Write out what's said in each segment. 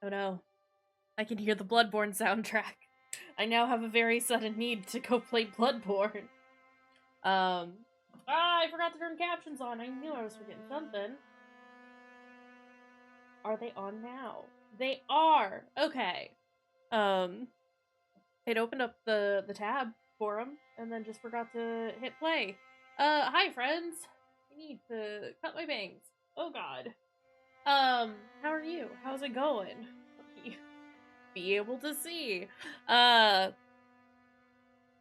Oh no. I can hear the Bloodborne soundtrack. I now have a very sudden need to go play Bloodborne. I forgot to turn captions on. I knew I was forgetting something. Are they on now? They are! Okay. It opened up the tab for them, and then just forgot to hit play. Hi friends! I need to cut my bangs. Oh god. How are you? How's it going? Let me be able to see.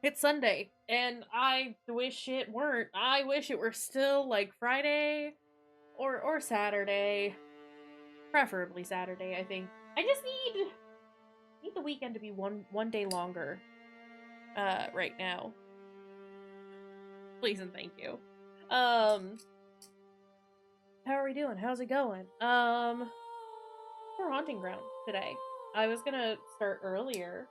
It's Sunday, and I wish it weren't. I wish it were still, like, Friday or Saturday. Preferably Saturday, I think. I just need the weekend to be one day longer, right now. Please and thank you. How are we doing? How's it going? We're Haunting Ground today. I was gonna start earlier,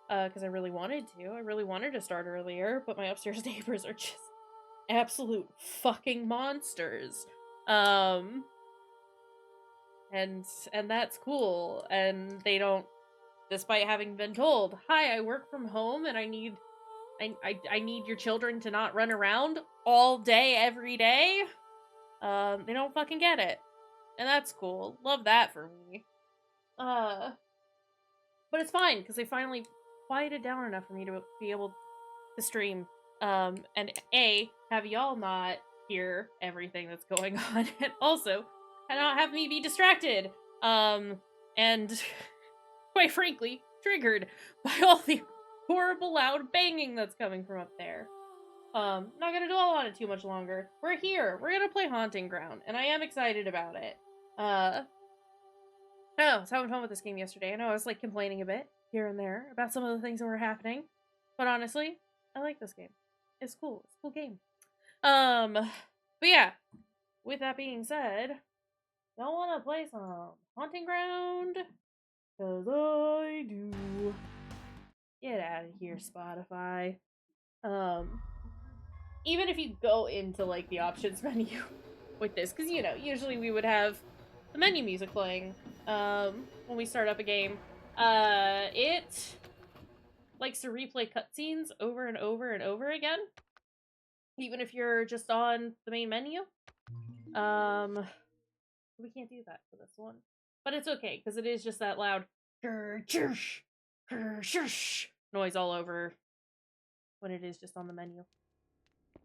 because I really wanted to. I really wanted to start earlier, but my upstairs neighbors are just absolute fucking monsters. And that's cool. And they don't, despite having been told, hi, I work from home and I need your children to not run around all day, every day. They don't fucking get it. And that's cool. Love that for me. But it's fine, because they finally quieted down enough for me to be able to stream. And A, have y'all not hear everything that's going on, and also, and not have me be distracted. And quite frankly, triggered by all the horrible loud banging that's coming from up there. Not gonna dwell on it too much longer. We're here. We're gonna play Haunting Ground, and I am excited about it. I was having fun with this game yesterday. I know I was, like, complaining a bit here and there about some of the things that were happening, but honestly, I like this game. It's cool. It's a cool game. But yeah, with that being said, y'all wanna play some Haunting Ground? 'Cause I do. Get out of here, Spotify. Even if you go into, like, the options menu with this, because, you know, usually we would have the menu music playing, when we start up a game. It likes to replay cutscenes over and over and over again, even if you're just on the main menu. We can't do that for this one, but it's okay, because it is just that loud noise all over when it is just on the menu.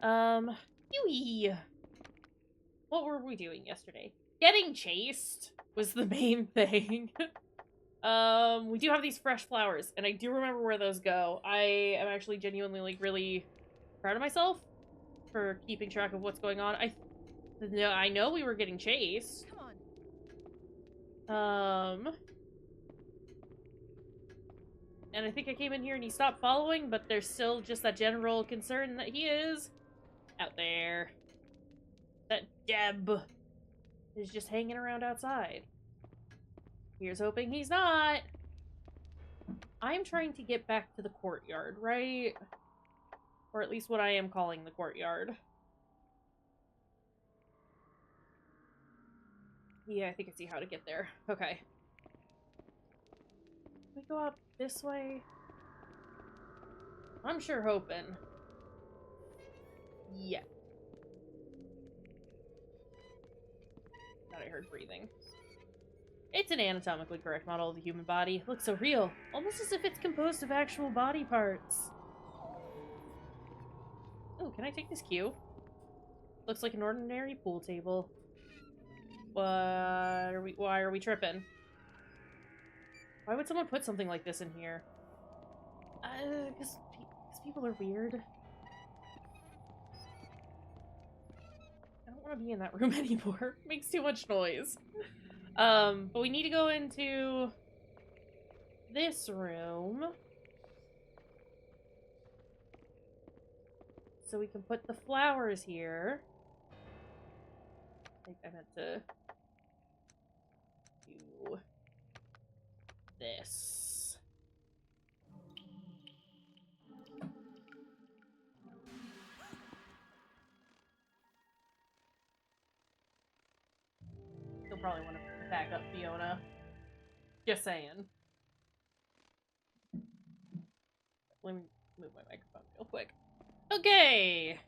Yui! What were we doing yesterday? Getting chased was the main thing. We do have these fresh flowers, and I do remember where those go. I am actually genuinely, like, really proud of myself for keeping track of what's going on. I know we were getting chased. Come on. And I think I came in here and he stopped following, but there's still just that general concern that he is out there. That Deb is just hanging around outside. Here's hoping he's not. I'm trying to get back to the courtyard, right? Or at least what I am calling the courtyard. Yeah, I think I see how to get there. Okay. We go up this way? I'm sure hoping. Yeah. Thought I heard breathing. It's an anatomically correct model of the human body. Looks so real. Almost as if it's composed of actual body parts. Oh, can I take this cue? Looks like an ordinary pool table. Why are we tripping? Why would someone put something like this in here? Because people are weird. I don't want to be in that room anymore. It makes too much noise. But we need to go into this room. So we can put the flowers here. I think I meant to do this. You'll probably want to back up, Fiona. Just saying. Let me move my microphone real quick. Okay!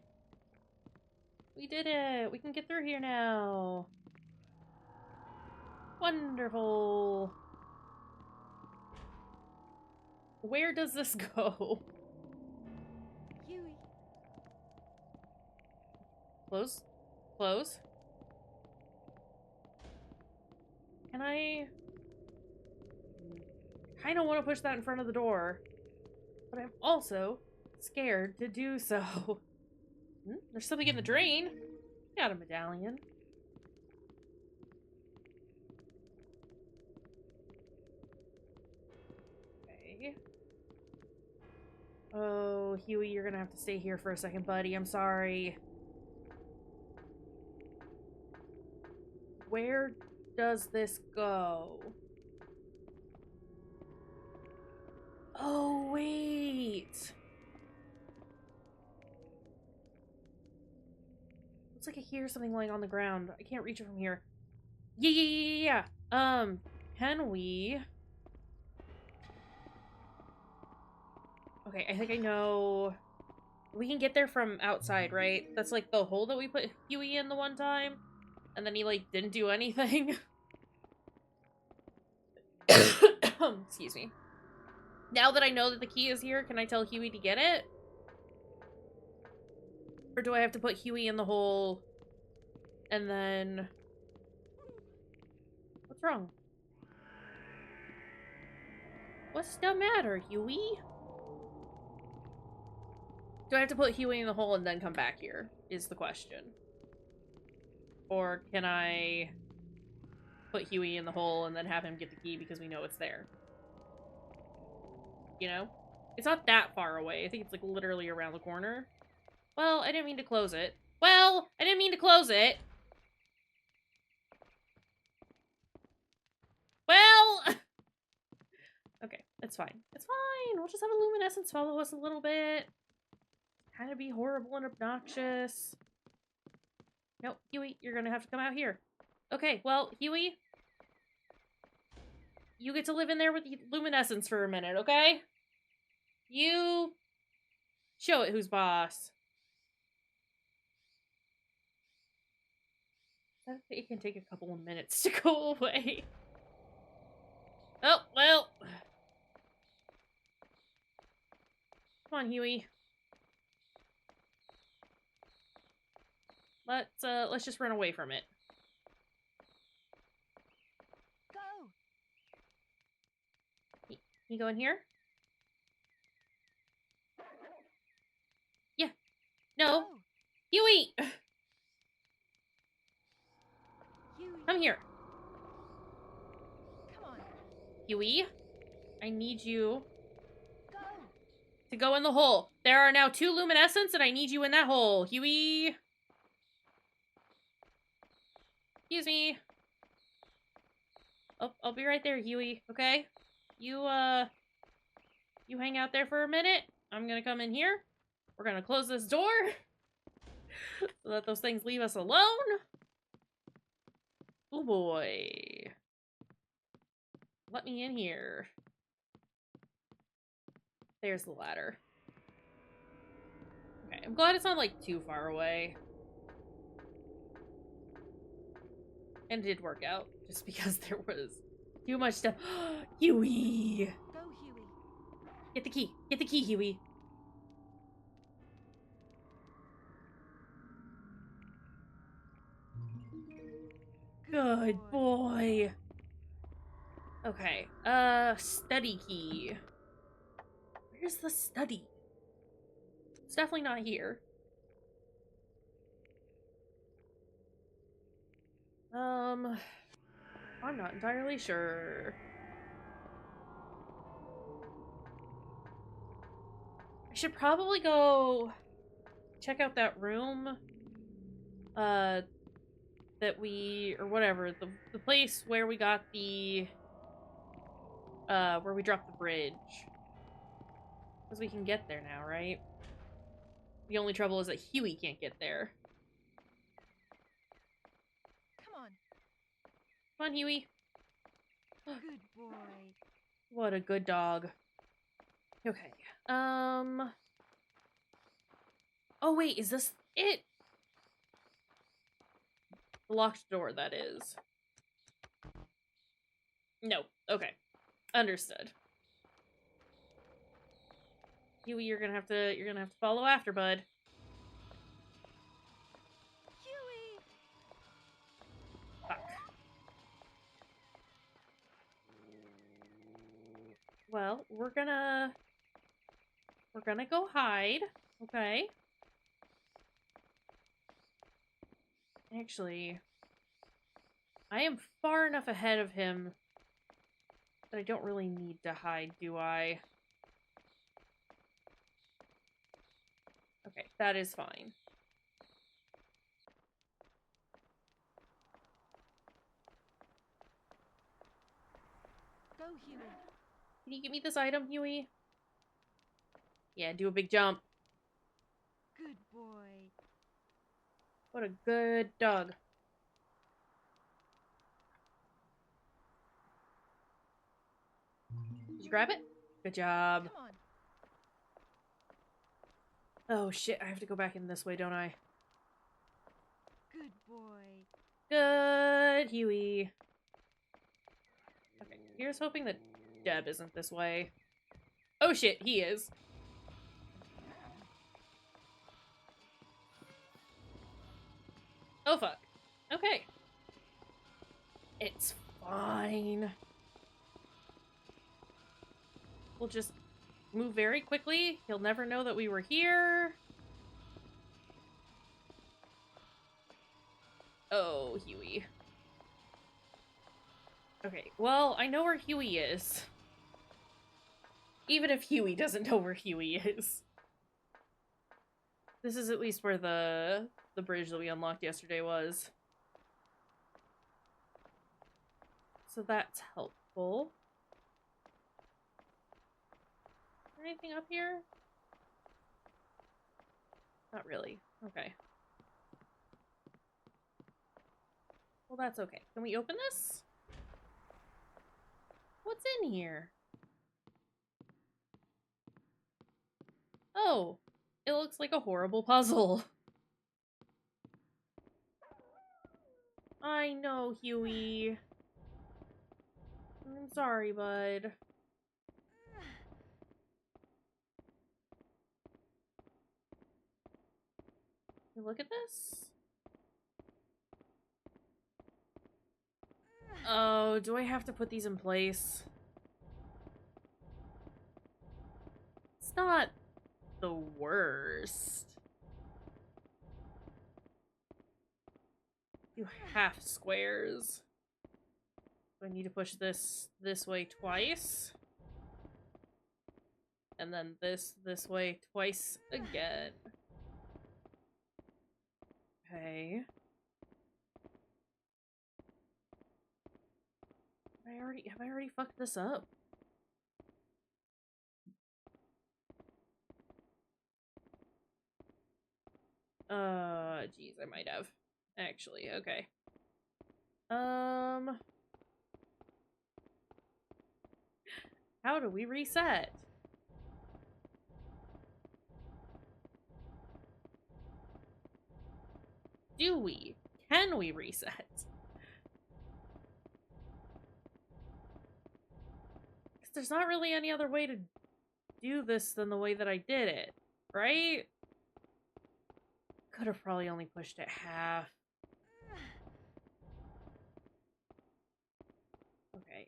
We did it! We can get through here now. Wonderful. Where does this go? Huey. Close. Close. Can I kind of want to push that in front of the door, but I'm also scared to do so. There's something in the drain. Got a medallion. Okay. Oh, Huey, you're gonna have to stay here for a second, buddy. I'm sorry. Where does this go? Oh, wait. Looks like I hear something lying on the ground. I can't reach it from here. Yeah. Can we... Okay, I think I know... We can get there from outside, right? That's like the hole that we put Huey in the one time. And then he, like, didn't do anything. Excuse me. Now that I know that the key is here, can I tell Huey to get it? Or do I have to put Huey in the hole and then... What's wrong? What's the matter, Huey? Do I have to put Huey in the hole and then come back here, is the question. Or can I put Huey in the hole and then have him get the key because we know it's there? You know? It's not that far away. I think it's like literally around the corner. Well, I didn't mean to close it. Well, I didn't mean to close it. Well... Okay, it's fine. It's fine. We'll just have a luminescence follow us a little bit. Kind of be horrible and obnoxious. Nope, Huey, you're gonna have to come out here. Okay, well, Huey, you get to live in there with the luminescence for a minute, okay? You show it who's boss. It can take a couple of minutes to go away. Oh, well. Come on, Huey. Let's just run away from it. Go. You go in here? Yeah. No. Go. Huey! Huey. Come here. Come on. Huey, I need you Go. to go in the hole. There are now 2 luminescents, and I need you in that hole. Huey! Excuse me. Oh, I'll be right there, Huey, okay? You hang out there for a minute. I'm gonna come in here. We're gonna close this door so that those things leave us alone. Oh boy. Let me in here. There's the ladder. Okay, I'm glad it's not, like, too far away. And it did work out, just because there was too much stuff. Huey! Go, Huey. Get the key. Get the key, Huey. Good boy. Okay, study key. Where's the study? It's definitely not here. I'm not entirely sure. I should probably go check out that room. That we, or whatever, the place where we got the, where we dropped the bridge. Because we can get there now, right? The only trouble is that Huey can't get there. Come on. Come on, Huey. Good boy. What a good dog. Okay. Oh wait, is this it? The locked door, that is. No. Okay. Understood. Huey, you're gonna have to follow after, bud. Huey! Fuck. Well, we're gonna go hide. Okay. Actually, I am far enough ahead of him that I don't really need to hide, do I? Okay, that is fine. Go, Huey. Can you give me this item, Huey? Yeah, do a big jump. Good boy. What a good dog. Did you grab it? Good job. Come on. Oh shit, I have to go back in this way, don't I? Good boy. Good, Huey. Okay, here's hoping that Deb isn't this way. Oh shit, he is. Oh fuck. Okay. It's fine. We'll just move very quickly. He'll never know that we were here. Oh, Huey. Okay, well, I know where Huey is. Even if Huey doesn't know where Huey is. This is at least where the bridge that we unlocked yesterday was. So that's helpful. Is there anything up here? Not really. Okay. Well, that's okay. Can we open this? What's in here? Oh, it looks like a horrible puzzle. I know, Huey. I'm sorry, bud. Hey, look at this. Oh, do I have to put these in place? It's not the worst. You half squares. Do I need to push this way twice? And then this way twice again. Okay. Have I already fucked this up? Geez, I might have. Actually, okay. How do we reset? Do we? Can we reset? Because there's not really any other way to do this than the way that I did it, right? Could have probably only pushed it half. Okay.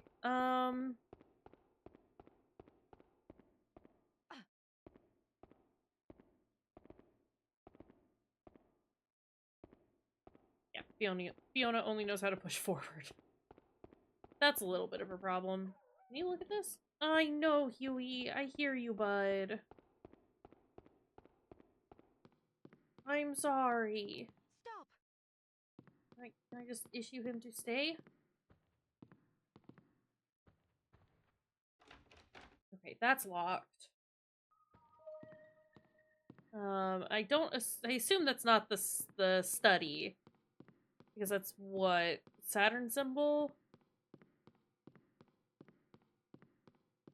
Yeah, Fiona only knows how to push forward. That's a little bit of a problem. Can you look at this? I know, Huey. I hear you, bud. I'm sorry. Stop. Can I just issue him to stay? Okay, that's locked. I assume that's not the study. Because that's what? Saturn symbol?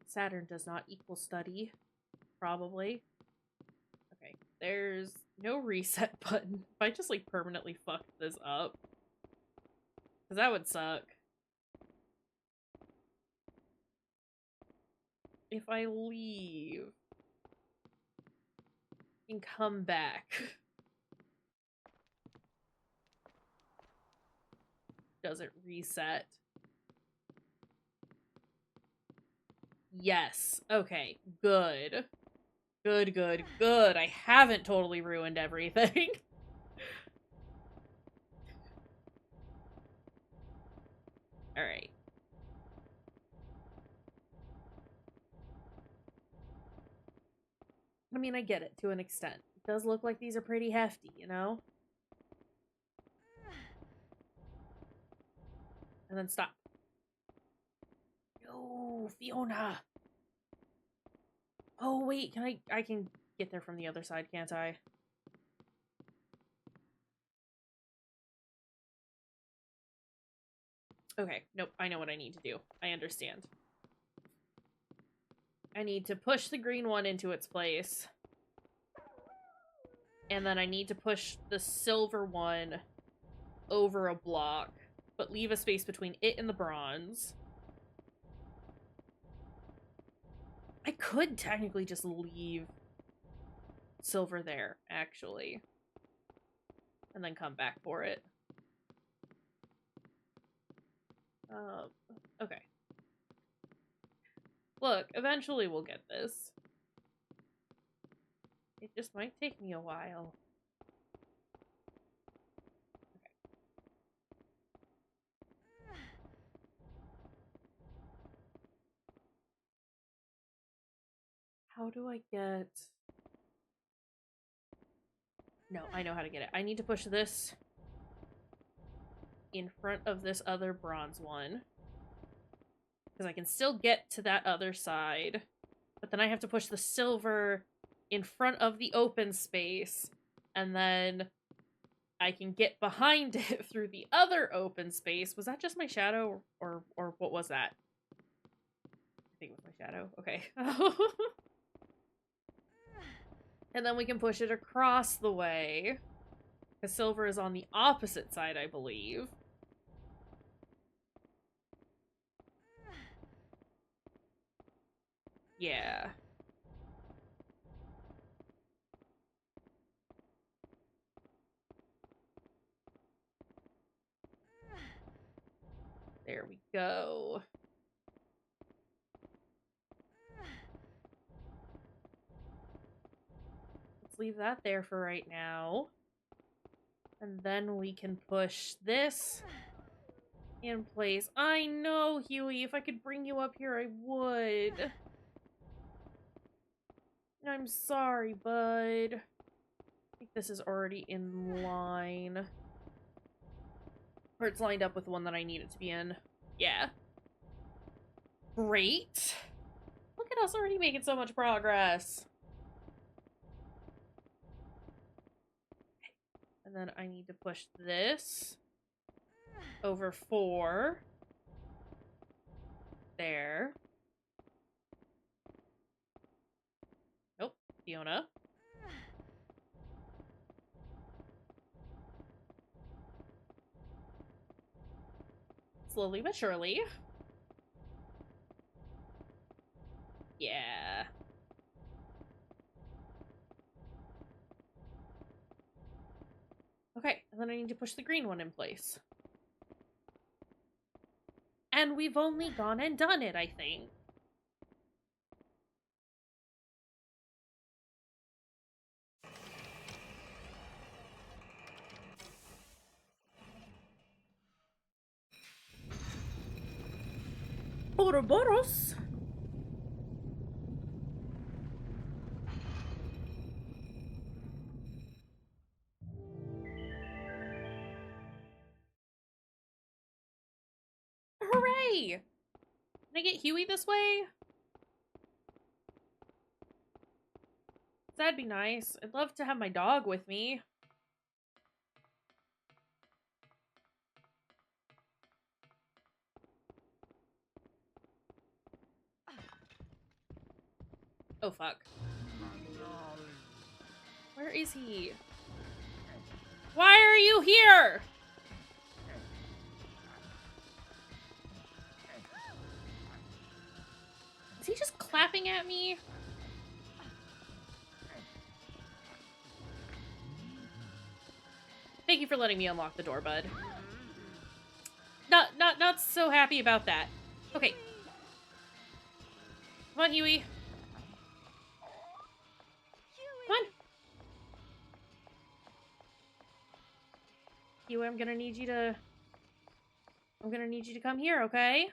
Saturn does not equal study. Probably. Okay, there's no reset button. If I just, like, permanently fucked this up. Because that would suck. If I leave and come back. Does it reset? Yes. Okay. Good. Good, good, good. I haven't totally ruined everything. Alright. I mean, I get it to an extent. It does look like these are pretty hefty, you know? And then stop. No, Fiona! Oh, wait, I can get there from the other side, can't I? Okay, nope, I know what I need to do. I understand. I need to push the green one into its place. And then I need to push the silver one over a block, but leave a space between it and the bronze. I could technically just leave silver there, actually. And then come back for it. Okay. Look, eventually we'll get this. It just might take me a while. Okay. How do I get... No, I know how to get it. I need to push this in front of this other bronze one. Because I can still get to that other side. But then I have to push the silver in front of the open space. And then I can get behind it through the other open space. Was that just my shadow? Or what was that? I think it was my shadow. Okay. And then we can push it across the way. Because silver is on the opposite side, I believe. Yeah. There we go. Let's leave that there for right now. And then we can push this in place. I know, Huey. If I could bring you up here, I would. I'm sorry, bud. I think this is already in line. Or it's lined up with the one that I need it to be in. Yeah. Great. Look at us already making so much progress. And then I need to push this over 4. There. Nope. Fiona. Slowly but surely. Yeah. Okay, and then I need to push the green one in place. And we've only gone and done it, I think. Ouroboros! Hooray! Can I get Huey this way? That'd be nice. I'd love to have my dog with me. Oh, fuck. Where is he? Why are you here? Is he just clapping at me? Thank you for letting me unlock the door, bud. Not so happy about that. Okay. Come on, Huey. Come on. Huey, I'm gonna need you to come here, okay?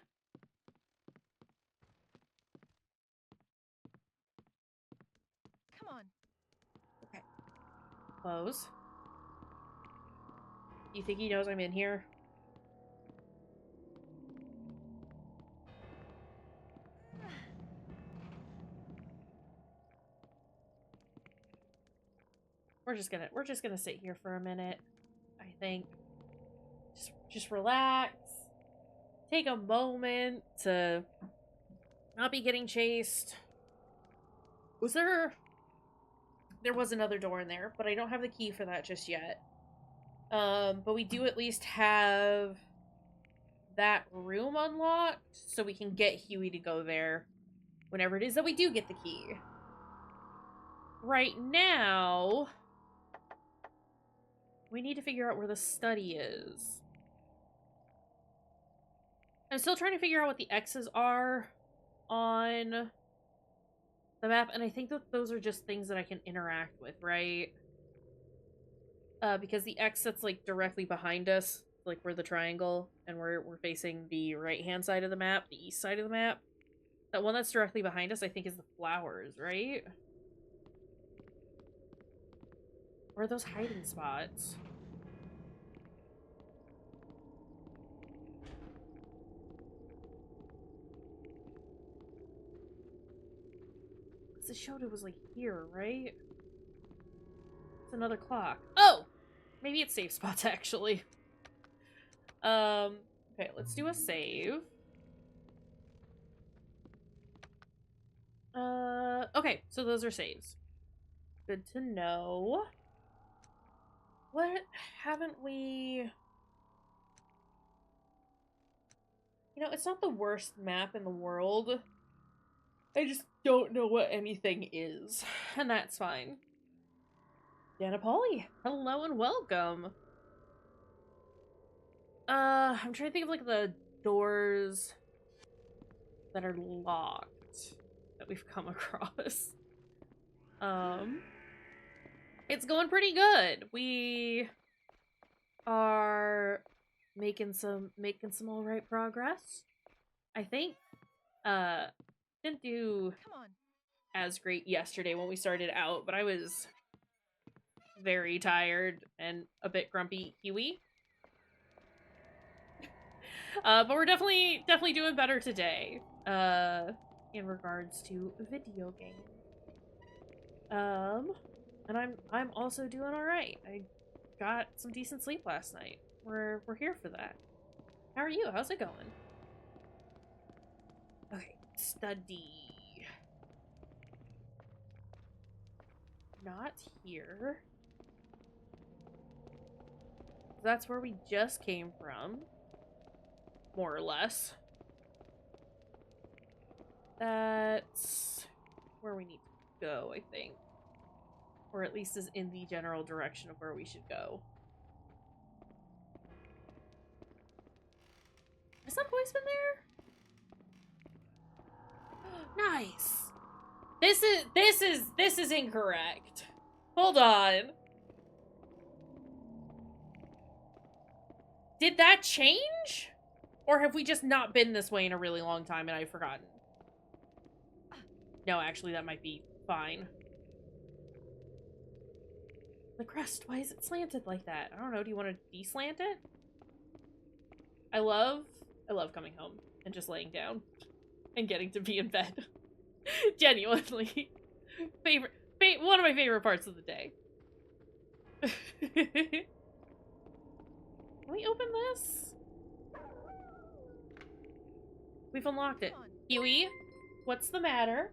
Come on. Okay. Close. You think he knows I'm in here? We're just gonna sit here for a minute, I think. Just relax. Take a moment to not be getting chased. Was there... There was another door in there, but I don't have the key for that just yet. But we do at least have that room unlocked, so we can get Huey to go there whenever it is that we do get the key. Right now, we need to figure out where the study is. I'm still trying to figure out what the X's are on the map, and I think that those are just things that I can interact with, right? Because the X that's, like, directly behind us, like, we're the triangle, and we're facing the right-hand side of the map, the east side of the map. That one that's directly behind us, I think, is the flowers, right? Or are those hiding spots? Because it showed it was, like, here, right? It's another clock. Oh! Maybe it's safe spots, actually. Okay, let's do a save. Okay, so those are saves. Good to know. What haven't we... You know, it's not the worst map in the world. I just don't know what anything is. And that's fine. Dana Polly, hello and welcome. I'm trying to think of, like, the doors that are locked that we've come across. It's going pretty good. We are making some all right progress, I think. Didn't do as great yesterday when we started out, but I was very tired and a bit grumpy Huey. But we're definitely doing better today. In regards to video game. And I'm also doing all right. I got some decent sleep last night. We're here for that. How are you? How's it going? Okay, study. Not here. That's where we just came from. More or less. That's where we need to go, I think. Or at least is in the general direction of where we should go. Has that voice been there? Nice. This is incorrect. Hold on. Did that change? Or have we just not been this way in a really long time and I've forgotten? No, actually, that might be fine. The crest, why is it slanted like that? I don't know, do you want to de-slant it? I love coming home and just laying down and getting to be in bed. Genuinely. One of my favorite parts of the day. Can we open this? We've unlocked it. Huey, what's the matter?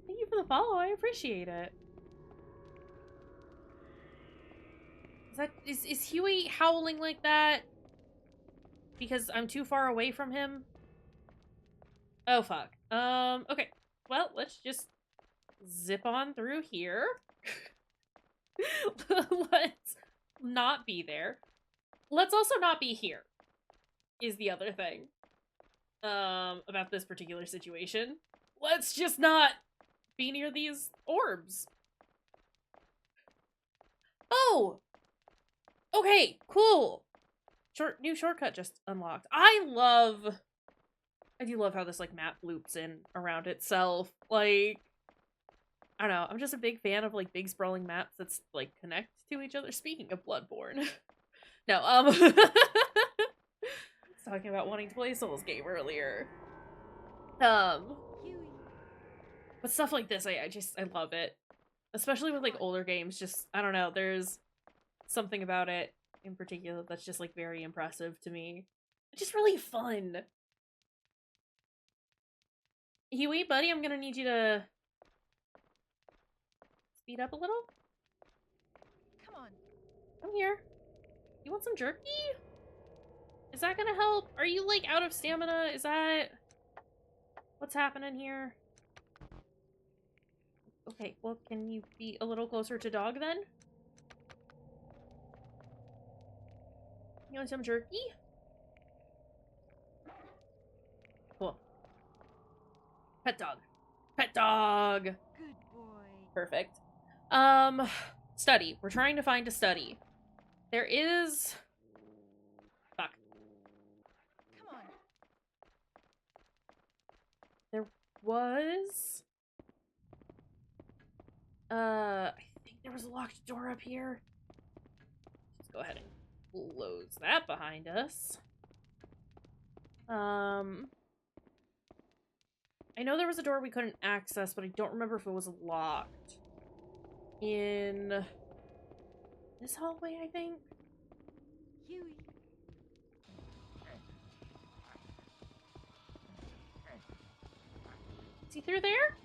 You've for the follow. I appreciate it. Is Huey howling like that because I'm too far away from him? Oh, fuck. Okay. Well, let's just zip on through here. Let's not be there. Let's also not be here, is the other thing. About this particular situation. Let's just not be near these orbs. Oh! Okay, cool. New shortcut just unlocked. I do love how this, like, map loops in around itself. Like, I don't know, I'm just a big fan of, like, big sprawling maps that's, like, connect to each other. Speaking of Bloodborne. No, I was talking about wanting to play a Souls game earlier. But stuff like this, I love it. Especially with, like, older games, just, I don't know, there's something about it in particular that's just, like, very impressive to me. It's just really fun. Huey, buddy, I'm gonna need you to speed up a little. Come on. I'm here. You want some jerky? Is that gonna help? Are you, like, out of stamina? Is that what's happening here? Okay, well, can you be a little closer to dog, then? You want some jerky? Cool. Pet dog. Pet dog! Good boy. Perfect. Study. We're trying to find a study. There is... Fuck. Come on. There was... I think there was a locked door up here. Let's go ahead and close that behind us. I know there was a door we couldn't access, but I don't remember if it was locked. In this hallway, I think? Huey. Is he through there?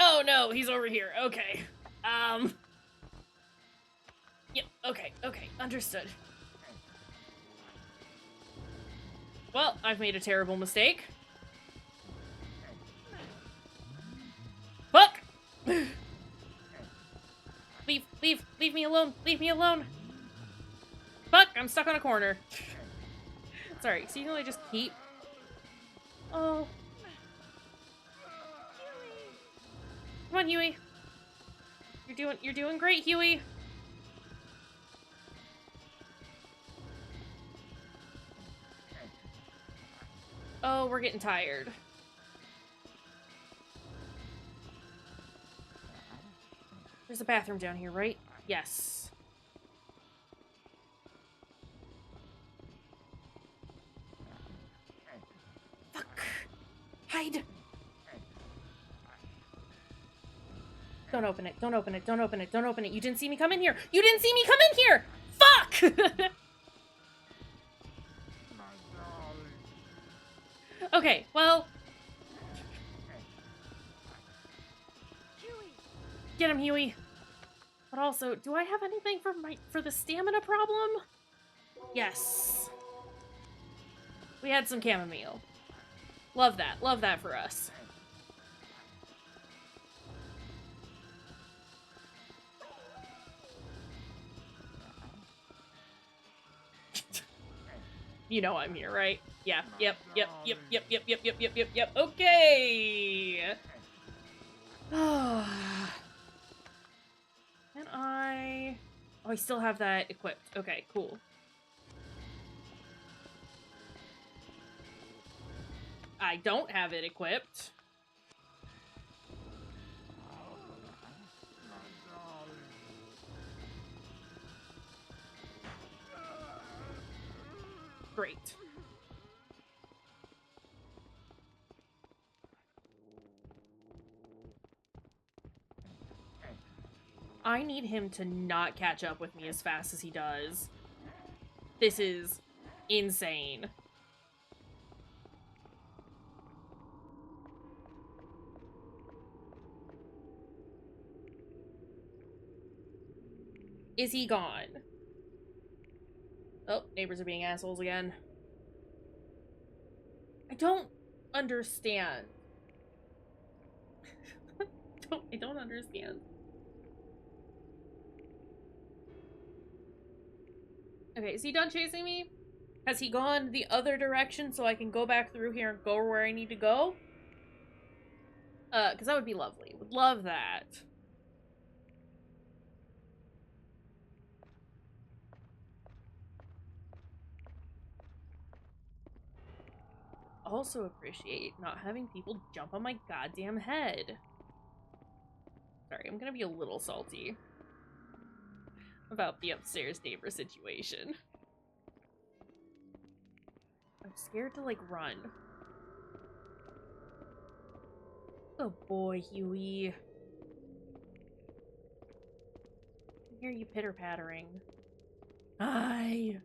Oh no, he's over here. Okay. Yep, okay, understood. Well, I've made a terrible mistake. Fuck! Leave me alone, leave me alone! Fuck, I'm stuck on a corner. Sorry, so you can, like, just keep... Oh. Come on, Huey. You're doing great, Huey. Oh, we're getting tired. There's a bathroom down here, right? Yes. Fuck. Hide. Don't open it. Don't open it. Don't open it. Don't open it. You didn't see me come in here. You didn't see me come in here. Fuck. Okay, well. Huey. Get him, Huey. But also, do I have anything for the stamina problem? Yes. We had some chamomile. Love that. Love that for us. You know I'm here, right? Yeah. Yep. Okay. Can I... Oh, I still have that equipped. Okay, cool. I don't have it equipped. Great. I need him to not catch up with me as fast as he does. This is insane. Is he gone? Oh, neighbors are being assholes again. I don't understand. I don't understand. Okay, is he done chasing me? Has he gone the other direction so I can go back through here and go where I need to go? Because that would be lovely. Would love that. Also appreciate not having people jump on my goddamn head. Sorry, I'm gonna be a little salty about the upstairs neighbor situation. I'm scared to, like, run. Oh boy, Huey. I hear you pitter-pattering. Okay.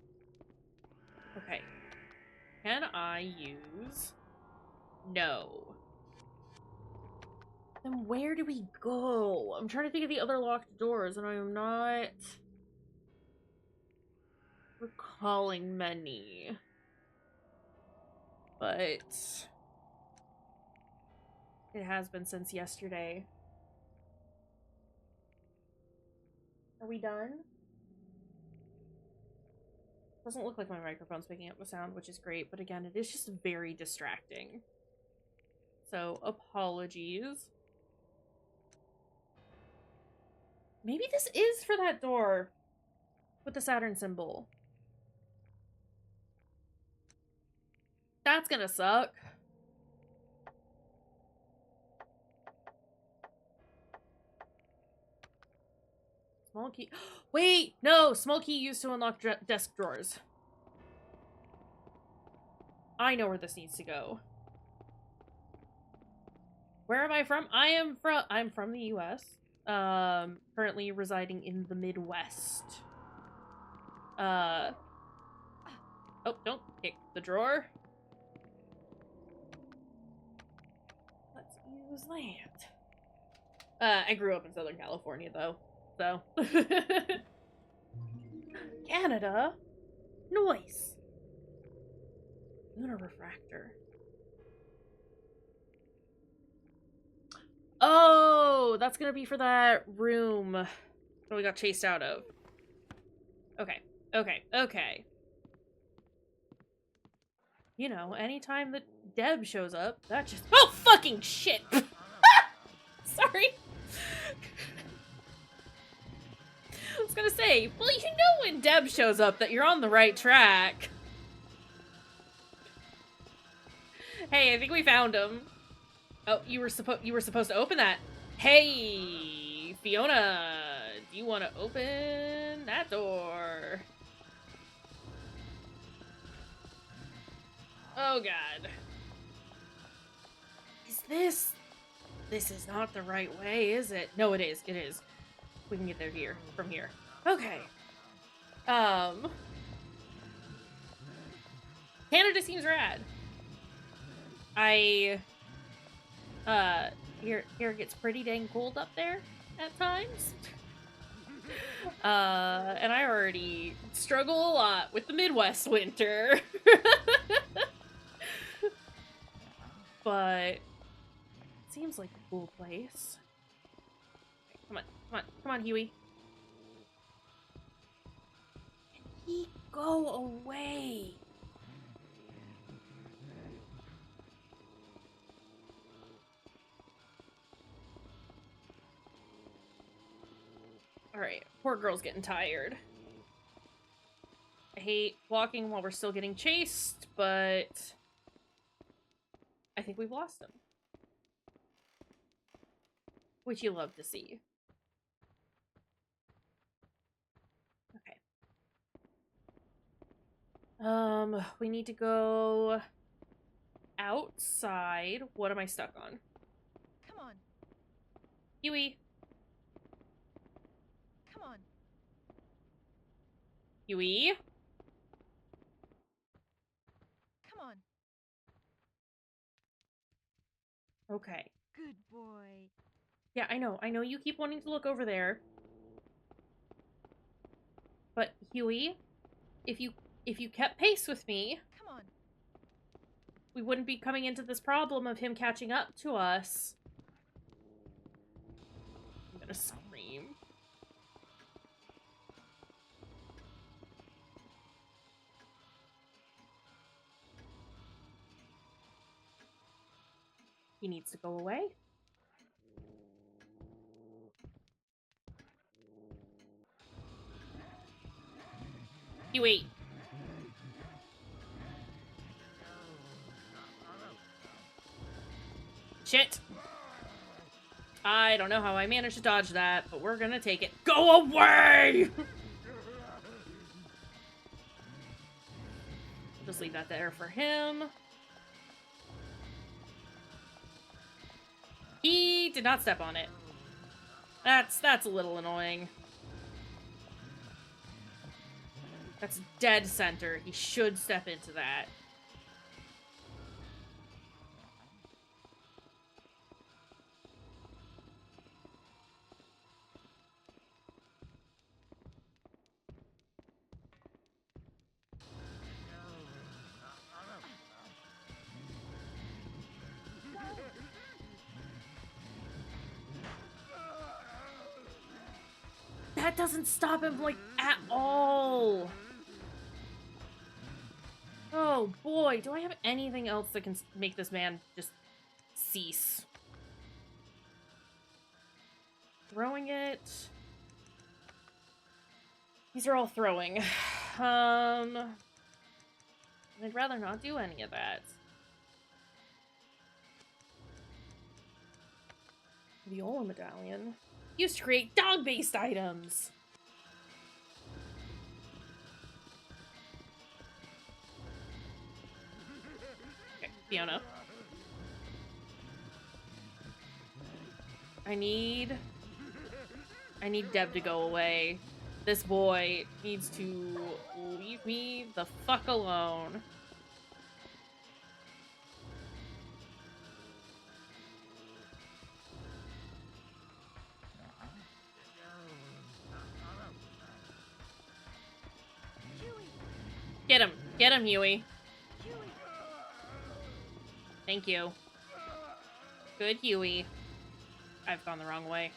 Can I use... No. Then where do we go? I'm trying to think of the other locked doors, and I am not... recalling many. But... it has been since yesterday. Are we done? Doesn't look like my microphone's picking up the sound, which is great, but again, it is just very distracting. So, apologies. Maybe this is for that door with the Saturn symbol. That's gonna suck. Small key. Wait, no! Small key used to unlock desk drawers. I know where this needs to go. Where am I from? I'm from the US. Currently residing in the Midwest. Oh, don't kick the drawer. Let's use land. I grew up in Southern California, though. So. Canada? Nice. Lunar refractor. Oh, that's gonna be for that room that we got chased out of. Okay, okay. You know, anytime that Deb shows up, that just— oh, fucking shit! Sorry. I was gonna say, well, you know when Deb shows up that you're on the right track. Hey, I think we found him. Oh, you were supposed to open that. Hey, Fiona, do you want to open that door? Oh god. Is this... This is not the right way, is it? No, it is. It is. We can get there from here. Okay. Canada seems rad. Here it gets pretty dang cold up there at times. And I already struggle a lot with the Midwest winter. But it seems like a cool place. Okay, come on, Huey. Can he go away? Alright, poor girl's getting tired. I hate walking while we're still getting chased, but I think we've lost him. Which you love to see. Okay. We need to go outside. What am I stuck on? Come on. Huey. Come on. Huey? Come on. Okay. Good boy. Yeah, I know. I know you keep wanting to look over there. But Huey, if you kept pace with me, Come on. we wouldn't be coming into this problem of him catching up to us. I'm gonna scream. He needs to go away. Huey. Shit. I don't know how I managed to dodge that, but we're gonna take it. Go away! Just leave that there for him. He did not step on it. That's a little annoying. That's dead center. He should step into that. That doesn't stop him, like, at all. Oh, boy. Do I have anything else that can make this man just cease? Throwing it. These are all throwing. I'd rather not do any of that. Viola medallion. Used to create dog-based items. Okay, Fiona. I need Deb to go away. This boy needs to leave me the fuck alone. Get him. Get him, Huey. Thank you. Good, Huey. I've gone the wrong way.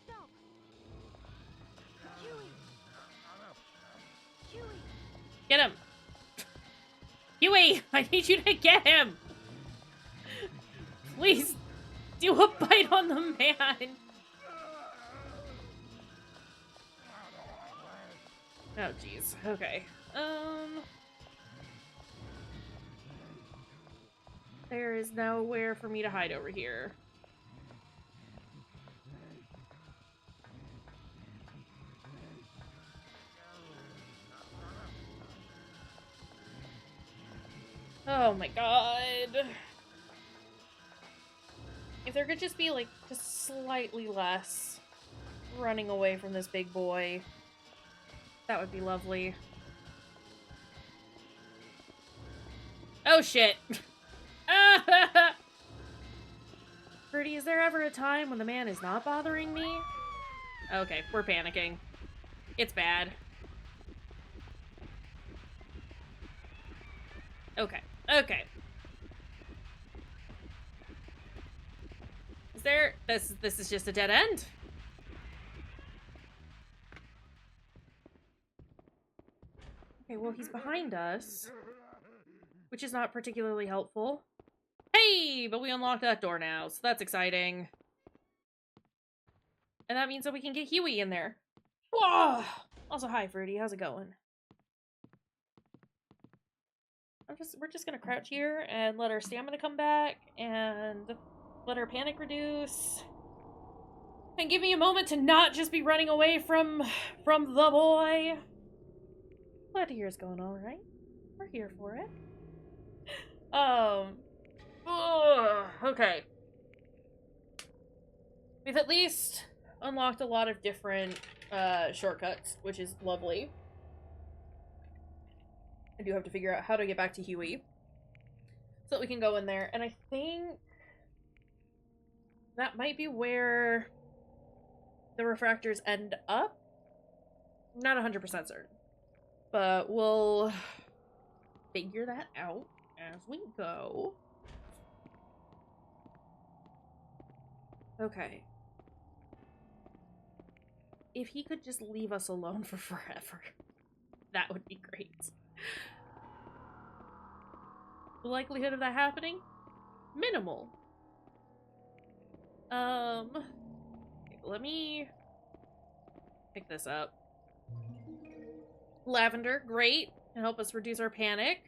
Stop. Huey. Huey. Get him. Huey, I need you to get him. Please do a bite on the man. Oh, jeez. Okay. There is nowhere for me to hide over here. Oh my god. If there could just be, like, just slightly less running away from this big boy, that would be lovely. Oh shit! Birdie, is there ever a time when the man is not bothering me? Okay, we're panicking. It's bad. Okay, okay. Is there... This is just a dead end? Okay, well, he's behind us, which is not particularly helpful. Hey, but we unlocked that door now, so that's exciting. And that means that we can get Huey in there. Whoa! Also, hi, Fruity. How's it going? We're just gonna crouch here and let our stamina come back and let our panic reduce. And give me a moment to not just be running away from the boy. Glad to hear it's going all right. We're here for it. Okay. We've at least unlocked a lot of different shortcuts, which is lovely. I do have to figure out how to get back to Huey so that we can go in there. And I think that might be where the refractors end up. Not 100% certain. But we'll figure that out as we go. Okay. If he could just leave us alone for forever, that would be great. The likelihood of that happening? Minimal. Let me pick this up. Lavender, great. Can help us reduce our panic.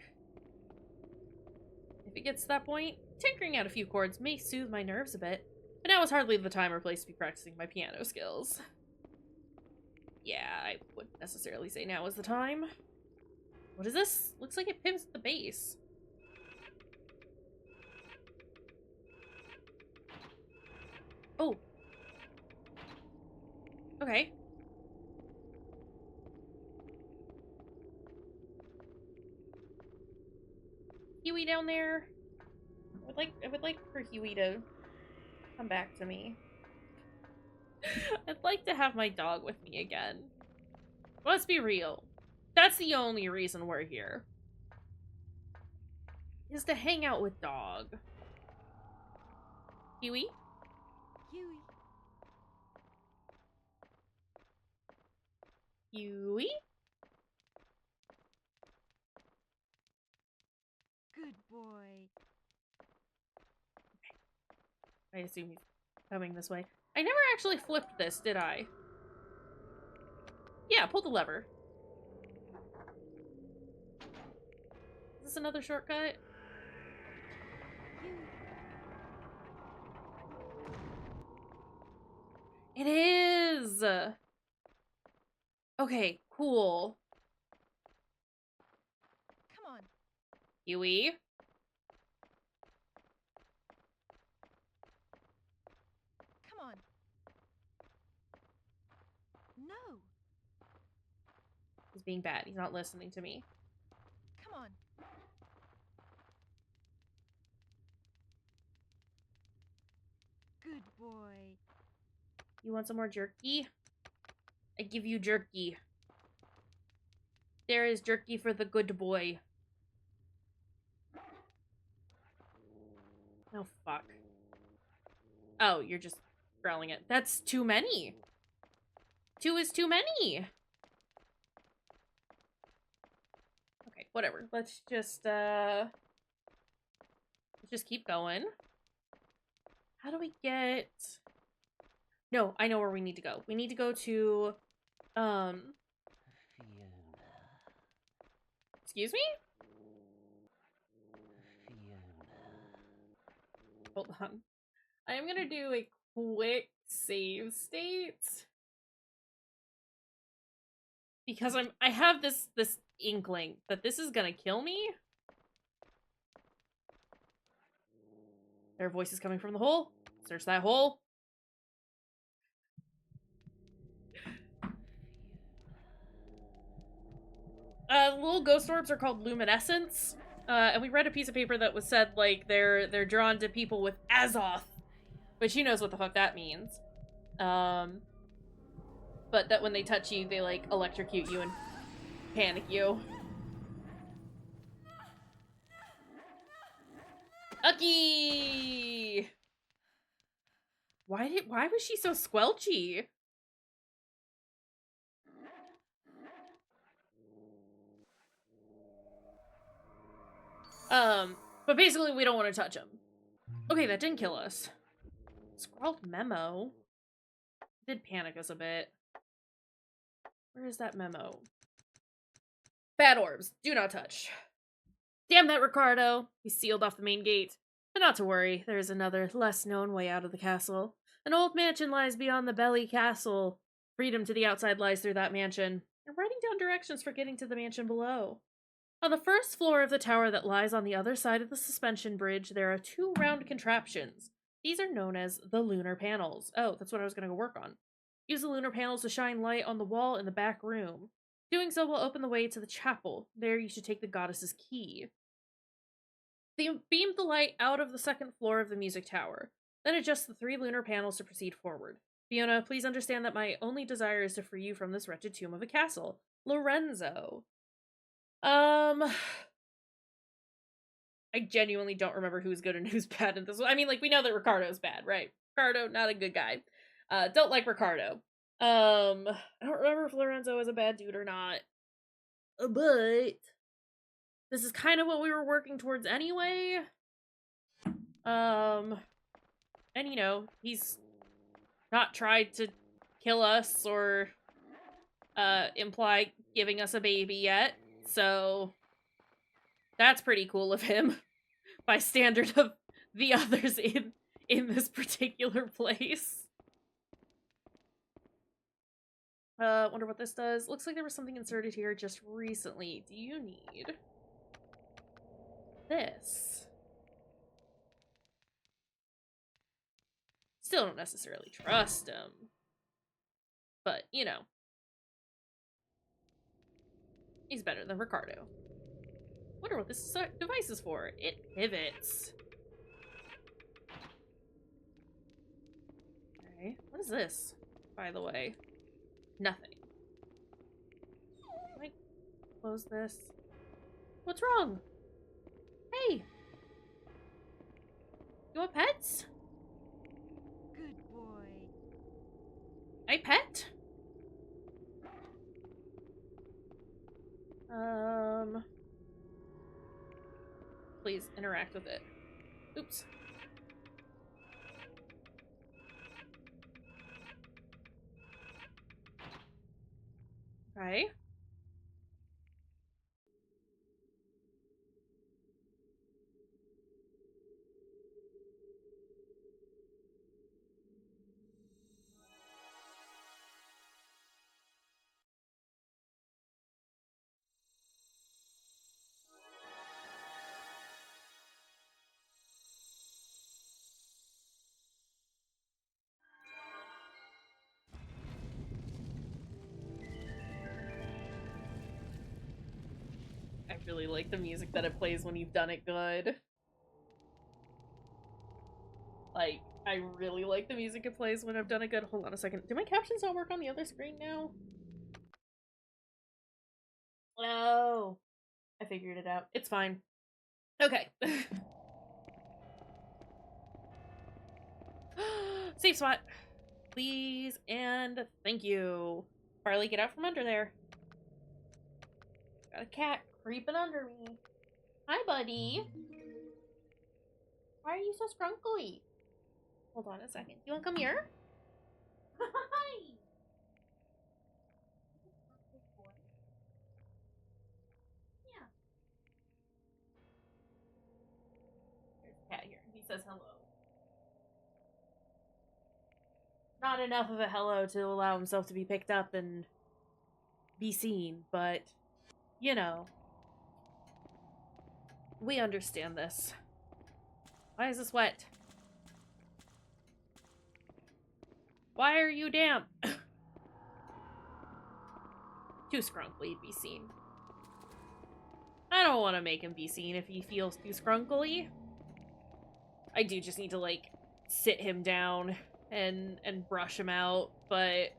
If it gets to that point, tinkering out a few chords may soothe my nerves a bit, but now is hardly the time or place to be practicing my piano skills. Yeah, I wouldn't necessarily say now is the time. What is this? Looks like it pivots the bass. Oh. Okay. Huey down there. I would like for Huey to come back to me. I'd like to have my dog with me again. Let's be real. That's the only reason we're here. Is to hang out with dog. Huey? Huey. Huey? Good boy. I assume he's coming this way. I never actually flipped this, did I? Yeah, pull the lever. Is this another shortcut? Huey. It is! Okay, cool. Come on. Huey? Come on. No. He's being bad. He's not listening to me. Come on. Good boy. You want some more jerky? I give you jerky. There is jerky for the good boy. Oh, fuck. Oh, you're just growling it. That's too many. 2 is too many. Okay, whatever. Let's just keep going. How do we get... No, I know where we need to go. We need to go to, Fiona. Excuse me? Fiona. Hold on. I am gonna do a quick save state. Because I have this inkling that this is gonna kill me. There are voices coming from the hole. Search that hole. Little ghost orbs are called luminescents. And we read a piece of paper that was said, like, they're drawn to people with Azoth. But she knows what the fuck that means. But that when they touch you, they, like, electrocute you and panic you. Ucky! Why was she so squelchy? But basically we don't want to touch him. Okay, that didn't kill us. Scrawled memo. Did panic us a bit. Where is that memo? Bad orbs. Do not touch. Damn that, Ricardo. We sealed off the main gate. But not to worry. There is another, less known way out of the castle. An old mansion lies beyond the Belly Castle. Freedom to the outside lies through that mansion. I'm writing down directions for getting to the mansion below. On the first floor of the tower that lies on the other side of the suspension bridge, there are 2 round contraptions. These are known as the lunar panels. Oh, that's what I was going to go work on. Use the lunar panels to shine light on the wall in the back room. Doing so will open the way to the chapel. There you should take the goddess's key. They beamed the light out of the second floor of the music tower. Then adjust the 3 lunar panels to proceed forward. Fiona, please understand that my only desire is to free you from this wretched tomb of a castle. Lorenzo. I genuinely don't remember who's good and who's bad in this one. I mean, like, we know that Ricardo's bad, right? Ricardo, not a good guy. Don't like Ricardo. I don't remember if Lorenzo is a bad dude or not. But this is kind of what we were working towards anyway. And you know, he's not tried to kill us or imply giving us a baby yet. So that's pretty cool of him by standard of the others in this particular place. Wonder what this does. Looks like there was something inserted here just recently. Do you need this? Still don't necessarily trust him. But, you know. He's better than Ricardo. Wonder what this device is for. It pivots. Okay, what is this, by the way? Nothing. Can I close this? What's wrong? Hey! You want pets? Good boy. I pet? Please interact with it. Oops. Okay. I really like the music that it plays when you've done it good. Like, I really like the music it plays when I've done it good. Hold on a second. Do my captions not work on the other screen now? Oh. I figured it out. It's fine. Okay. Safe spot. Please and thank you. Farley, get out from under there. Got a cat creeping under me. Hi, buddy. Why are you so scrunkly? Hold on a second. You want to come here? Hi. Yeah. There's a cat here. He says hello. Not enough of a hello to allow himself to be picked up and be seen, but, you know, we understand this. Why is this wet? Why are you damp? Too scrunkly to be seen. I don't want to make him be seen if he feels too scrunkly. I do just need to, like, sit him down and brush him out, but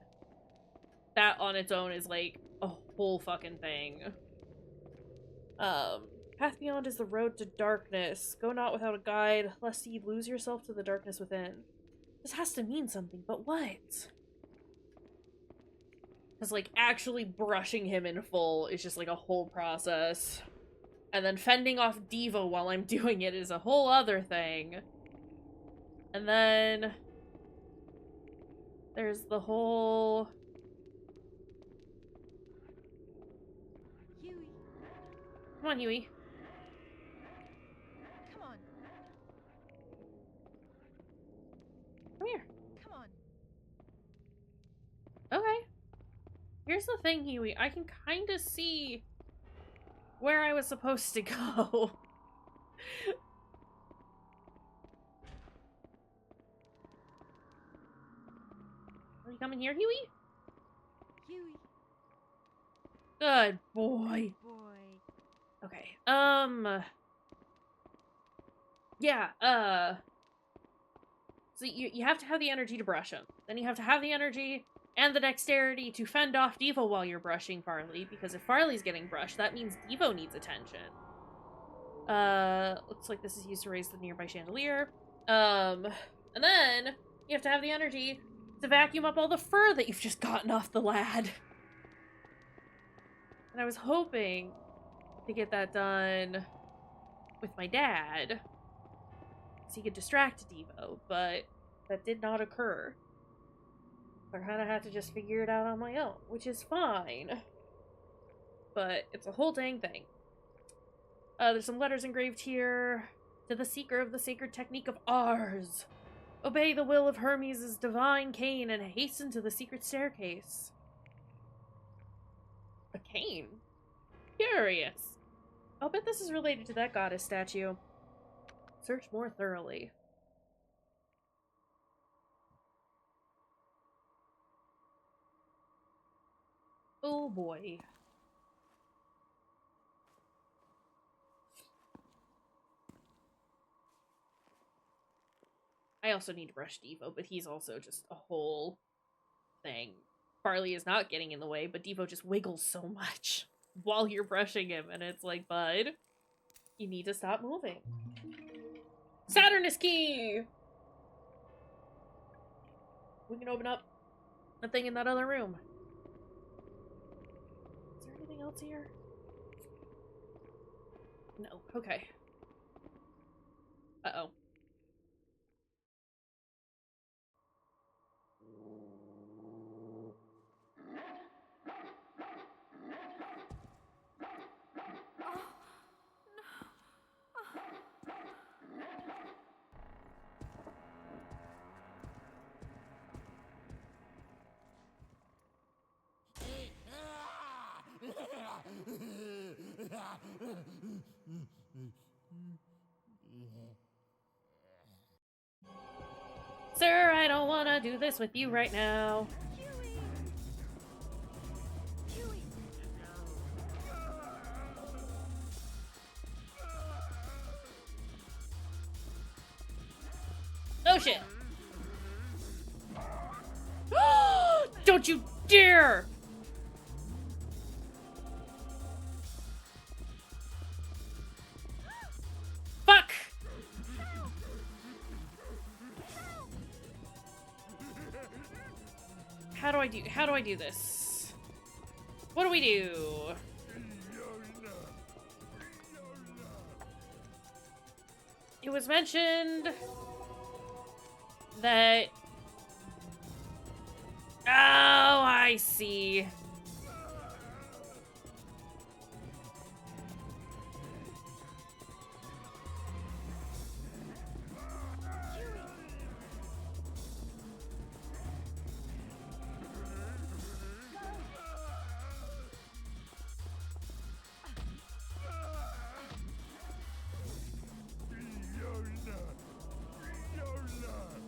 that on its own is, like, a whole fucking thing. Path beyond is the road to darkness. Go not without a guide, lest ye lose yourself to the darkness within. This has to mean something, but what? Because, like, actually brushing him in full is just, like, a whole process. And then fending off Diva while I'm doing it is a whole other thing. And then there's the whole... Huey. Come on, Huey. Come on. Come here. Come on. Okay. Here's the thing, Huey. I can kind of see where I was supposed to go. Are you coming here, Huey? Huey. Good boy. Good boy. Okay. Yeah, So you have to have the energy to brush him. Then you have to have the energy and the dexterity to fend off Devo while you're brushing Farley, because if Farley's getting brushed, that means Devo needs attention. Looks like this is used to raise the nearby chandelier. And then you have to have the energy to vacuum up all the fur that you've just gotten off the lad. And I was hoping to get that done with my dad, so he could distract Devo, but that did not occur. I kind of had to just figure it out on my own, which is fine. But it's a whole dang thing. There's some letters engraved here. To the seeker of the sacred technique of Ars. Obey the will of Hermes' divine cane and hasten to the secret staircase. A cane? Curious. I'll bet this is related to that goddess statue. Search more thoroughly. Oh boy. I also need to brush Devo, but he's also just a whole thing. Farley is not getting in the way, but Devo just wiggles so much while you're brushing him, and it's like, bud, you need to stop moving. Saturnus key! We can open up the thing in that other room. Is there anything else here? No. Okay. Uh-oh. Sir, I don't want to do this with you right now. Oh shit! Don't you dare! Fuck! How do I do this? What do we do? It was mentioned that... Oh, I see.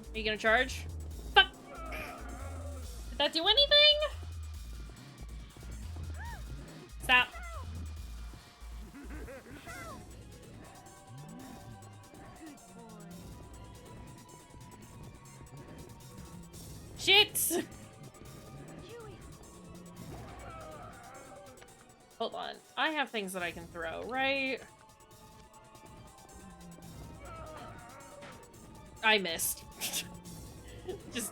Are you gonna charge? Fuck! Did that do anything? Stop. Shit! Hold on. I have things that I can throw, right? I missed. Just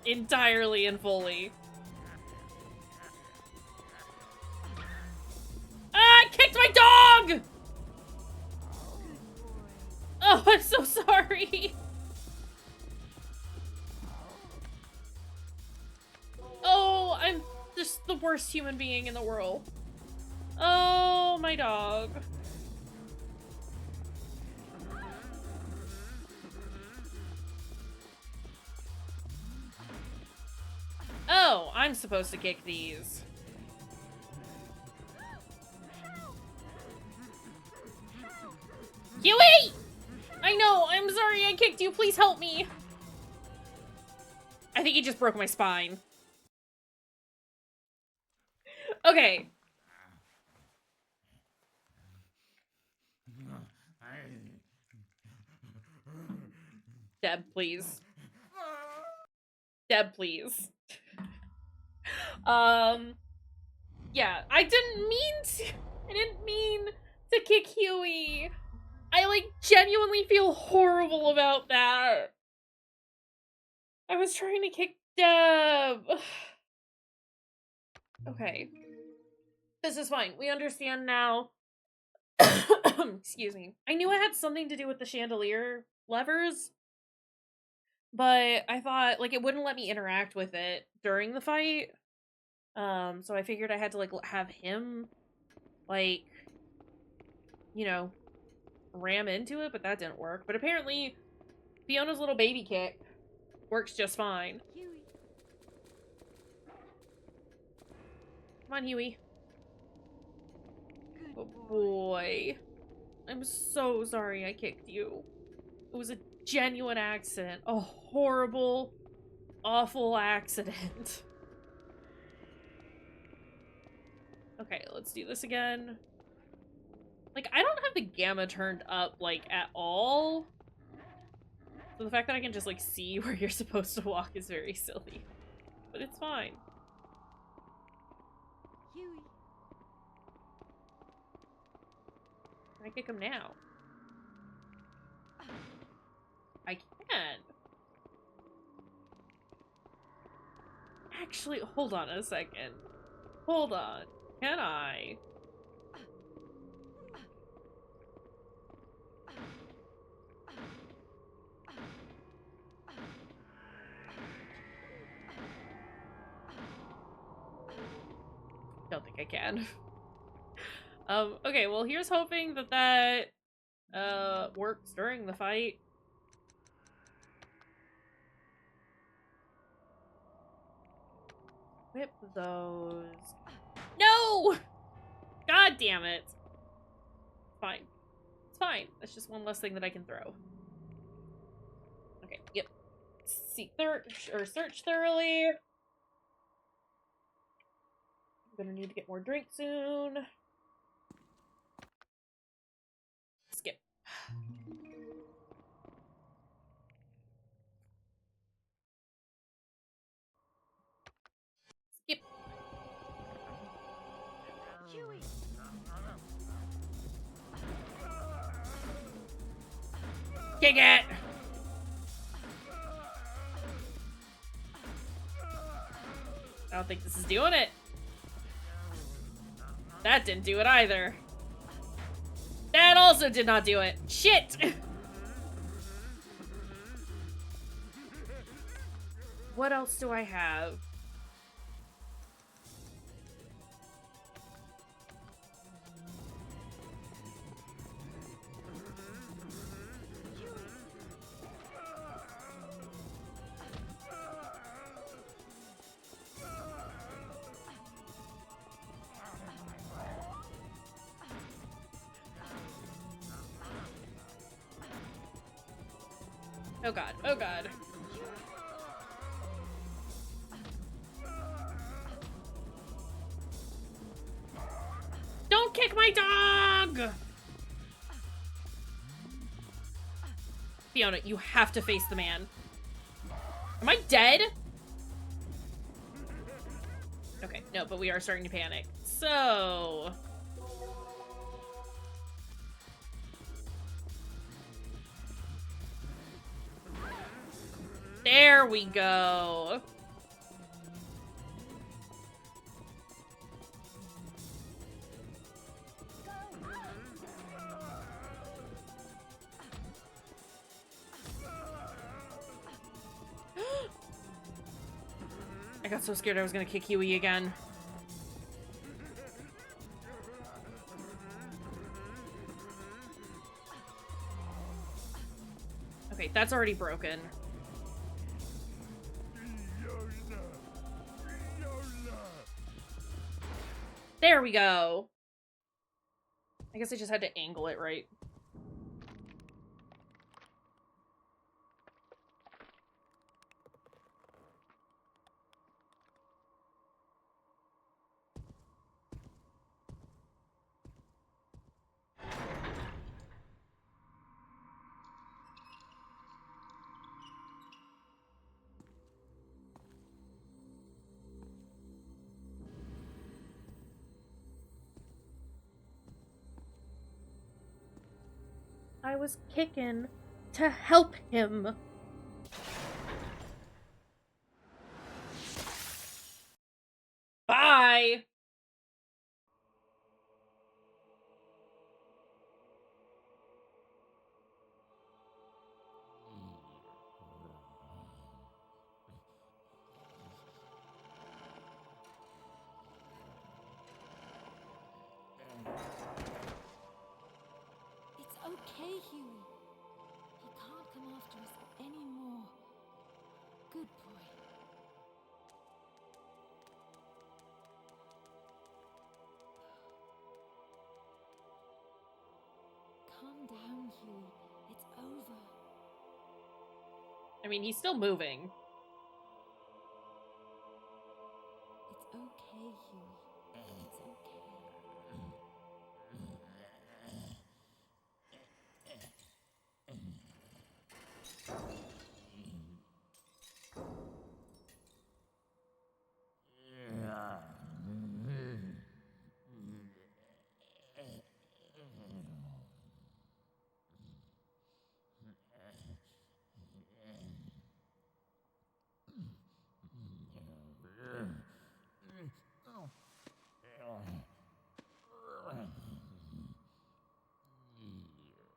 entirely and fully. Ah, I kicked my dog! Oh, I'm so sorry. Oh, I'm just the worst human being in the world. Oh, my dog. Oh, I'm supposed to kick these. Huey! I know, I'm sorry I kicked you. Please help me. I think he just broke my spine. Okay. Deb, please. Deb, please. Yeah, I didn't mean to kick Huey. I, like, genuinely feel horrible about that. I was trying to kick Deb. Okay. This is fine. We understand now. Excuse me. I knew it had something to do with the chandelier levers, but I thought, like, it wouldn't let me interact with it during the fight. So I figured I had to, like, have him, like, you know, ram into it, but that didn't work. But apparently, Fiona's little baby kick works just fine. Huey. Come on, Huey. Good Oh, boy. boy. I'm so sorry I kicked you. It was a genuine accident. A horrible, awful accident. Okay, let's do this again. Like, I don't have the gamma turned up, like, at all. So the fact that I can just, like, see where you're supposed to walk is very silly. But it's fine. Huey. Can I kick him now? I can. Actually, hold on a second. Hold on. Can I? Don't think I can. Okay, well, here's hoping that works during the fight. Whip those. No! God damn it. Fine. It's fine. That's just one less thing that I can throw. Okay, yep. Search thoroughly. I'm gonna need to get more drink soon. Skip. Skip. Huey. Kick it! I don't think this is doing it. That didn't do it either. That also did not do it. Shit! What else do I have? Oh god, oh god. Don't kick my dog! Fiona, you have to face the man. Am I dead? Okay, no, but we are starting to panic. So... there we go. I got so scared I was gonna kick Huey again. Okay, that's already broken. There we go. I guess I just had to angle it right. I was kicking to help him. Bye! It's okay, Huey. He can't come after us anymore. Good boy. Calm down, Huey. It's over. I mean, he's still moving. It's okay, Huey. It's okay.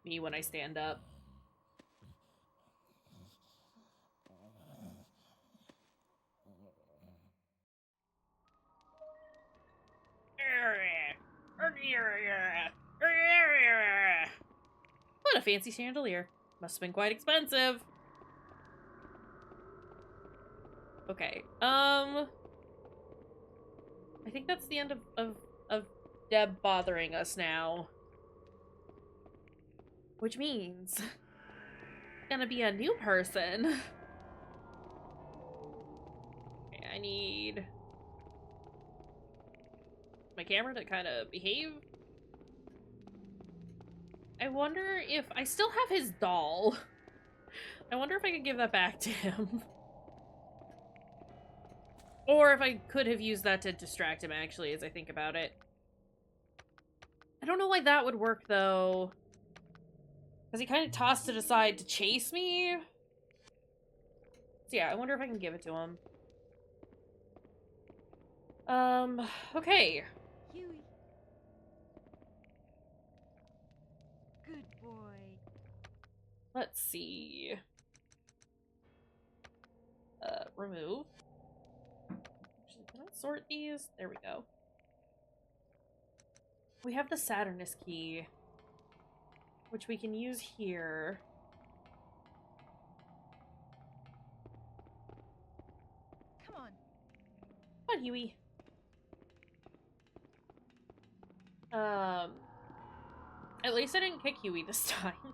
Me when I stand up. What a fancy chandelier. Must have been quite expensive. Okay. I think that's the end of Deb bothering us now. Which means gonna be a new person. Okay, I need my camera to kind of behave. I wonder if I still have his doll. I wonder if I could give that back to him. Or if I could have used that to distract him, actually, as I think about it. I don't know why that would work, though. Because he kind of tossed it aside to chase me. So yeah, I wonder if I can give it to him. Okay. Huey. Good boy. Let's see. Remove. Actually, can I sort these? There we go. We have the Saturnus key, which we can use here. Come on. Come on, Huey. At least I didn't kick Huey this time.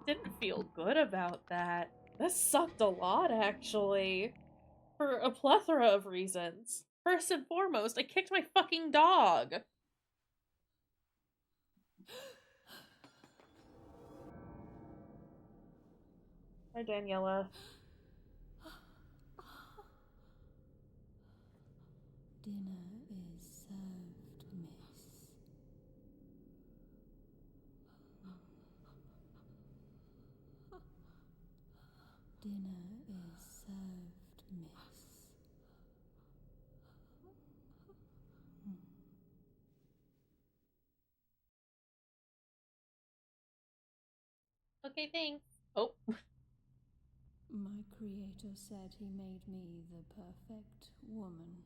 Didn't feel good about that. This sucked a lot, actually. For a plethora of reasons. First and foremost, I kicked my fucking dog. Hi, Daniela. Dinner is served, miss. Dinner is served, miss. Okay, thanks. Oh. My creator said he made me the perfect woman.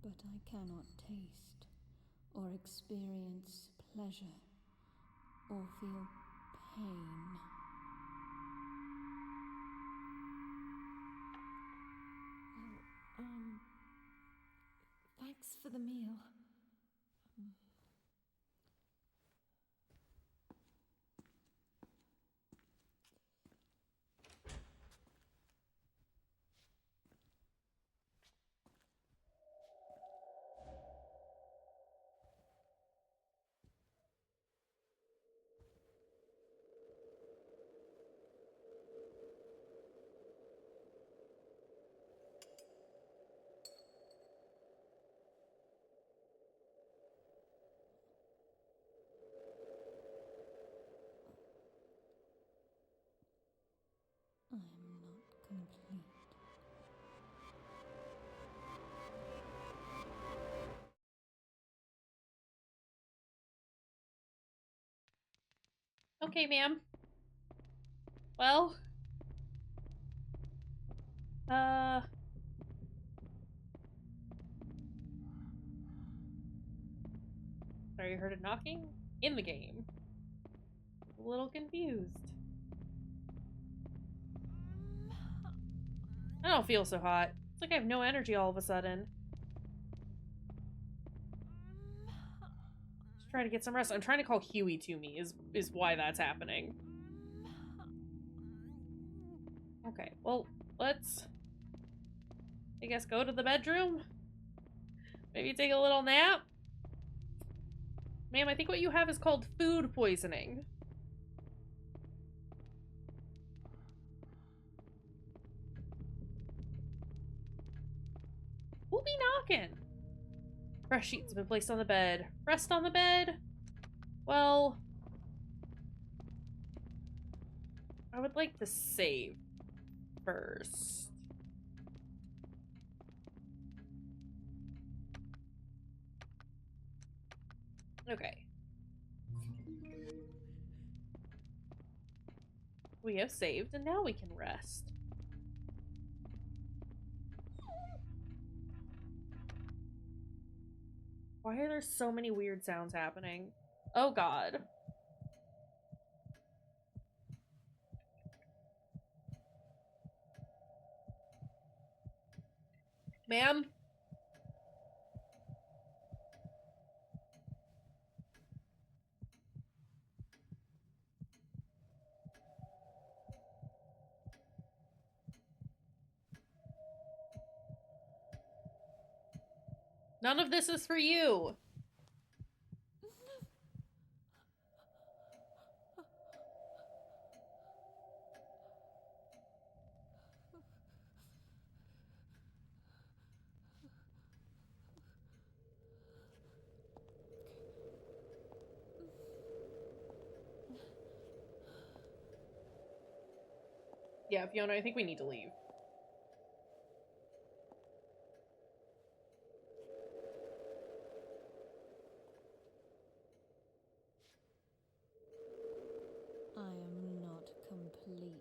But I cannot taste or experience pleasure or feel pain. Well, thanks for the meal. Okay, ma'am. Well... Sorry, you heard it knocking? In the game. A little confused. I don't feel so hot. It's like I have no energy all of a sudden. Just trying to get some rest. I'm trying to call Huey to me, is why that's happening. Okay, well, let's... I guess go to the bedroom? Maybe take a little nap? Ma'am, I think what you have is called food poisoning. Who'll be knocking? Fresh sheets have been placed on the bed. Rest on the bed? Well... I would like to save first. Okay. We have saved, and now we can rest. Why are there so many weird sounds happening? Oh god. Ma'am? None of this is for you. Yeah, Fiona, I think we need to leave. I am not complete.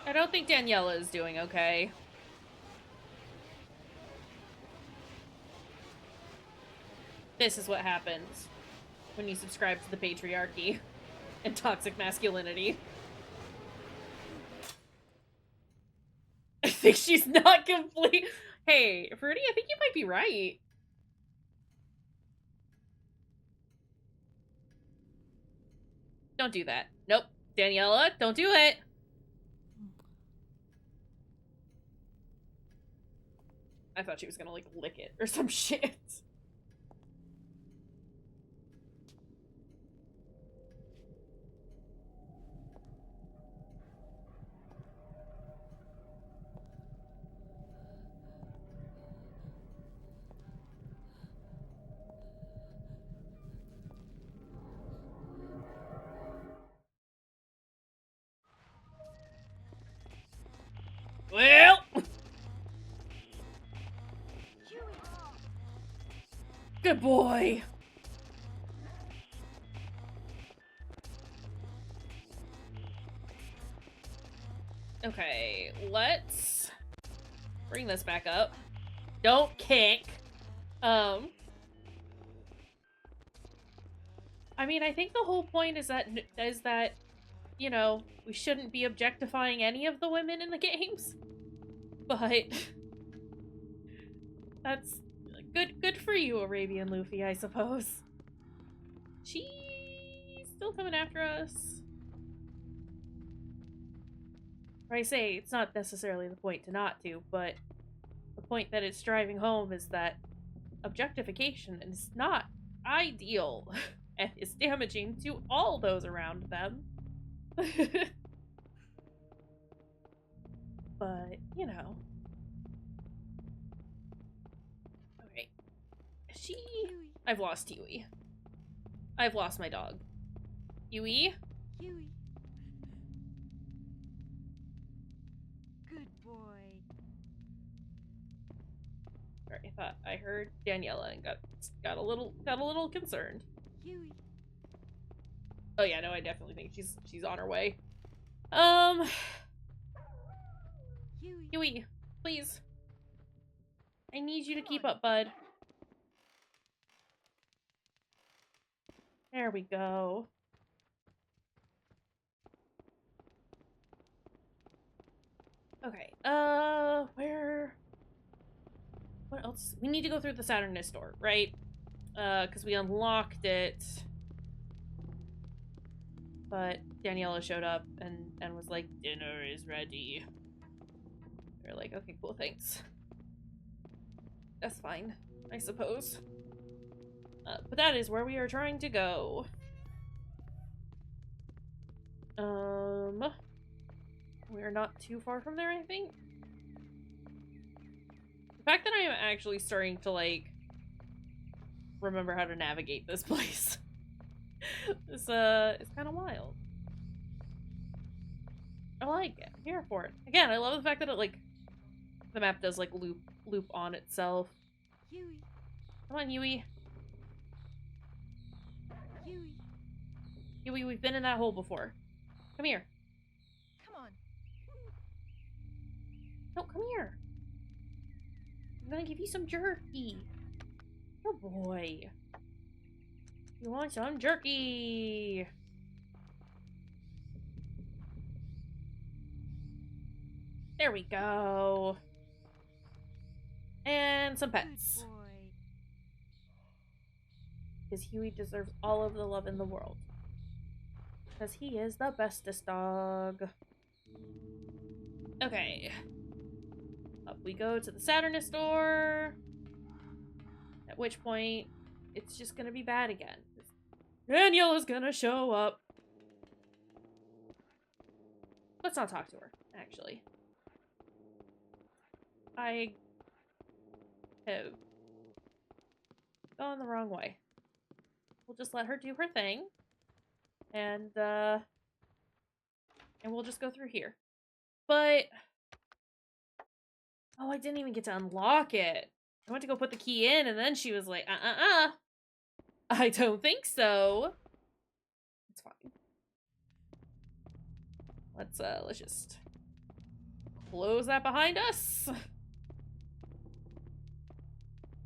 I don't think Daniela is doing okay. This is what happens when you subscribe to the patriarchy and toxic masculinity. I think she's not complete. Hey, Fruity, I think you might be right. Don't do that. Nope. Daniela, don't do it. I thought she was gonna, like, lick it or some shit. Well... Good boy. Okay, let's bring this back up. Don't kick. I mean, I think the whole point is that, you know, we shouldn't be objectifying any of the women in the games. But that's good for you, Arabian Luffy, I suppose. She's still coming after us. Or I say, it's not necessarily the point to not do, but the point that it's driving home is that objectification is not ideal and is damaging to all those around them. but, you know. Okay. She... Huey. I've lost Huey. I've lost my dog. Huey? Huey. Good boy. Sorry, I thought I heard Daniela and got a little concerned. Huey. Oh yeah, no, I definitely think she's on her way. Huey. Huey, please. I need you to keep up, bud. There we go. Okay, where... What else? We need to go through the Saturnus door, right? Because we unlocked it. But Daniela showed up and was like, dinner is ready. We're like, okay, cool, thanks. That's fine, I suppose. But that is where we are trying to go. We're not too far from there, I think. The fact that I am actually starting to, like, remember how to navigate this place is, it's kind of wild. I like it. I'm here for it. Again, I love the fact that it, like, the map does, like, loop on itself. Huey. Come on, Huey. Huey. Huey, we've been in that hole before. Come here. Come on. No, come here. I'm gonna give you some jerky. Oh boy. You want some jerky? There we go. And some pets. Good boy. Because Huey deserves all of the love in the world. Because he is the bestest dog. Okay. Up we go to the Saturnus door. At which point, it's just gonna be bad again. Daniela's gonna show up. Let's not talk to her, actually. I have gone the wrong way. We'll just let her do her thing. And we'll just go through here. But... Oh, I didn't even get to unlock it. I went to go put the key in, and then she was like, I don't think so. It's fine. Let's just close that behind us.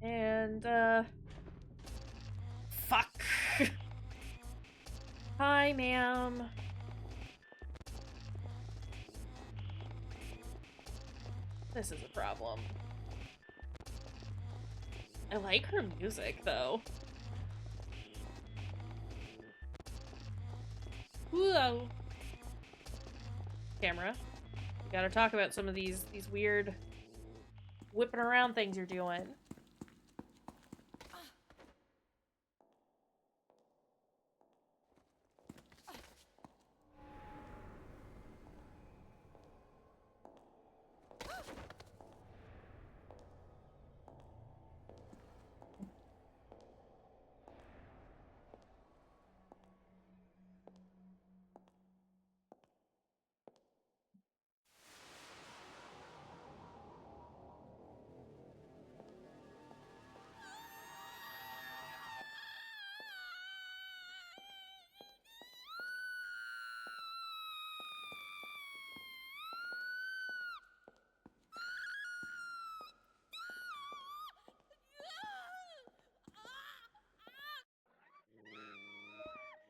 And, fuck. Hi, ma'am. This is a problem. I like her music, though. Whoa. Camera. We gotta talk about some of these weird whipping around things you're doing.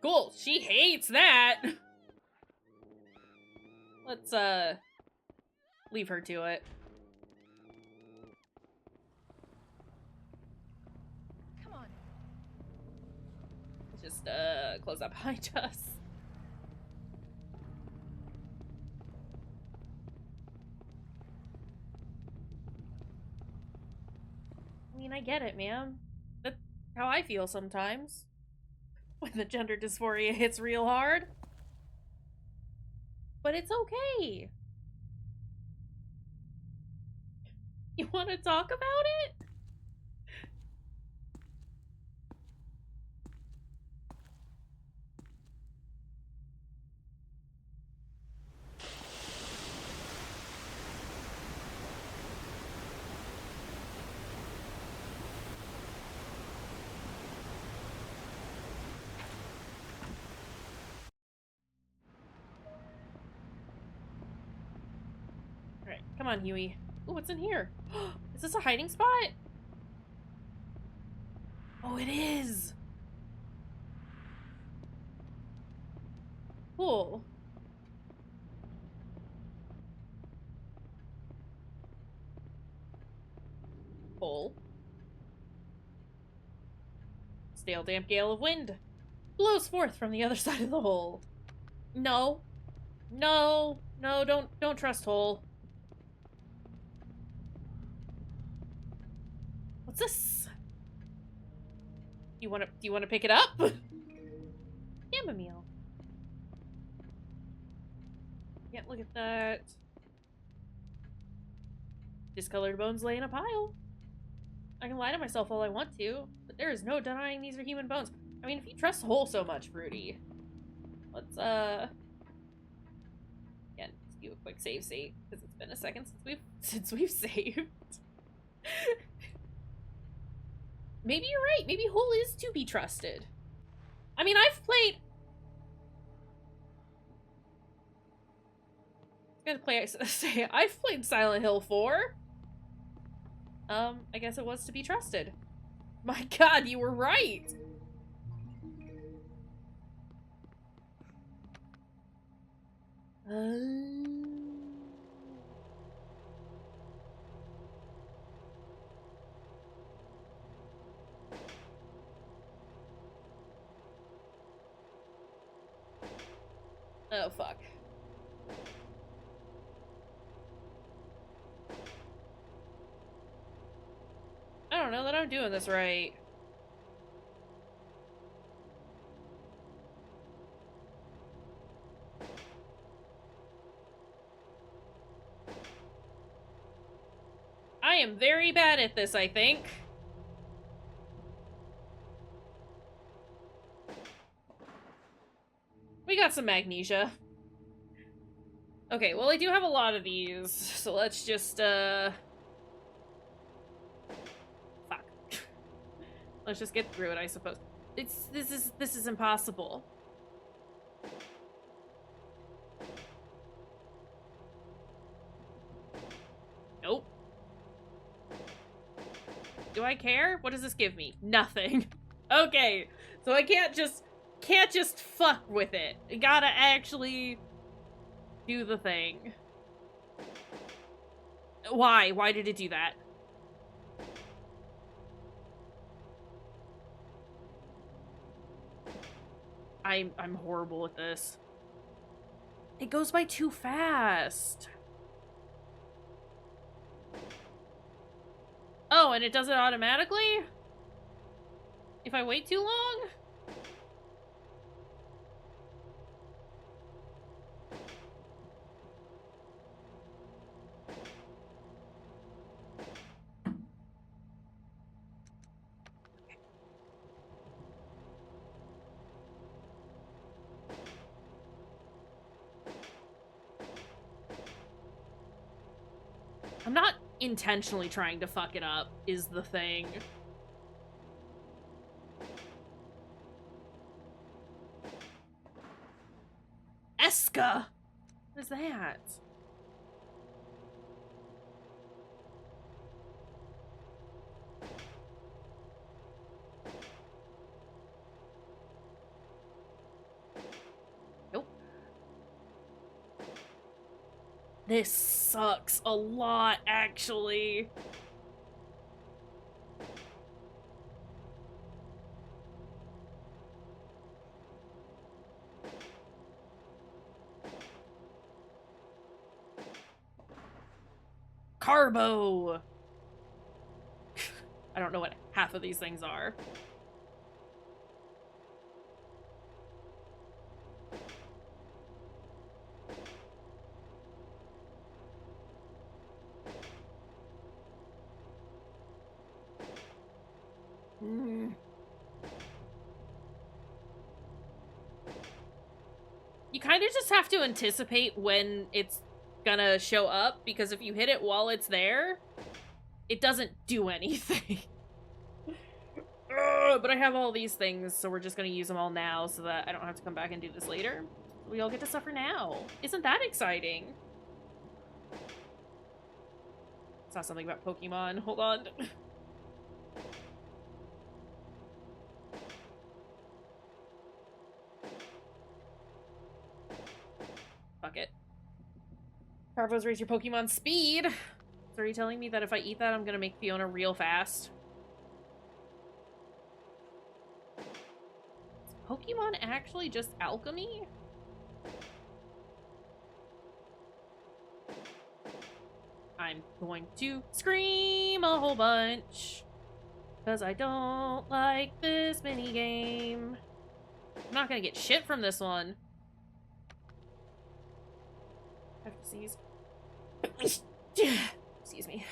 Cool. She hates that. Let's, leave her to it. Come on. Let's just, close that behind us. I mean, I get it, ma'am. That's how I feel sometimes. When the gender dysphoria hits real hard. But it's okay. You want to talk about it? Alright, come on, Huey. Ooh, what's in here? Is this a hiding spot? Oh, it is! Cool. Hole. Stale damp gale of wind blows forth from the other side of the hole. No. No. No, don't trust hole. What's this? Do you wanna pick it up? Chamomile. Can't look at that. Discolored bones lay in a pile. I can lie to myself all I want to, but there is no denying these are human bones. I mean, if you trust Hole so much, Fruity, let's, again, just do a quick save, because it's been a second since we've saved. Maybe you're right. Maybe Hole is to be trusted. I mean, I've played Silent Hill 4. I guess it was to be trusted. My god, you were right! Oh, fuck. I don't know that I'm doing this right. I am very bad at this, I think. We got some magnesia. Okay, well, I do have a lot of these, so let's just, fuck. Let's just get through it, I suppose. This is impossible. Nope. Do I care? What does this give me? Nothing. Okay, so I can't just fuck with it. I gotta actually do the thing. Why? Why did it do that? I'm horrible at this. It goes by too fast. Oh, and it does it automatically? If I wait too long? I'm not intentionally trying to fuck it up, is the thing. Eska! What is that? Nope. This sucks a lot, actually. Carbo! I don't know what half of these things are. You kind of just have to anticipate when it's gonna show up, because if you hit it while it's there, it doesn't do anything. But I have all these things, so we're just gonna use them all now so that I don't have to come back and do this later. We all get to suffer now. Isn't that exciting? Saw something about Pokemon. Hold on. Fuck it. Carbos raise your Pokemon speed. So are you telling me that if I eat that, I'm gonna make Fiona real fast? Is Pokemon actually just alchemy? I'm going to scream a whole bunch. Because I don't like this minigame. I'm not gonna get shit from this one. I have to sneeze. Excuse me.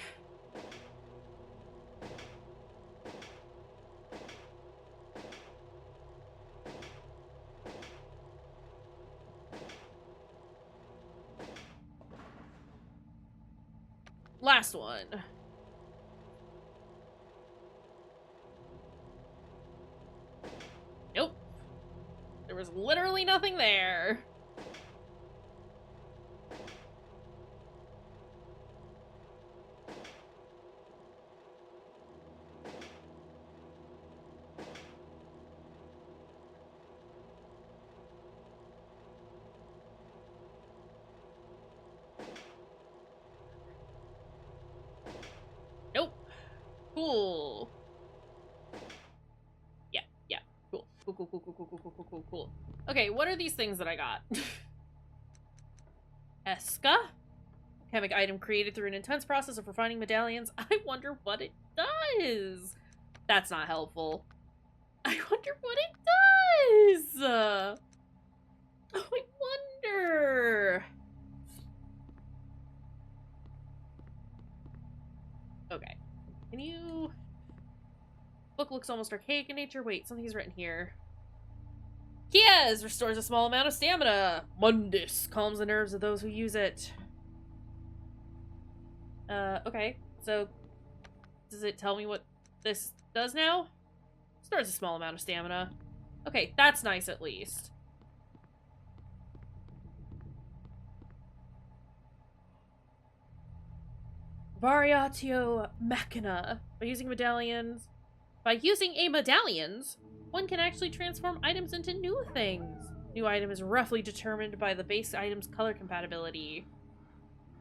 Last one. Nope. There was literally nothing there. Nope. Cool. Yeah, yeah. Cool. Cool, cool, cool, cool, cool, cool, cool, cool, cool, cool. Okay, what are these things that I got? Eska? Chemic item created through an intense process of refining medallions. I wonder what it does. That's not helpful. I wonder what it does. Oh, I wonder. Okay. Can you... Book looks almost archaic in nature. Wait, something's written here. Kias restores a small amount of stamina. Mundus calms the nerves of those who use it. Okay. So, does it tell me what this does now? Restores a small amount of stamina. Okay, that's nice at least. Variatio Machina. By using a medallions, one can actually transform items into new things. New item is roughly determined by the base item's color compatibility.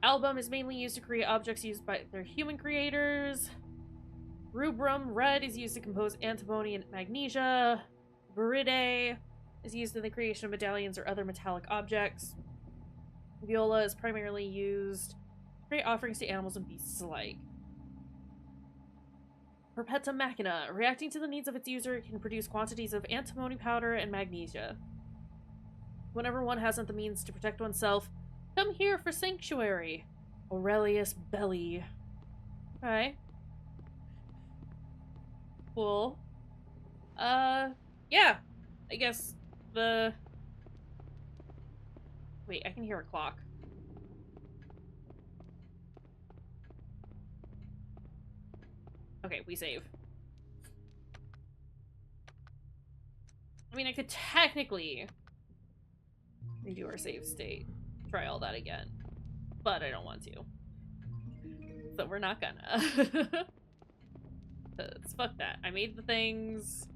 Album is mainly used to create objects used by their human creators. Rubrum, red, is used to compose antimony and magnesia. Viridae is used in the creation of medallions or other metallic objects. Viola is primarily used to create offerings to animals and beasts alike. Perpetua Machina. Reacting to the needs of its user, it can produce quantities of antimony powder and magnesia. Whenever one hasn't the means to protect oneself, come here for sanctuary. Aurelius Belli. Okay. Cool. Yeah. I guess the... Wait, I can hear a clock. Okay, we save. I mean, I could technically redo our save state. Try all that again. But I don't want to. So we're not gonna. Fuck that. I made the things.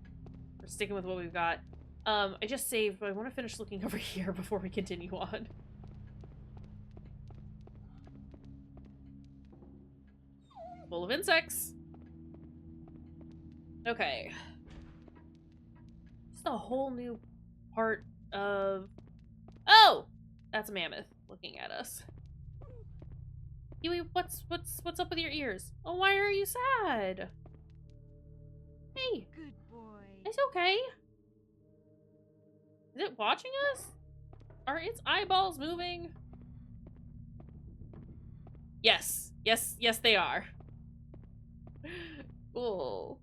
We're sticking with what we've got. I just saved, but I want to finish looking over here before we continue on. Full of insects. Okay. Just a whole new part of... Oh! That's a mammoth looking at us. Huey, what's up with your ears? Oh, why are you sad? Hey. Good boy. It's okay. Is it watching us? Are its eyeballs moving? Yes. Yes, they are. Cool.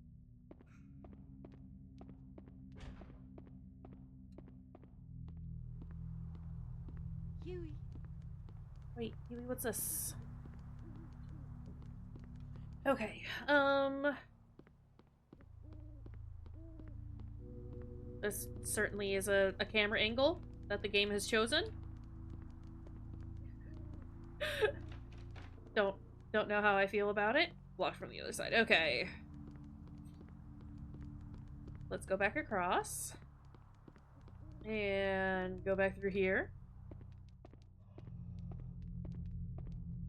Huey. Wait, Huey, what's this? Okay, this certainly is a camera angle that the game has chosen. don't don't know how I feel about it. Blocked from the other side. Okay. Let's go back across. And go back through here.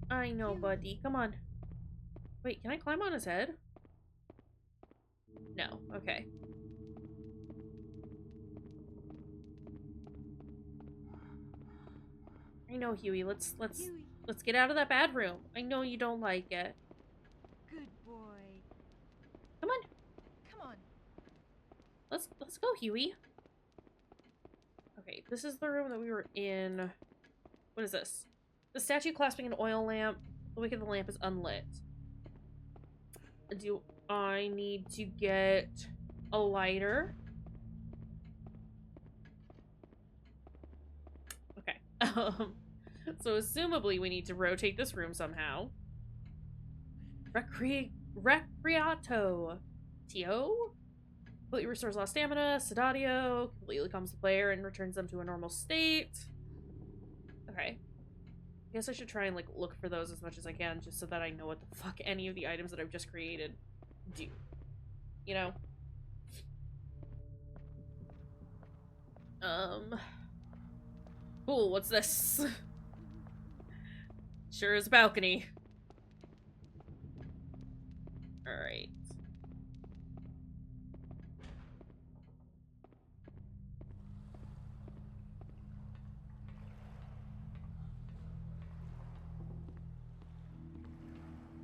I know, buddy. Come on. Wait, can I climb on his head? No. Okay. I know, Huey. Let's Huey. get out of that bad room. I know you don't like it. Good boy. Come on. Come on. Let's go, Huey. Okay, this is the room that we were in. What is this? The statue clasping an oil lamp. The wick of the lamp is unlit. Do I need to get a lighter? Okay. So assumably we need to rotate this room somehow. Recreato. Tio? Completely restores lost stamina. Sedatio. Completely calms the player and returns them to a normal state. Okay. I guess I should try and, like, look for those as much as I can, just so that I know what the fuck any of the items that I've just created do. You know? Cool, what's this? Sure is a balcony. Alright.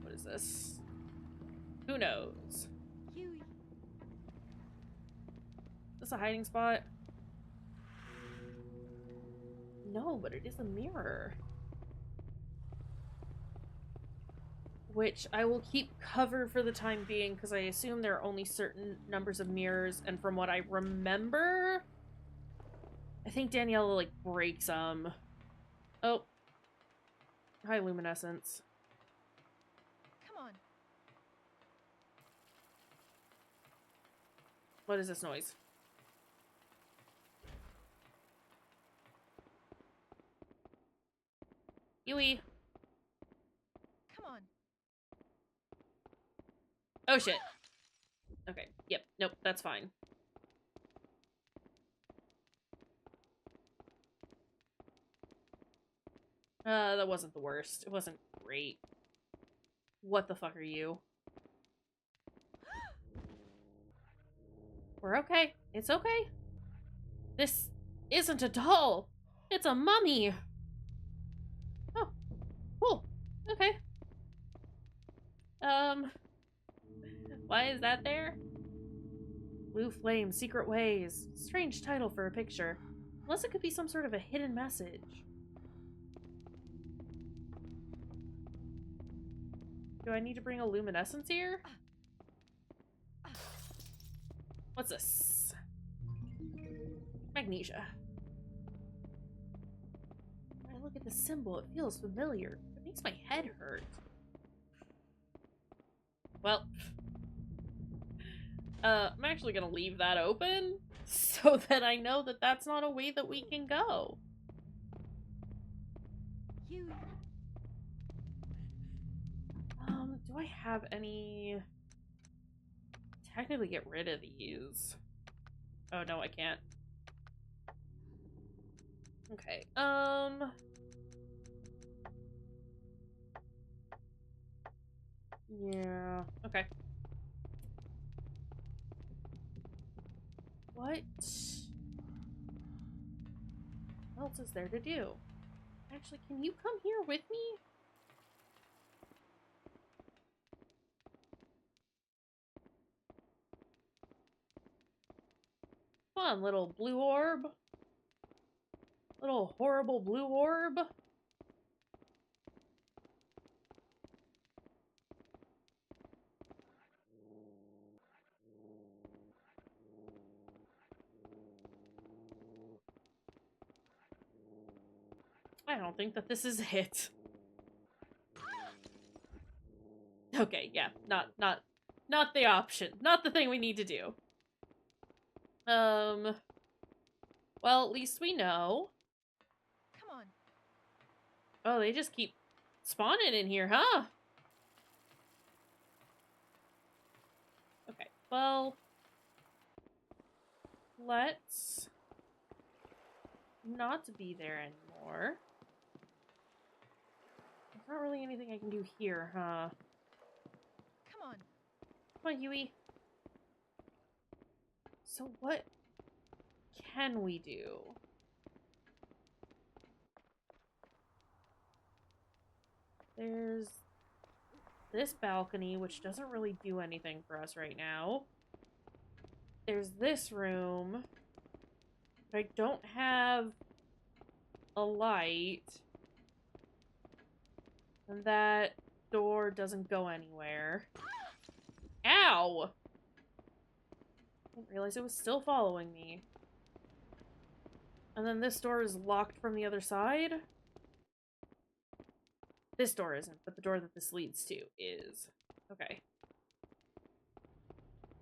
What is this? Who knows? Huey. Is this a hiding spot? No, but it is a mirror. Which I will keep cover for the time being, because I assume there are only certain numbers of mirrors, and from what I remember, I think Daniela, like, breaks them. Oh. Hi, Luminescence. Come on. What is this noise? Yui. Come on. Oh, shit. Okay. Yep. Nope. That's fine. That wasn't the worst. It wasn't great. What the fuck are you? We're okay. It's okay. This isn't a doll. It's a mummy. Oh. Cool. Okay. Why is that there? Blue Flame, Secret Ways. Strange title for a picture. Unless it could be some sort of a hidden message. Do I need to bring a luminescence here? What's this? Magnesia. When I look at the symbol, it feels familiar. It makes my head hurt. Well, I'm actually gonna leave that open so that I know that that's not a way that we can go. Huey. Do I have any... Technically get rid of these. Oh, no, I can't. Okay, yeah, okay. What else is there to do? Actually, can you come here with me? Come on, little blue orb. Little horrible blue orb. I don't think that this is it. Okay, yeah, not the option. Not the thing we need to do. Well, at least we know. Come on. Oh, they just keep spawning in here, huh? Okay, well, let's not be there anymore. There's not really anything I can do here, huh? Come on. Come on, Huey. So what can we do? There's this balcony, which doesn't really do anything for us right now. There's this room, but I don't have a light. And that door doesn't go anywhere. Ow! I didn't realize it was still following me. And then this door is locked from the other side? This door isn't, but the door that this leads to is. Okay.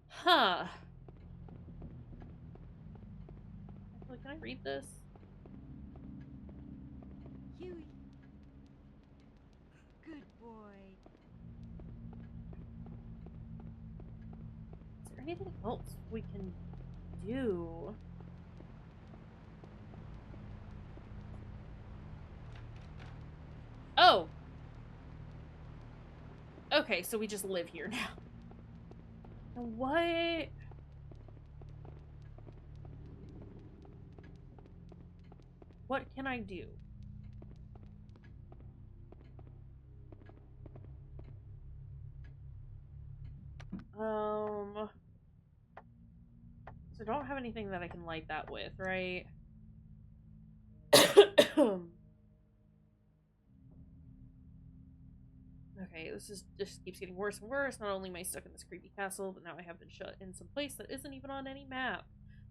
Huh. Actually, can I read this? Huey. Good boy. Is there anything else we can do? Oh! Okay, so we just live here now. And what? What can I do? So I don't have anything that I can light that with, right? Okay, this is just keeps getting worse and worse. Not only am I stuck in this creepy castle, but now I have been shut in some place that isn't even on any map.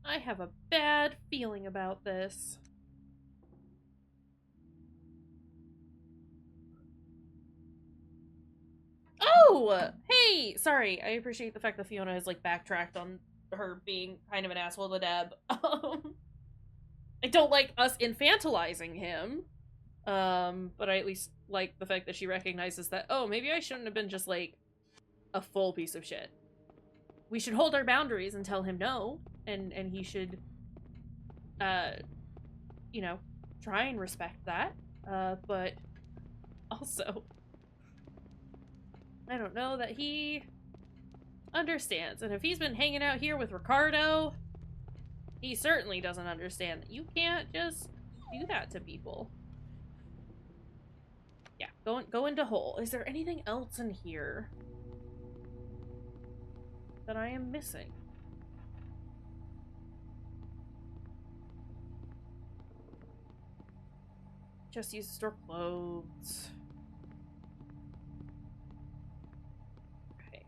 I have a bad feeling about this. Oh! Hey! Sorry, I appreciate the fact that Fiona has, like, backtracked on her being kind of an asshole to Deb. I don't like us infantilizing him. But I at least like the fact that she recognizes that, oh, maybe I shouldn't have been just, like, a full piece of shit. We should hold our boundaries and tell him no, and he should, you know, try and respect that. But also, I don't know that he understands. And if he's been hanging out here with Ricardo, he certainly doesn't understand that you can't just do that to people. Yeah, go into hole. Is there anything else in here that I am missing? Just use to store clothes. Okay.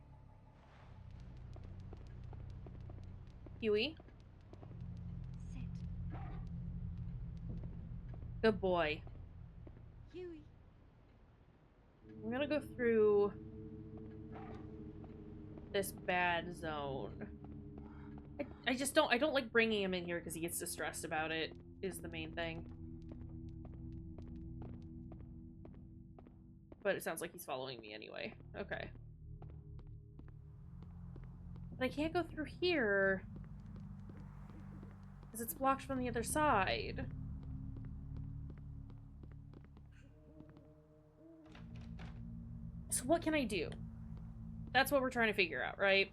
Huey? Sit. Good boy. Huey. I'm gonna go through this bad zone. I just don't, I don't like bringing him in here because he gets distressed about it, is the main thing. But it sounds like he's following me anyway. Okay. But I can't go through here because it's blocked from the other side. So what can I do? That's what we're trying to figure out, right?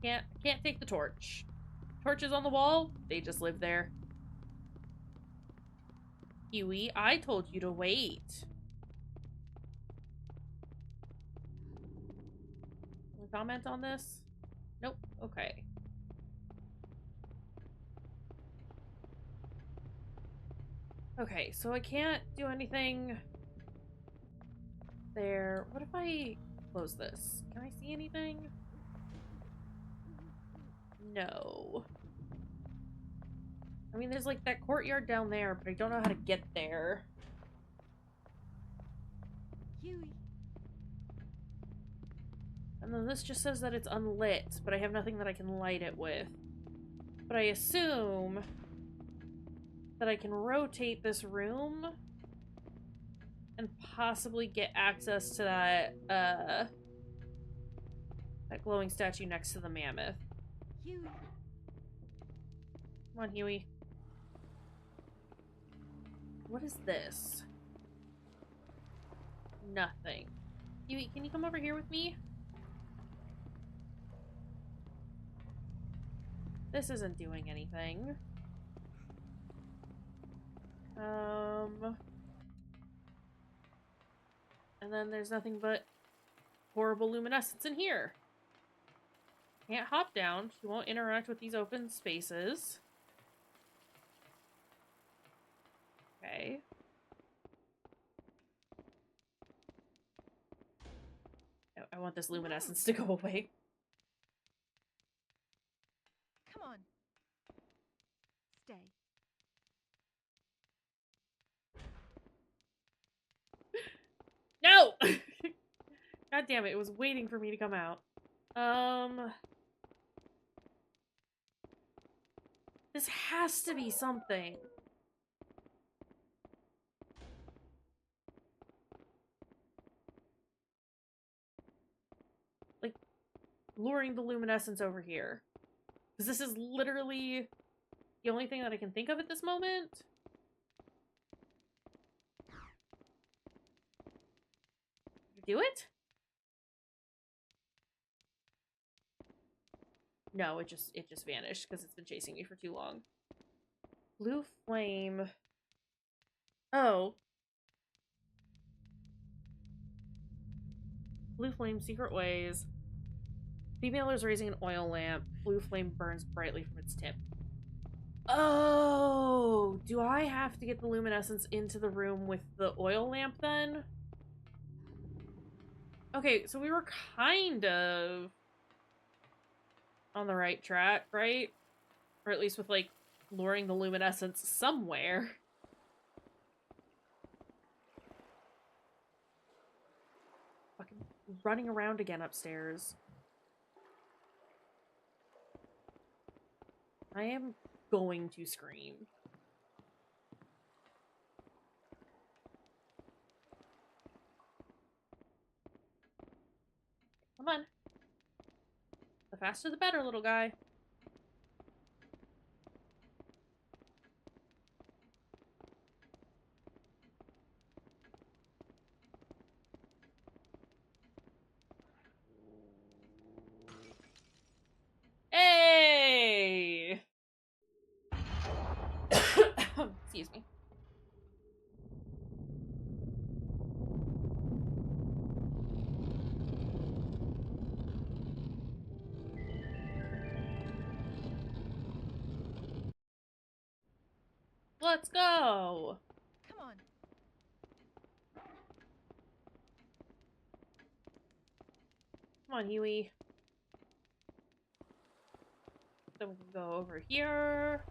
Can't take the torch. Torches on the wall, they just live there. Huey, I told you to wait. Any comment on this? Nope. Okay. Okay, so I can't do anything there. What if I close this? Can I see anything? No. I mean, there's like that courtyard down there, but I don't know how to get there. Huey. And then this just says that it's unlit, but I have nothing that I can light it with. But I assume that I can rotate this room and possibly get access to that glowing statue next to the mammoth. Huey. Come on, Huey. What is this? Nothing. Huey, can you come over here with me? This isn't doing anything. And then there's nothing but horrible luminescence in here. Can't hop down. She won't interact with these open spaces. Okay. I want this luminescence to go away. Come on. Stay. No! God damn it, it was waiting for me to come out. This has to be something. Like, luring the luminescence over here. Because this is literally the only thing that I can think of at this moment. Do it? No, it just vanished because it's been chasing me for too long. Blue flame. Oh. Blue flame, secret ways. Female is raising an oil lamp. Blue flame burns brightly from its tip. Oh! Do I have to get the luminescence into the room with the oil lamp then? Okay, so we were kind of on the right track, right? Or at least with, like, luring the luminescence somewhere. Fucking running around again upstairs. I am going to scream. Come on. The faster the better, little guy. Hey! Excuse me. Let's go! Come on. Come on, Huey. Then we can go over here.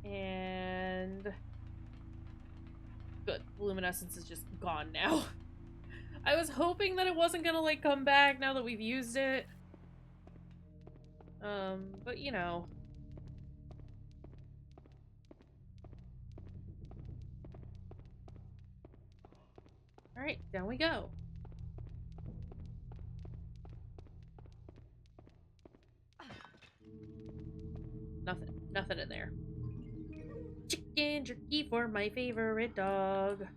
And... Good. The luminescence is just gone now. I was hoping that it wasn't gonna, like, come back now that we've used it. But you know. Alright, down we go. Nothing in there. Chicken jerky for my favorite dog.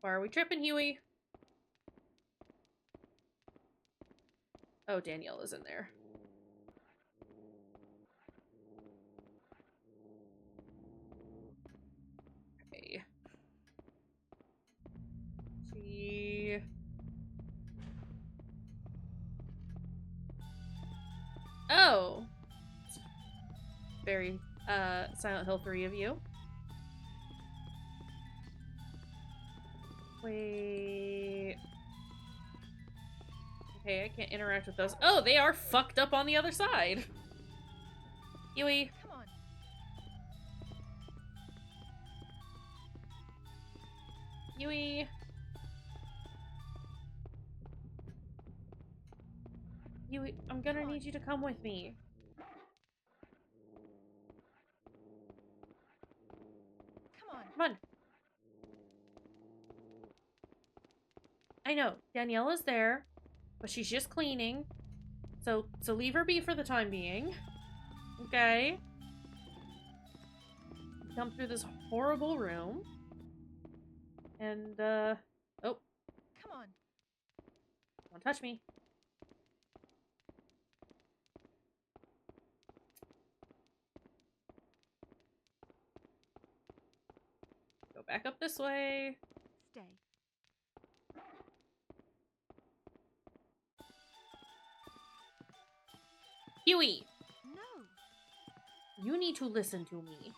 Why are we tripping, Huey? Oh, Danielle is in there. Okay. She... Oh! Very, Silent Hill 3 of you. Wait... Okay, I can't interact with those. Oh, they are fucked up on the other side. Yui. Come on. Yui. Yui, I'm gonna need you to come with me. Come on. Come on. I know, Daniela's there, but she's just cleaning. So leave her be for the time being. Okay. Come through this horrible room. And, oh. Come on. Don't touch me. Go back up this way. Stay. Huey! No. You need to listen to me.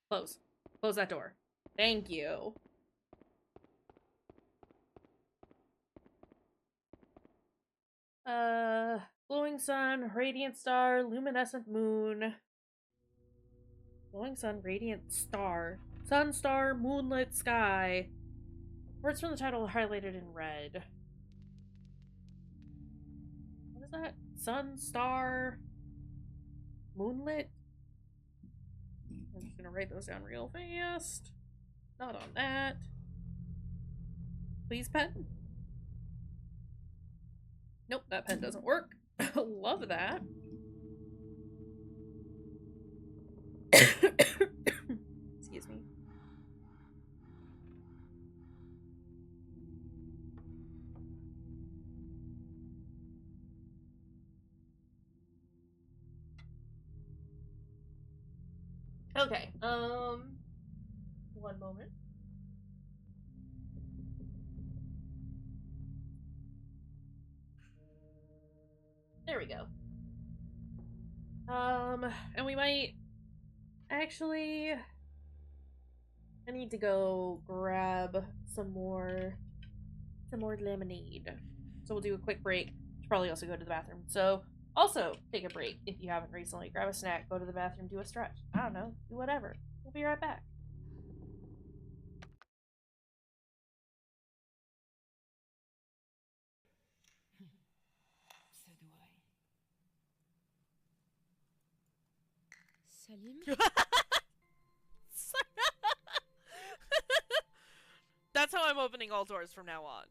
Close. Close that door. Thank you. Glowing sun, radiant star, luminescent moon. Glowing sun, radiant star. Sun, star, moonlit sky. Words from the title are highlighted in red. What is that? Sun, star, moonlit? I'm just gonna write those down real fast. Not on that. Please, pen. Nope, that pen doesn't work. Love that. Excuse me. Okay, one moment. There we go. And we might actually, I need to go grab some more lemonade. So we'll do a quick break. Should probably also go to the bathroom. So also take a break if you haven't recently. Grab a snack, go to the bathroom, do a stretch. I don't know, do whatever. We'll be right back. So do I. Salim? That's how I'm opening all doors from now on.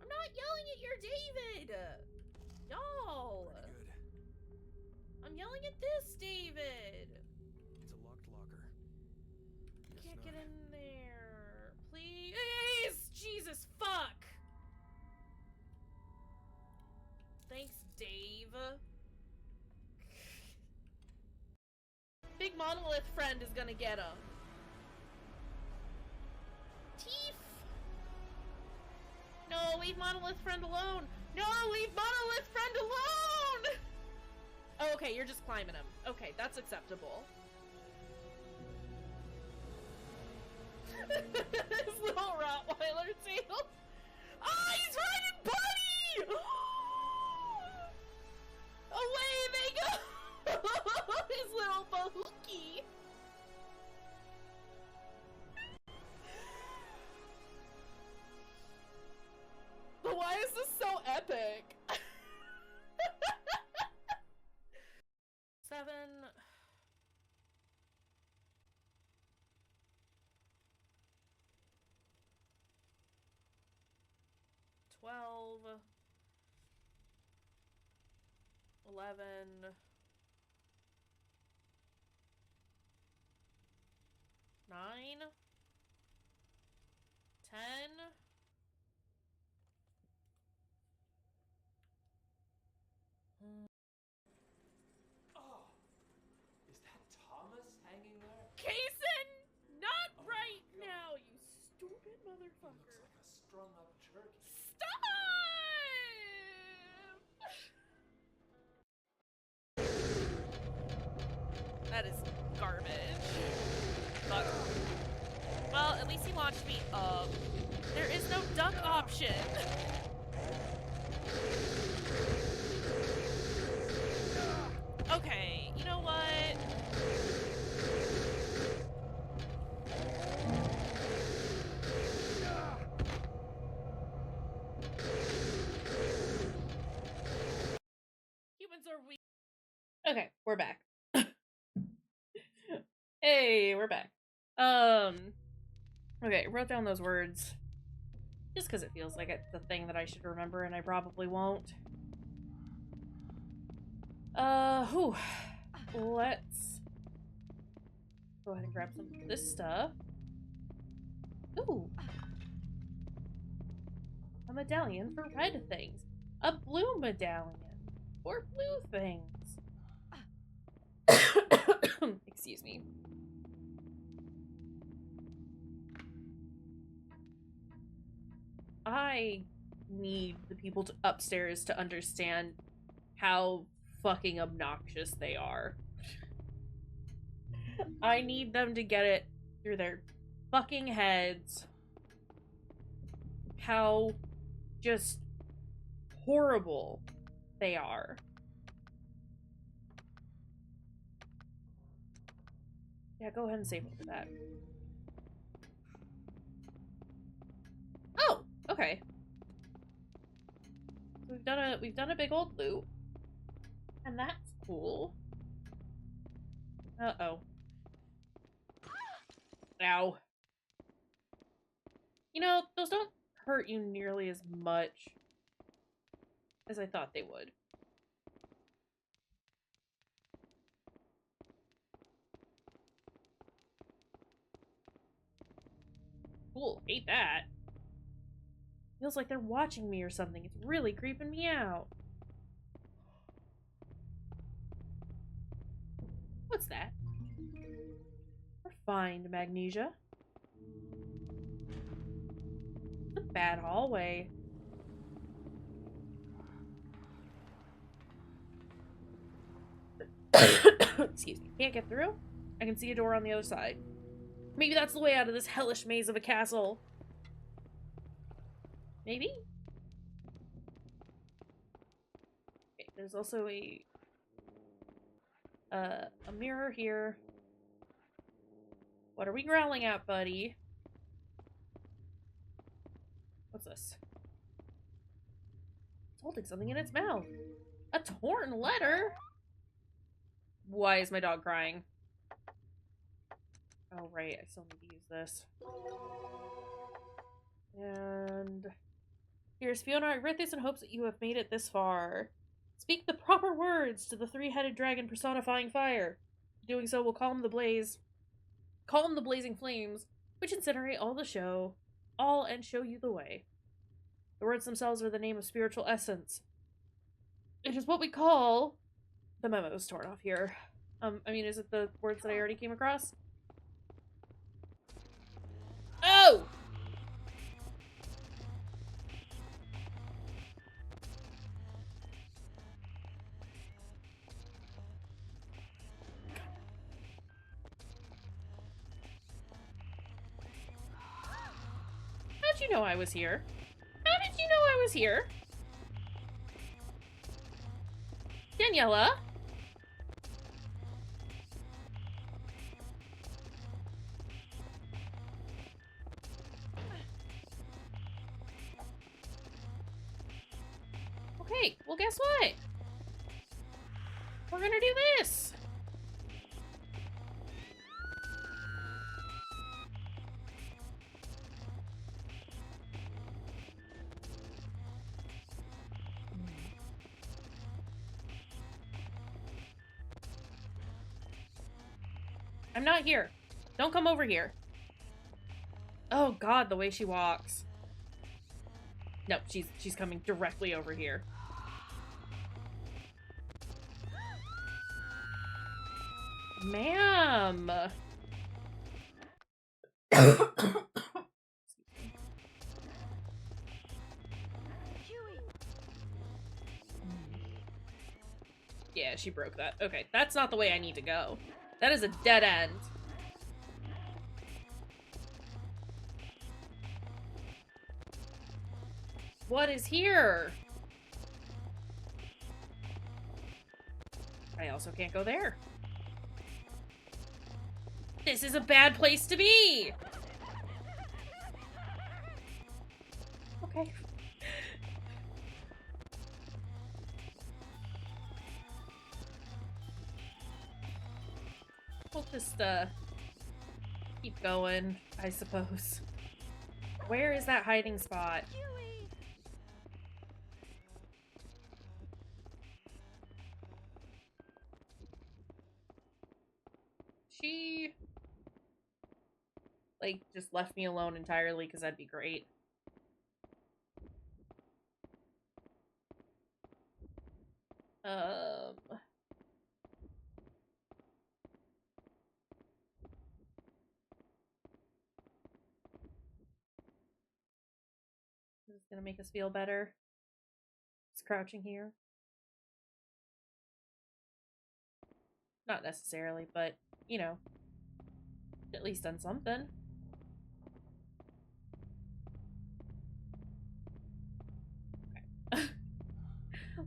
I'm not yelling at your David! Y'all! Good. I'm yelling at this David! It's a locked locker. Can't get in there. Please! Jesus, fuck! Thanks, Dave. Big monolith friend is gonna get him. Teef! No, leave monolith friend alone! No, leave monolith friend alone! Oh, okay, you're just climbing him. Okay, that's acceptable. His little Rottweiler tail. Oh, he's riding Buddy! Away they go! His little Bahuki. But why is this so epic? 7. 12. 11. 9. 10. Oh, is that Thomas hanging there? Kason! Not Oh right my God. now, you stupid He motherfucker. looks like a strung up turkey. Stop! There is no duck option. Okay, you know what? Humans are weak. Okay, we're back. Hey, we're back. Okay, wrote down those words just because it feels like it's the thing that I should remember, and I probably won't. Whew. Let's go ahead and grab some of this stuff. Ooh. A medallion for red things. A blue medallion for blue things. Excuse me. I need the people upstairs to understand how fucking obnoxious they are. I need them to get it through their fucking heads how just horrible they are. Yeah, go ahead and save me for that. Oh, okay. So we've done a big old loop. And that's cool. Uh-oh. Ow. You know, those don't hurt you nearly as much as I thought they would. Cool, hate that. Feels like they're watching me or something. It's really creeping me out. What's that? Refined magnesia. The bad hallway. Excuse me. Can't get through? I can see a door on the other side. Maybe that's the way out of this hellish maze of a castle. Maybe? Okay, there's also a mirror here. What are we growling at, buddy? What's this? It's holding something in its mouth. A torn letter? Why is my dog crying? Oh, right. I still need to use this. And... Here's Fiona. I wrote this in hopes that you have made it this far. Speak the proper words to the three-headed dragon personifying fire. Doing so will calm the blazing flames, which incinerate all and show you the way. The words themselves are the name of spiritual essence. It is what we call... The memo is torn off here. I mean, is it the words that I already came across? Oh! How'd you know I was here? How did you know I was here? Daniela? Okay, well guess what? We're gonna do this! I'm not here. Don't come over here. Oh god, the way she walks. No, she's coming directly over here. Ma'am. Yeah, she broke that. Okay, that's not the way I need to go. That is a dead end. What is here? I also can't go there. This is a bad place to be! Okay. We'll just, keep going, I suppose. Where is that hiding spot? She, like, just left me alone entirely, because that'd be great. This is gonna make us feel better. Just crouching here. Not necessarily, but, you know, at least done something. Okay.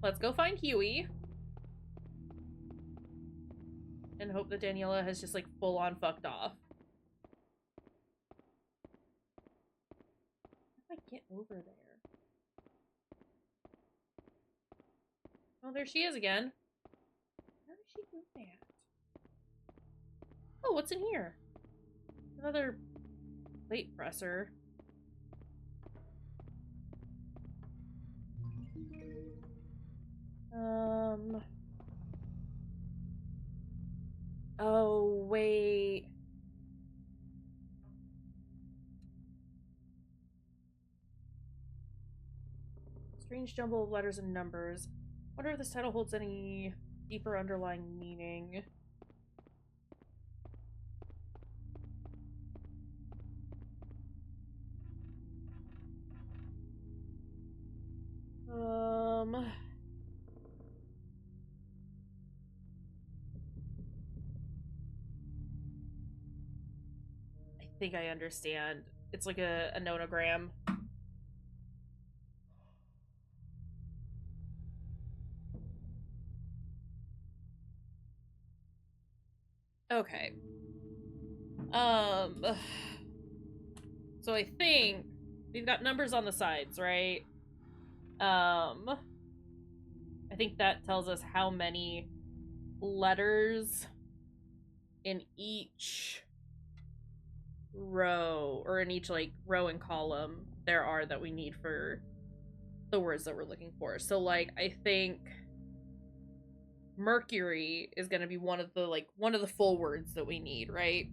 Let's go find Huey. And hope that Daniela has just, like, full-on fucked off. How do I get over there? Oh, there she is again. How did she do that? Oh, what's in here? Another plate presser. Oh, wait. Strange jumble of letters and numbers. Wonder if this title holds any deeper underlying meaning. I think I understand. It's like a nonogram. Okay. So I think we've got numbers on the sides, right? I think that tells us how many letters in each row, or in each, like, row and column there are that we need for the words that we're looking for. So, like, I think Mercury is gonna be one of the full words that we need, right?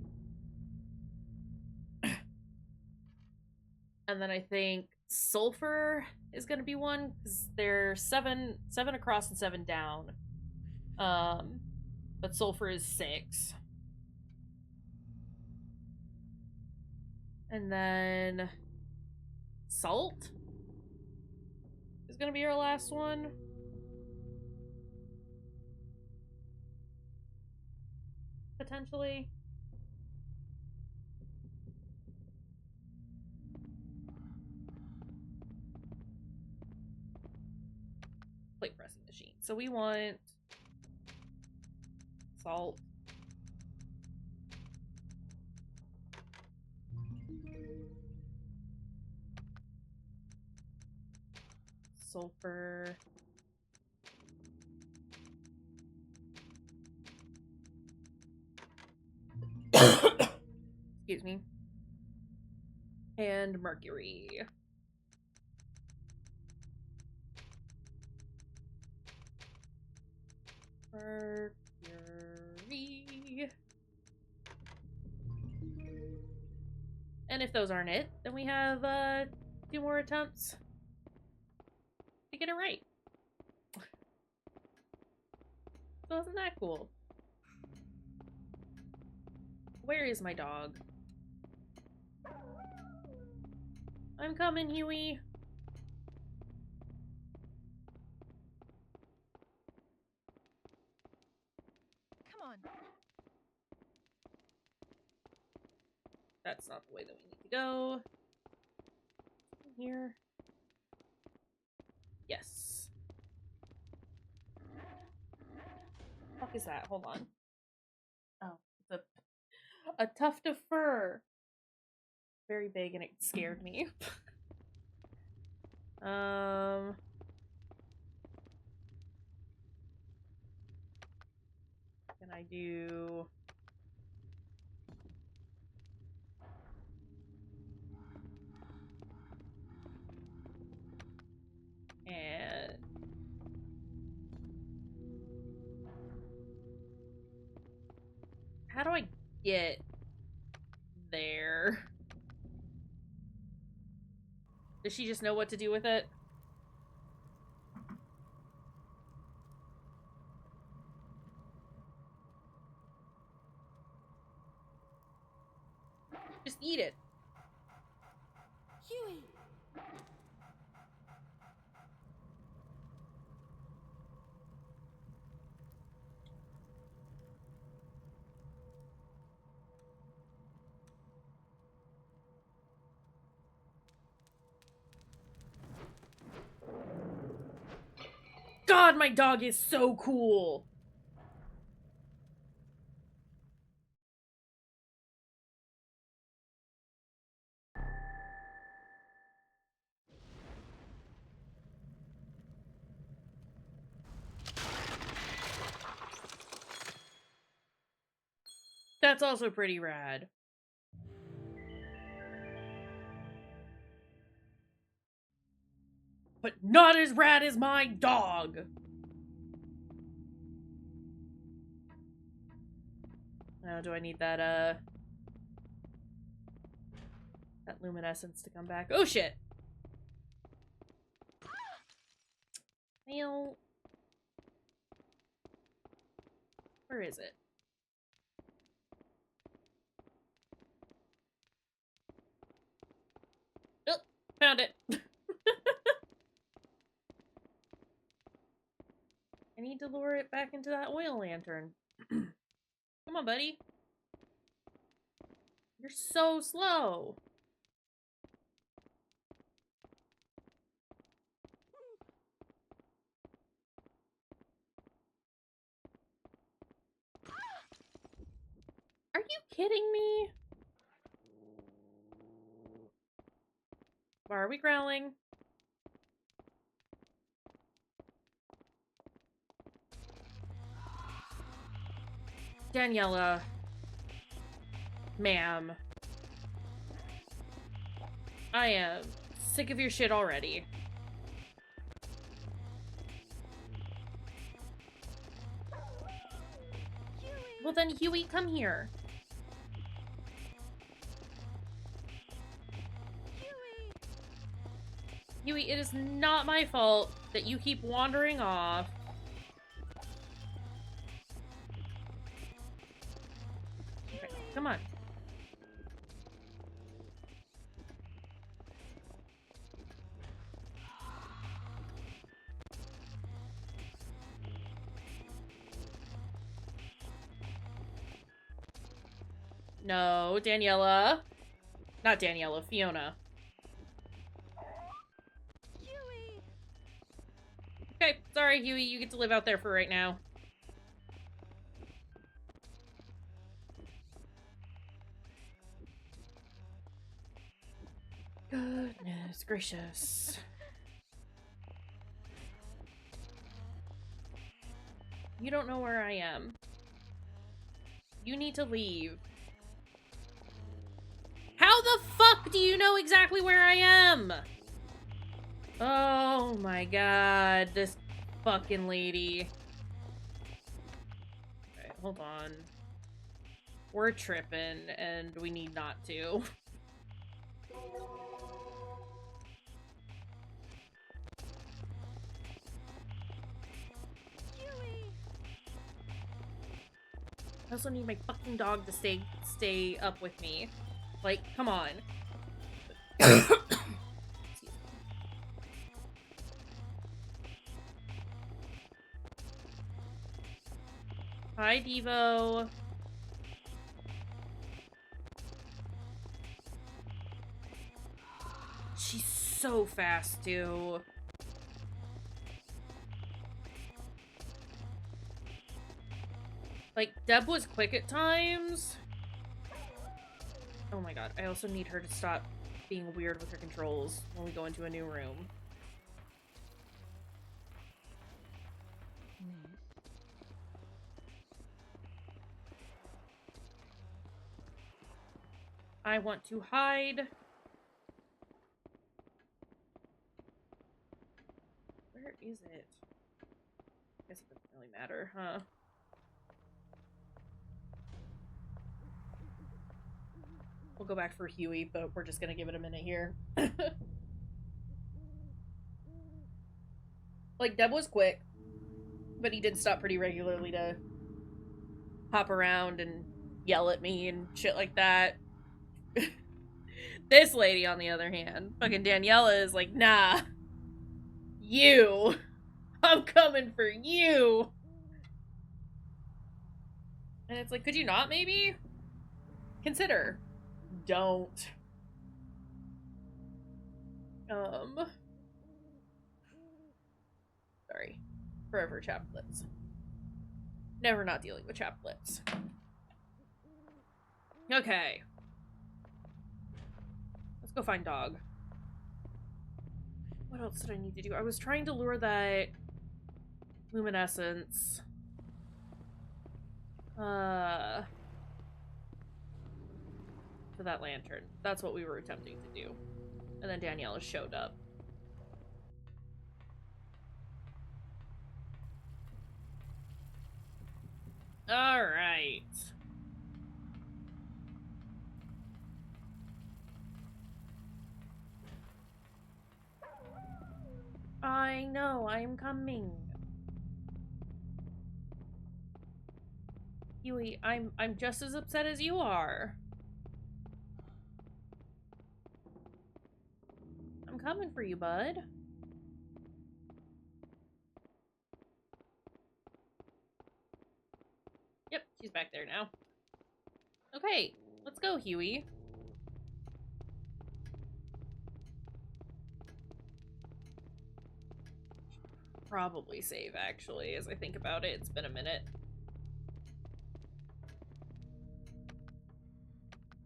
And then I think sulfur is gonna be one, because they're seven across and 7 down. But sulfur is 6. And then salt is gonna be our last one. Potentially. Plate pressing machine. So we want salt. Sulfur. Excuse me. And mercury. Mercury. And if those aren't it, then we have 2 more attempts to get it right. So isn't that cool? Where is my dog? I'm coming, Huey. Come on. That's not the way that we need to go. Here. is that? Hold on. Oh, it's a tuft of fur. Very big and it scared me. Can I do... And... How do I get there? Does she just know what to do with it? Just eat it. Huey! God, my dog is so cool. That's also pretty rad. But not as rad as my dog. Now, do I need that luminescence to come back? Oh, shit! Well... Where is it? Oh, found it! I need to lure it back into that oil lantern. Come on, buddy. You're so slow. Are you kidding me? Why are we growling? Daniela. Ma'am. I am sick of your shit already. Well then, Huey, come here. Huey, it is not my fault that you keep wandering off. Okay, come on. No, Daniela. Not Daniela, Fiona. Huey! Okay, sorry, Huey, you get to live out there for right now. Goodness gracious. You don't know where I am. You need to leave. How the fuck do you know exactly where I am? Oh my god, this fucking lady. Okay, hold on. We're tripping, and we need not to. I also need my fucking dog to stay up with me. Like, come on. Hi, Devo. She's so fast, too. Like, Deb was quick at times. Oh my god, I also need her to stop being weird with her controls when we go into a new room. I want to hide. Where is it? I guess it doesn't really matter, huh? We'll go back for Huey, but we're just gonna give it a minute here. Like, Deb was quick, but he did stop pretty regularly to hop around and yell at me and shit like that. This lady, on the other hand, fucking Daniela is like, nah, you. I'm coming for you. And it's like, could you not maybe? Consider. Don't. Sorry. Forever chapped lips. Never not dealing with chapped lips. Okay. Let's go find dog. What else did I need to do? I was trying to lure that luminescence. To that lantern. That's what we were attempting to do. And then Daniela showed up. Alright. I know, I'm coming. Huey, I'm just as upset as you are. I'm coming for you, bud. Yep, she's back there now. Okay, let's go, Huey. Probably save, actually, as I think about it. It's been a minute.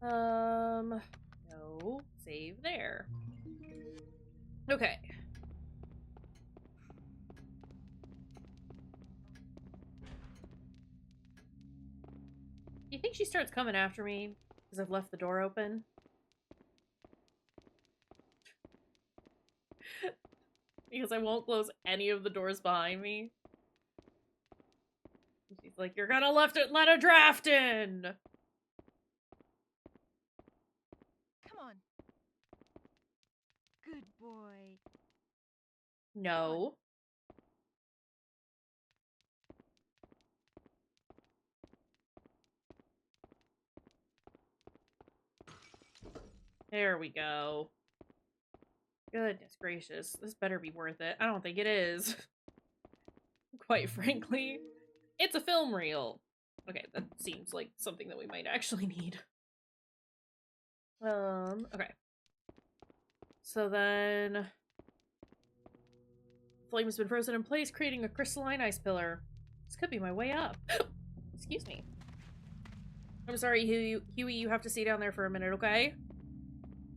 No. Save there. Okay. Do you think she starts coming after me because I've left the door open? Because I won't close any of the doors behind me. She's like, you're gonna let a draft in! Come on. Good boy. No. There we go. Goodness gracious. This better be worth it. I don't think it is. Quite frankly. It's a film reel. Okay, that seems like something that we might actually need. Okay. So then... Flame has been frozen in place, creating a crystalline ice pillar. This could be my way up. Excuse me. I'm sorry, Huey, you have to stay down there for a minute, okay?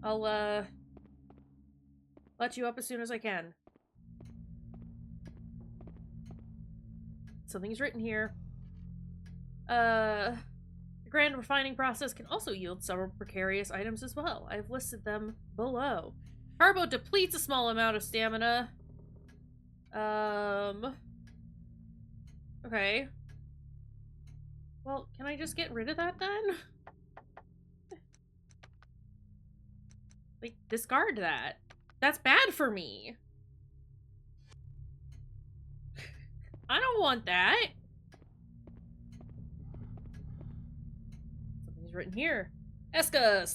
I'll, let you up as soon as I can. Something's written here. The grand refining process can also yield several precarious items as well. I've listed them below. Carbo depletes a small amount of stamina. Okay. Well, can I just get rid of that then? Like, discard that. That's bad for me. I don't want that. Something's written here. Eska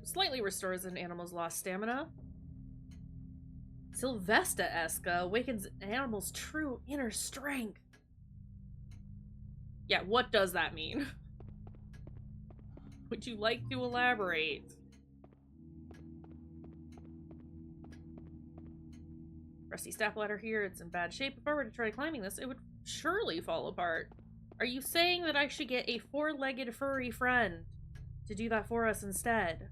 slightly restores an animal's lost stamina. Sylvesta Eska awakens an animal's true inner strength. Yeah, what does that mean? Would you like to elaborate? Rusty step ladder here. It's in bad shape. If I were to try climbing this, it would surely fall apart. Are you saying that I should get a four-legged furry friend to do that for us instead?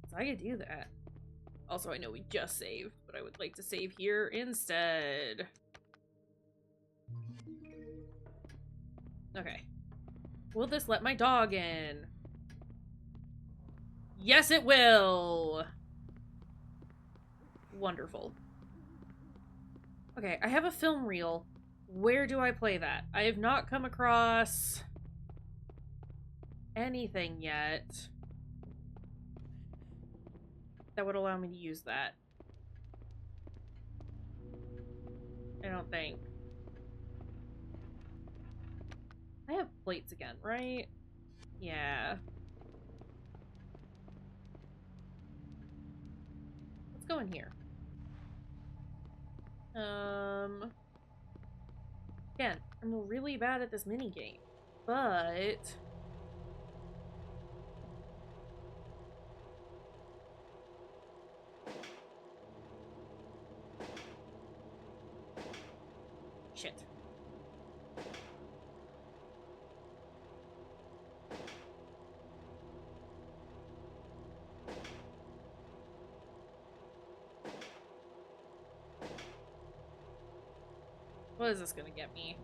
'Cause I could do that. Also, I know we just saved, but I would like to save here instead. Okay. Will this let my dog in? Yes, it will! Wonderful. Okay, I have a film reel. Where do I play that? I have not come across anything yet that would allow me to use that. I don't think. I have plates again, right? Yeah. Let's go in here. Again, I'm really bad at this minigame, but shit. What is this gonna get me?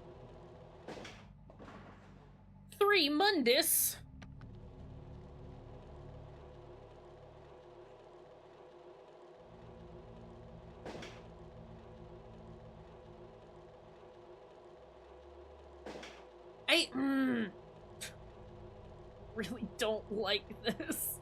3 Mundus! I really don't like this.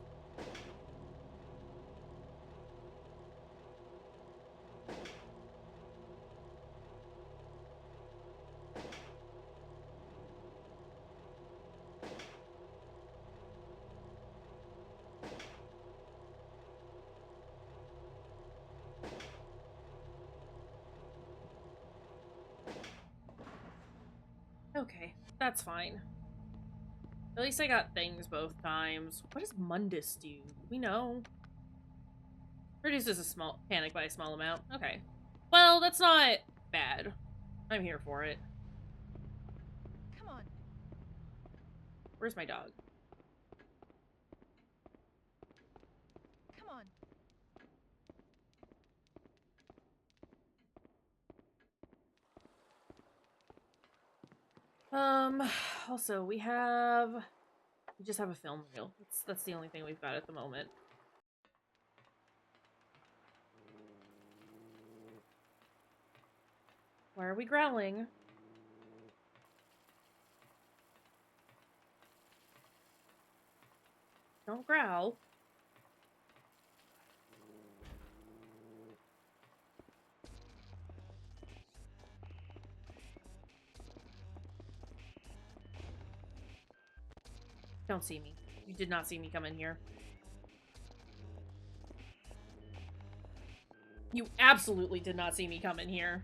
Okay, that's fine. At least I got things both times. What does Mundus do? We know. Reduces a small panic by a small amount. Okay. Well, that's not bad. I'm here for it. Come on. Where's my dog? Come on. Also, we just have a film reel. That's the only thing we've got at the moment. Why are we growling? Don't growl. Don't see me. You did not see me come in here. You absolutely did not see me come in here.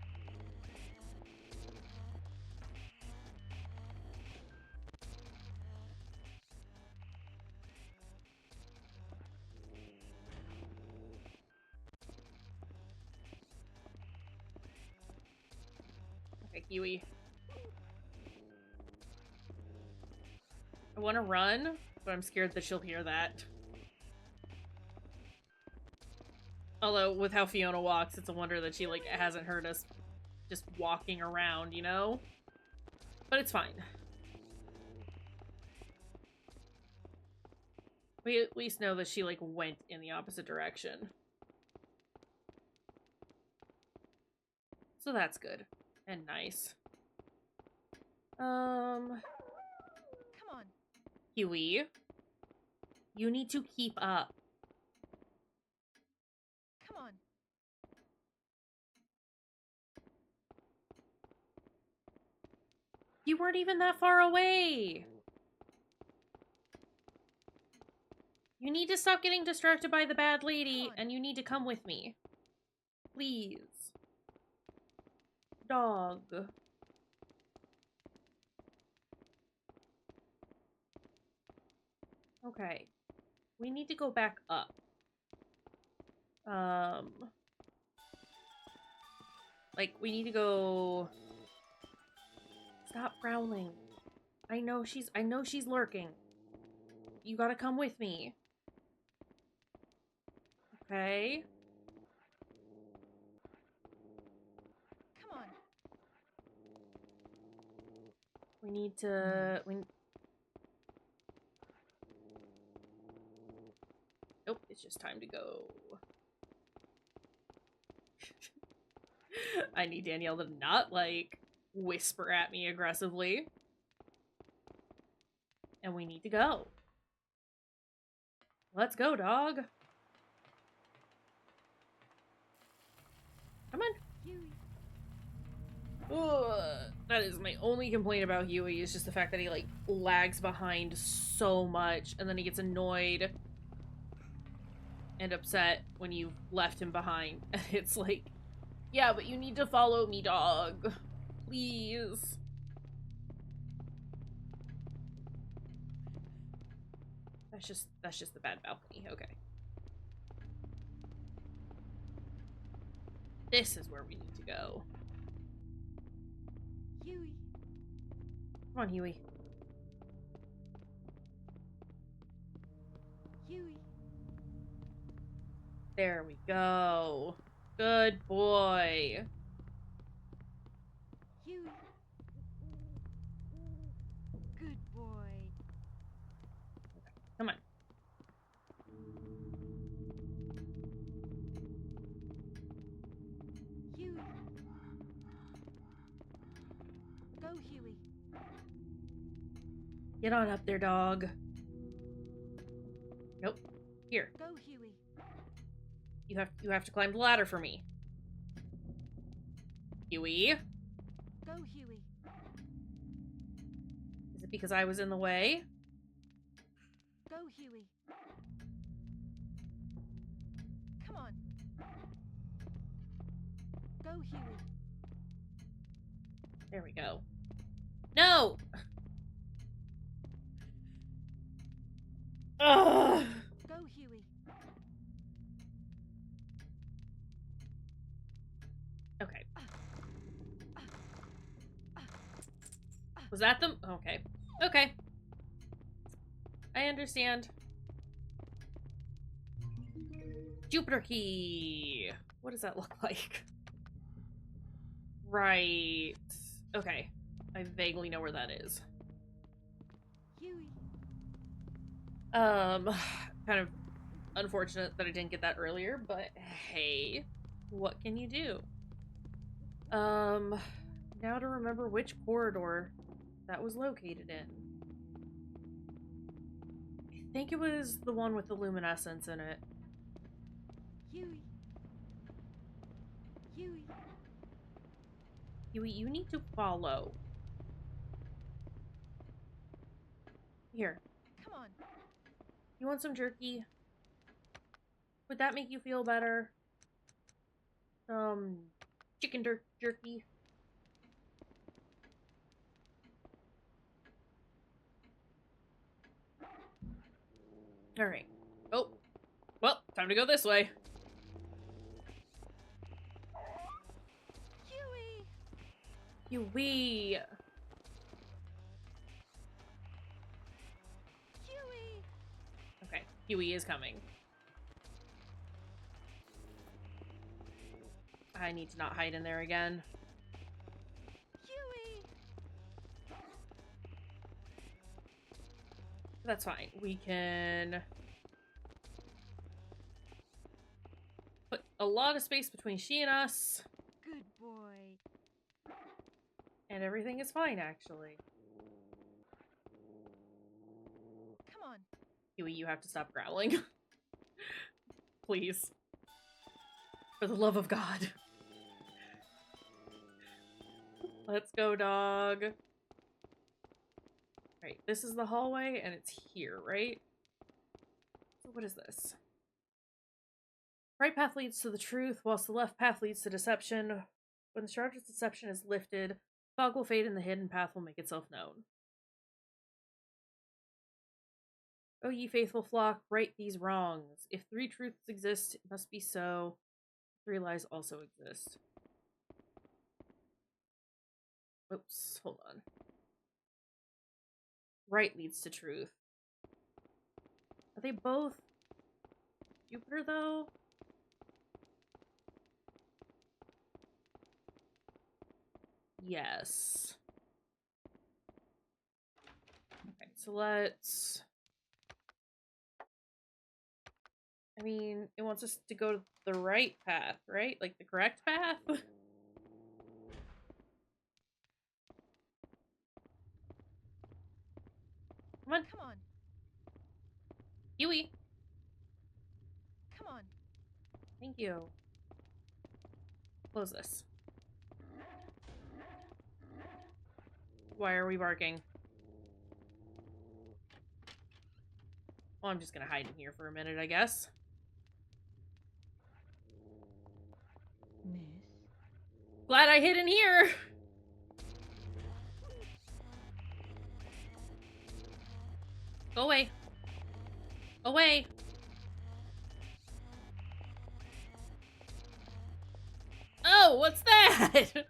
Okay, Kiwi. I want to run, but I'm scared that she'll hear that. Although, with how Fiona walks, it's a wonder that she, like, hasn't heard us just walking around, you know? But it's fine. We at least know that she, like, went in the opposite direction. So that's good. And nice. Come on. Huey. You need to keep up. Come on. You weren't even that far away. You need to stop getting distracted by the bad lady, and you need to come with me. Please. Dog. Okay. We need to go back up. Like, we need to go Stop growling. I know she's lurking. You gotta come with me. Okay. Come on. We need to... Nope, it's just time to go. I need Danielle to not, like, whisper at me aggressively. And we need to go. Let's go, dog. Come on. Huey. Ugh. That is my only complaint about Huey, is just the fact that he, like, lags behind so much, and then he gets annoyed and upset when you've left him behind. And it's like, yeah, but you need to follow me, dog. Please. That's just the bad balcony. Okay. This is where we need to go. Huey. Come on, Huey. Huey. There we go. Good boy. Huey. Good boy. Come on. Huey. Go, Huey. Get on up there, dog. Nope. Here. Go, Huey. You have to climb the ladder for me. Huey. Go, Huey. Is it because I was in the way? Go, Huey. Come on. Go, Huey. There we go. No! Ugh! Go, Huey. Okay. Was that them? Okay. Okay. I understand. Jupiter key! What does that look like? Right. Okay. I vaguely know where that is. Huey. Kind of unfortunate that I didn't get that earlier, but hey, what can you do? Now to remember which corridor that was located in. I think it was the one with the luminescence in it. Huey. Huey. Huey, you need to follow. Here. Come on. You want some jerky? Would that make you feel better? Chicken jerky. Alright. Oh. Well, time to go this way. Huey. Huey. Huey. Okay, Huey is coming. I need to not hide in there again. Huey. That's fine. We can put a lot of space between she and us, Good boy. and everything is fine, actually. Come on. Huey, you have to stop growling. Please. For the love of God. Let's go, dog. Right, this is the hallway, and it's here, right? So what is this? Right path leads to the truth, whilst the left path leads to deception. When the charge of deception is lifted, fog will fade and the hidden path will make itself known. O ye faithful flock, right these wrongs. If 3 truths exist, it must be so. 3 lies also exist. Oops, hold on. Right leads to truth. Are they both Jupiter, though? Yes. Okay, so let's... I mean, it wants us to go to the right path, right? Like, the correct path? Come on. Come on. Huey! Come on. Thank you. Close this. Why are we barking? Well, I'm just gonna hide in here for a minute, I guess. Miss. Glad I hid in here! Go away. Away! Oh, what's that?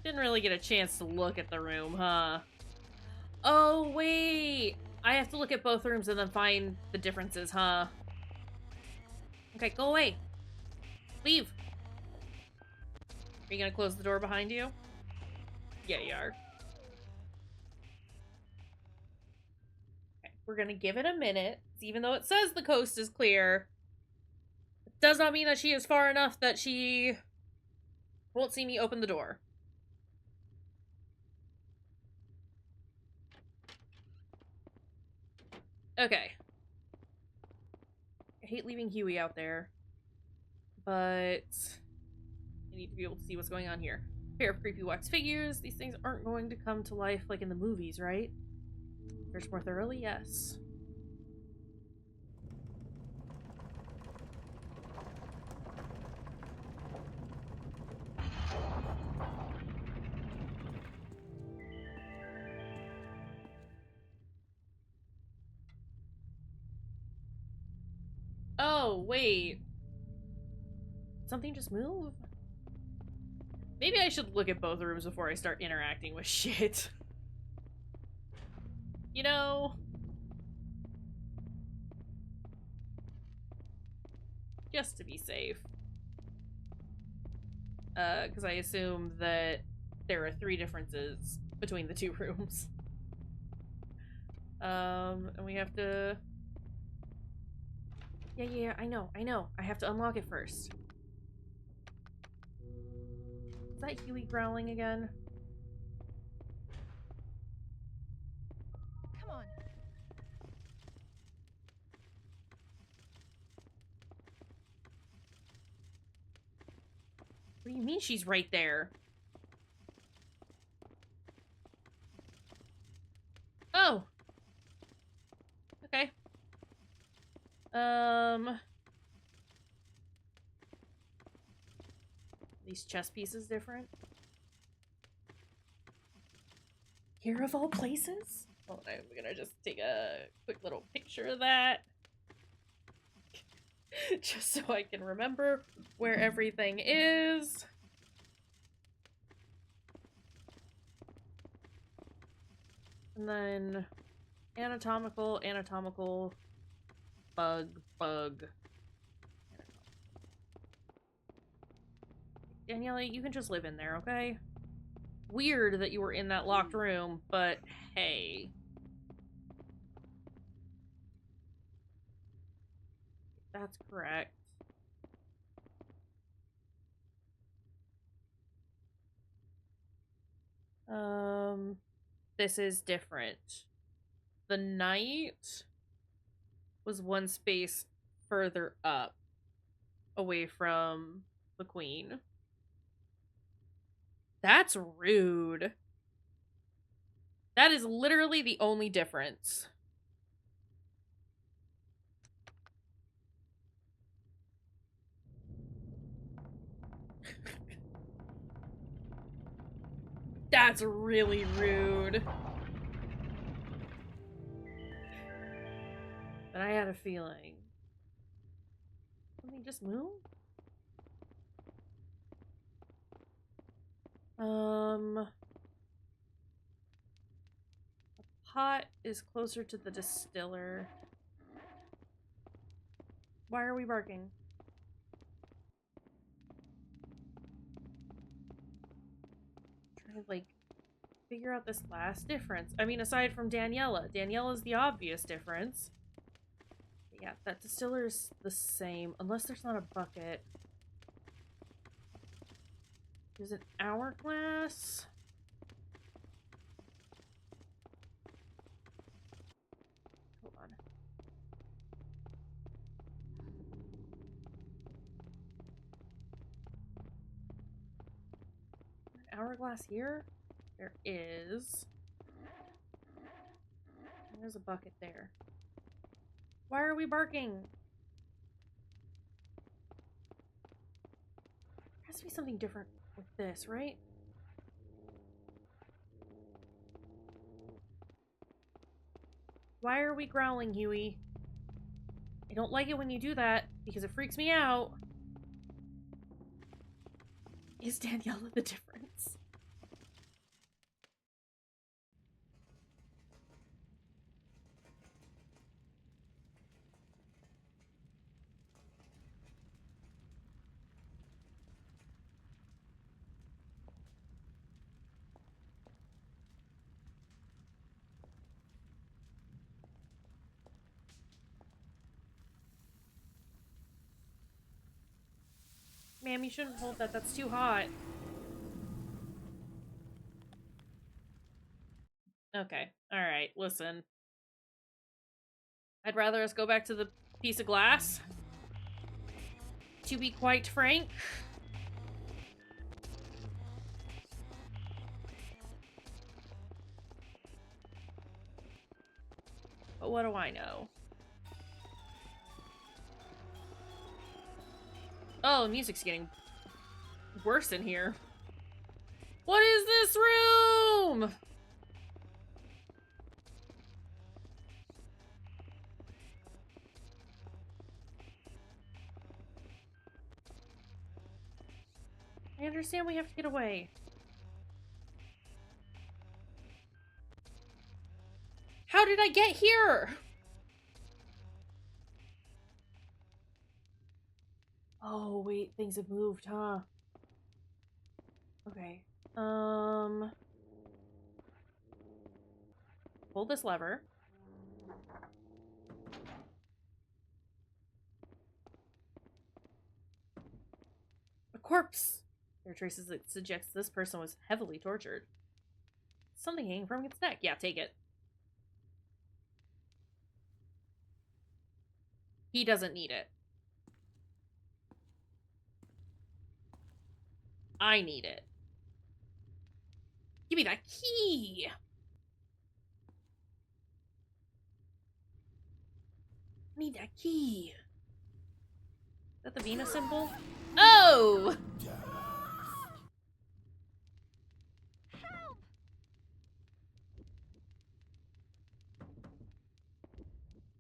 Didn't really get a chance to look at the room, huh? Oh, wait! I have to look at both rooms and then find the differences, huh? Okay, go away. Leave. Are you gonna close the door behind you? Yeah, you are. Okay, we're gonna give it a minute. Even though it says the coast is clear, it does not mean that she is far enough that she won't see me open the door. Okay. I hate leaving Huey out there, but I need to be able to see what's going on here. Pair of creepy wax figures. These things aren't going to come to life like in the movies, right? Search more thoroughly? Yes. Oh, wait. Something just moved? Maybe I should look at both rooms before I start interacting with shit. You know? Just to be safe. Because I assume that there are 3 differences between the 2 rooms. And we have to... Yeah, I know. I have to unlock it first. Is that Huey growling again? Come on. What do you mean she's right there? Oh! Okay. These chess pieces different? Here of all places? Well, I'm gonna just take a quick little picture of that. Just so I can remember where everything is. And then anatomical, bug. Daniela, you can just live in there, okay? Weird that you were in that locked room, but hey. That's correct. This is different. The knight was one space further up, away from the queen. That's rude. That is literally the only difference. That's really rude. But I had a feeling. Something just moved? pot is closer to the distiller. Why are we barking? Trying to, like, figure out this last difference. I mean, aside from Daniela. Daniela's the obvious difference. But yeah, that distiller's the same. Unless there's not a bucket. There's an hourglass. Hold on. An hourglass here? There is. There's a bucket there. Why are we barking? There has to be something different with this, right? Why are we growling, Huey? I don't like it when you do that, because it freaks me out. Is Daniela the difference? Ma'am, you shouldn't hold that. That's too hot. Okay. Alright, listen. I'd rather us go back to the piece of glass. To be quite frank. But what do I know? Oh, the music's getting worse in here. What is this room? I understand we have to get away. How did I get here? Oh, wait, things have moved, huh? Okay. Pull this lever. A corpse! There are traces that suggest this person was heavily tortured. Something hanging from its neck. Yeah, take it. He doesn't need it. I need it. Give me that key! I need that key. Is that the Venus symbol? Oh! Help!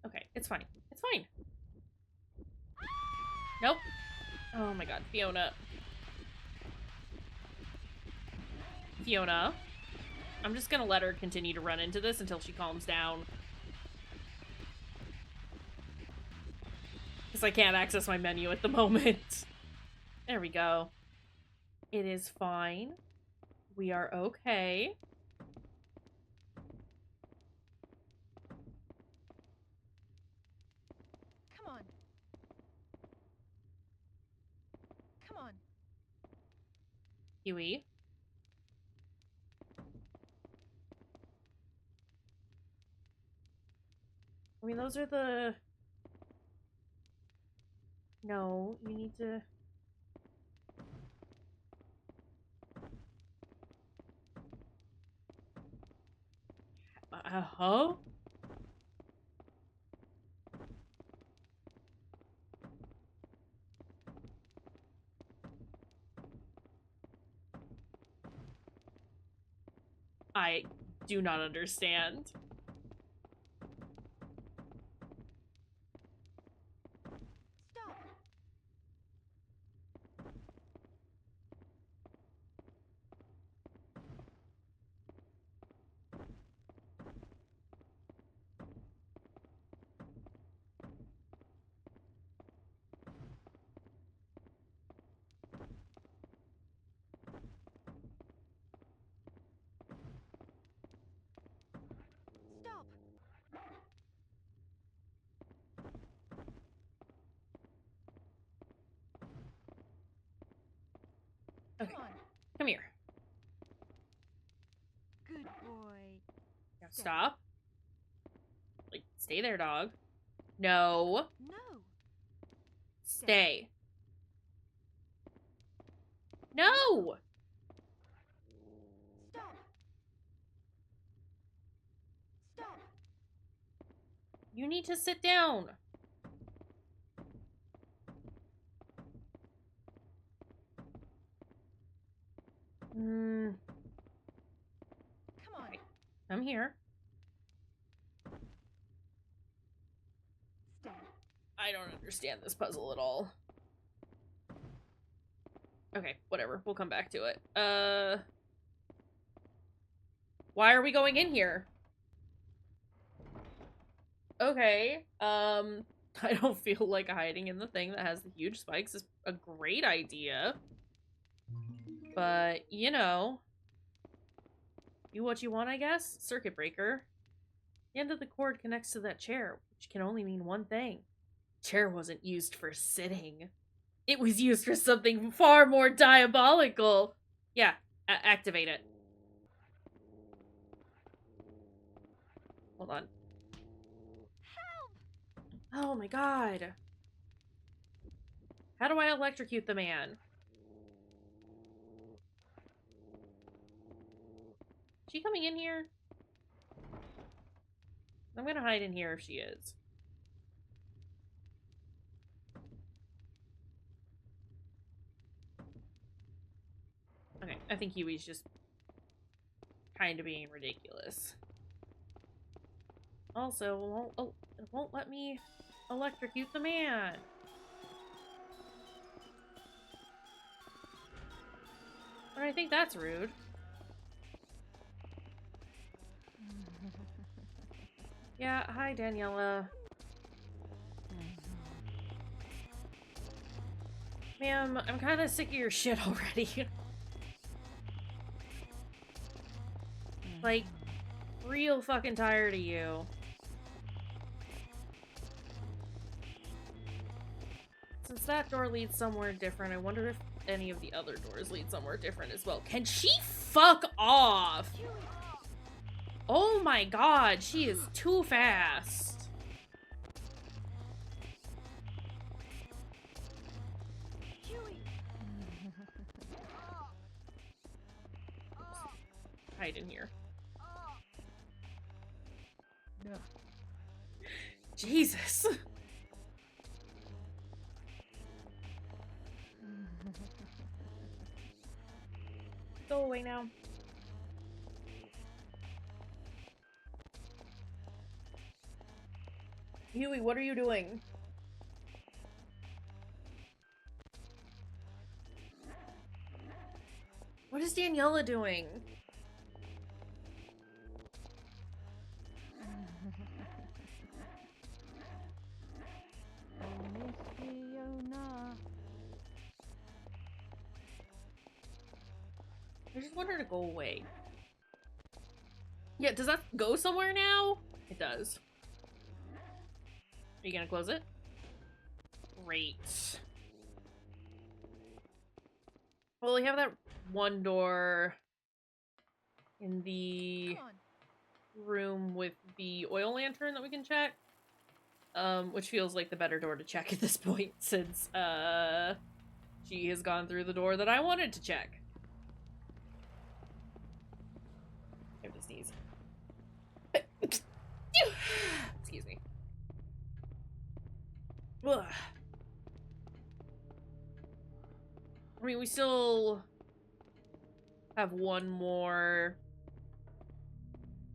Okay, it's fine. It's fine. Nope. Oh my god, Fiona. Fiona. I'm just gonna let her continue to run into this until she calms down. Because I can't access my menu at the moment. There we go. It is fine. We are okay. Come on. Come on. Huey. I mean, those are the... No, you need to... Huh? I do not understand. Stop. Okay. Come on. Come here. Good boy. Now stop. Like, stay there, dog. No. No. Stay. No! Stop. Stop. You need to sit down. Come on. I'm here. Stay. I don't understand this puzzle at all. Okay, whatever. We'll come back to it. Why are we going in here? Okay, I don't feel like hiding in the thing that has the huge spikes is a great idea. But, you know. Do what you want, I guess? Circuit breaker. The end of the cord connects to that chair, which can only mean one thing. Chair wasn't used for sitting. It was used for something far more diabolical. Yeah, activate it. Hold on. Help! Oh my god. How do I electrocute the man? Is she coming in here? I'm gonna hide in here if she is. Okay, I think Huey's just kind of being ridiculous. Also, it won't let me electrocute the man. But I think that's rude. Yeah, hi, Daniela. Ma'am, I'm kind of sick of your shit already. Like, real fucking tired of you. Since that door leads somewhere different, I wonder if any of the other doors lead somewhere different as well. Can she fuck off? Oh my god, she is too fast. Huey. Hide in here. No. Jesus. Go away now. Huey, what are you doing? What is Daniela doing? I just want her to go away. Yeah, does that go somewhere now? It does. Are you gonna close it? Great. Well, we have that one door in the Come on. room with the oil lantern that we can check. Which feels like the better door to check at this point, since, she has gone through the door that I wanted to check. I have to sneeze. Excuse me. Ugh. I mean, we still have one more,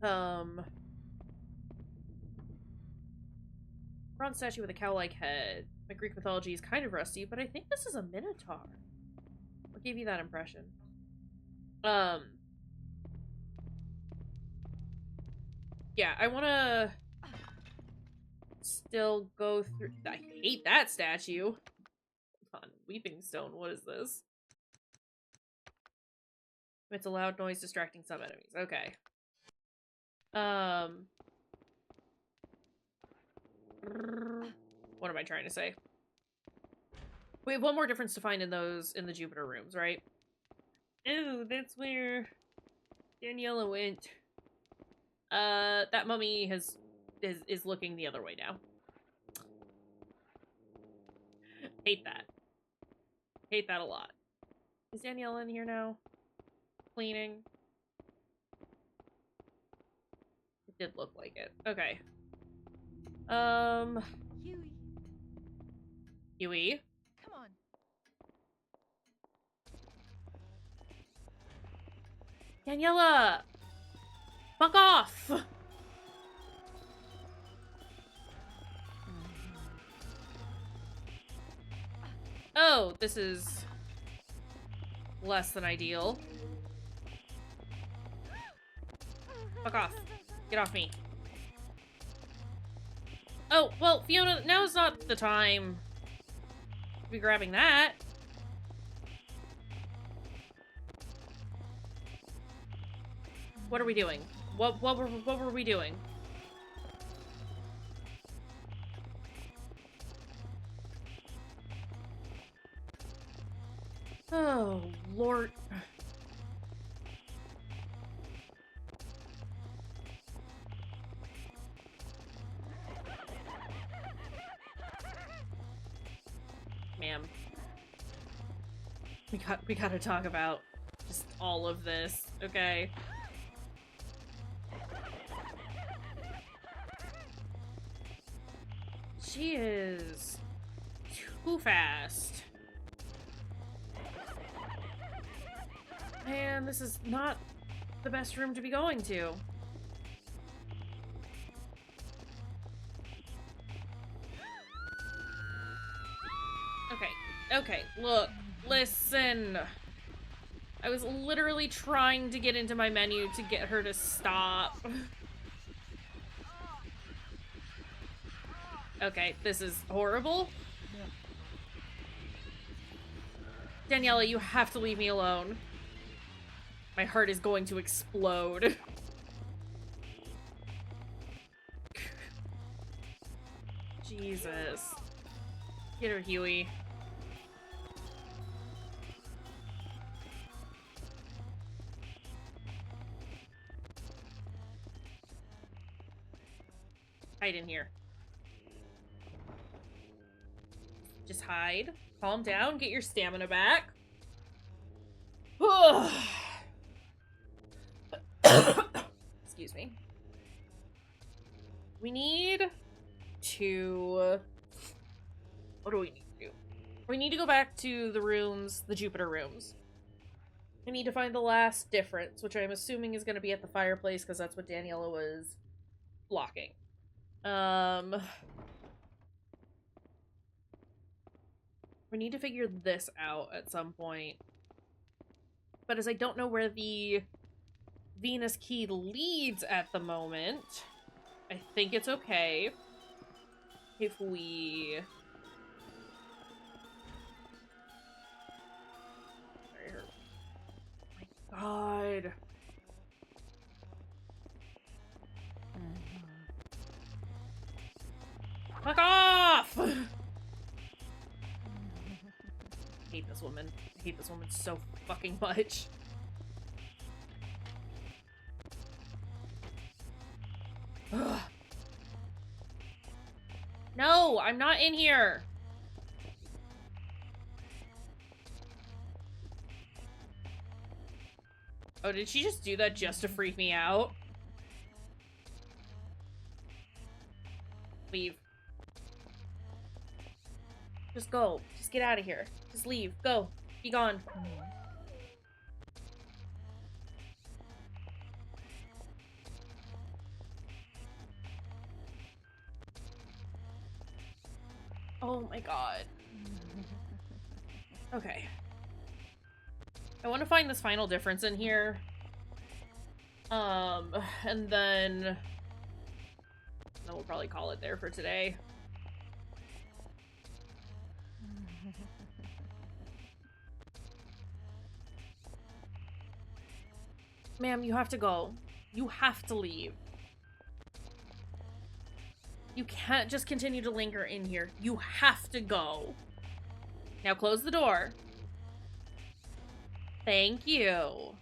bronze statue with a cow-like head. My Greek mythology is kind of rusty, but I think this is a minotaur. What gave you that impression? Yeah, I wanna still go through. I hate that statue. Hold on, Weeping Stone, what is this? It's a loud noise distracting some enemies. Okay. What am I trying to say? We have one more difference to find in those, in the Jupiter rooms, right? Ew, that's where Daniela went. That mummy is looking the other way now. Hate that. Hate that a lot. Is Daniela in here now? Cleaning? It did look like it. Okay. Huey, Huey? come on. Daniela! Fuck off! Oh, this is less than ideal. Fuck off. Get off me. Oh, well, Fiona, now's not the time to be grabbing that. What are we doing? What were we doing? Oh, Lord. Ma'am. We gotta talk about just all of this, okay? She is too fast. Man, this is not the best room to be going to. Okay, look, listen. I was literally trying to get into my menu to get her to stop. Okay, this is horrible. Daniela, you have to leave me alone. My heart is going to explode. Jesus. Get her, Huey. Hide in here. Just hide. Calm down. Get your stamina back. Excuse me. We need to... What do we need to do? We need to go back to the rooms, the Jupiter rooms. We need to find the last difference, which I'm assuming is going to be at the fireplace, because that's what Daniela was blocking. We need to figure this out at some point. But as I don't know where the Venus key leads at the moment, I think it's okay if we... Oh my god. Fuck off! I hate this woman. I hate this woman so fucking much. Ugh. No, I'm not in here. Oh, did she just do that just to freak me out? Leave. Just go. Just get out of here. Just leave. Go. Be gone. Oh my god. Okay. I want to find this final difference in here. And then we'll probably call it there for today. Ma'am, you have to go. You have to leave. You can't just continue to linger in here. You have to go. Now close the door. Thank you.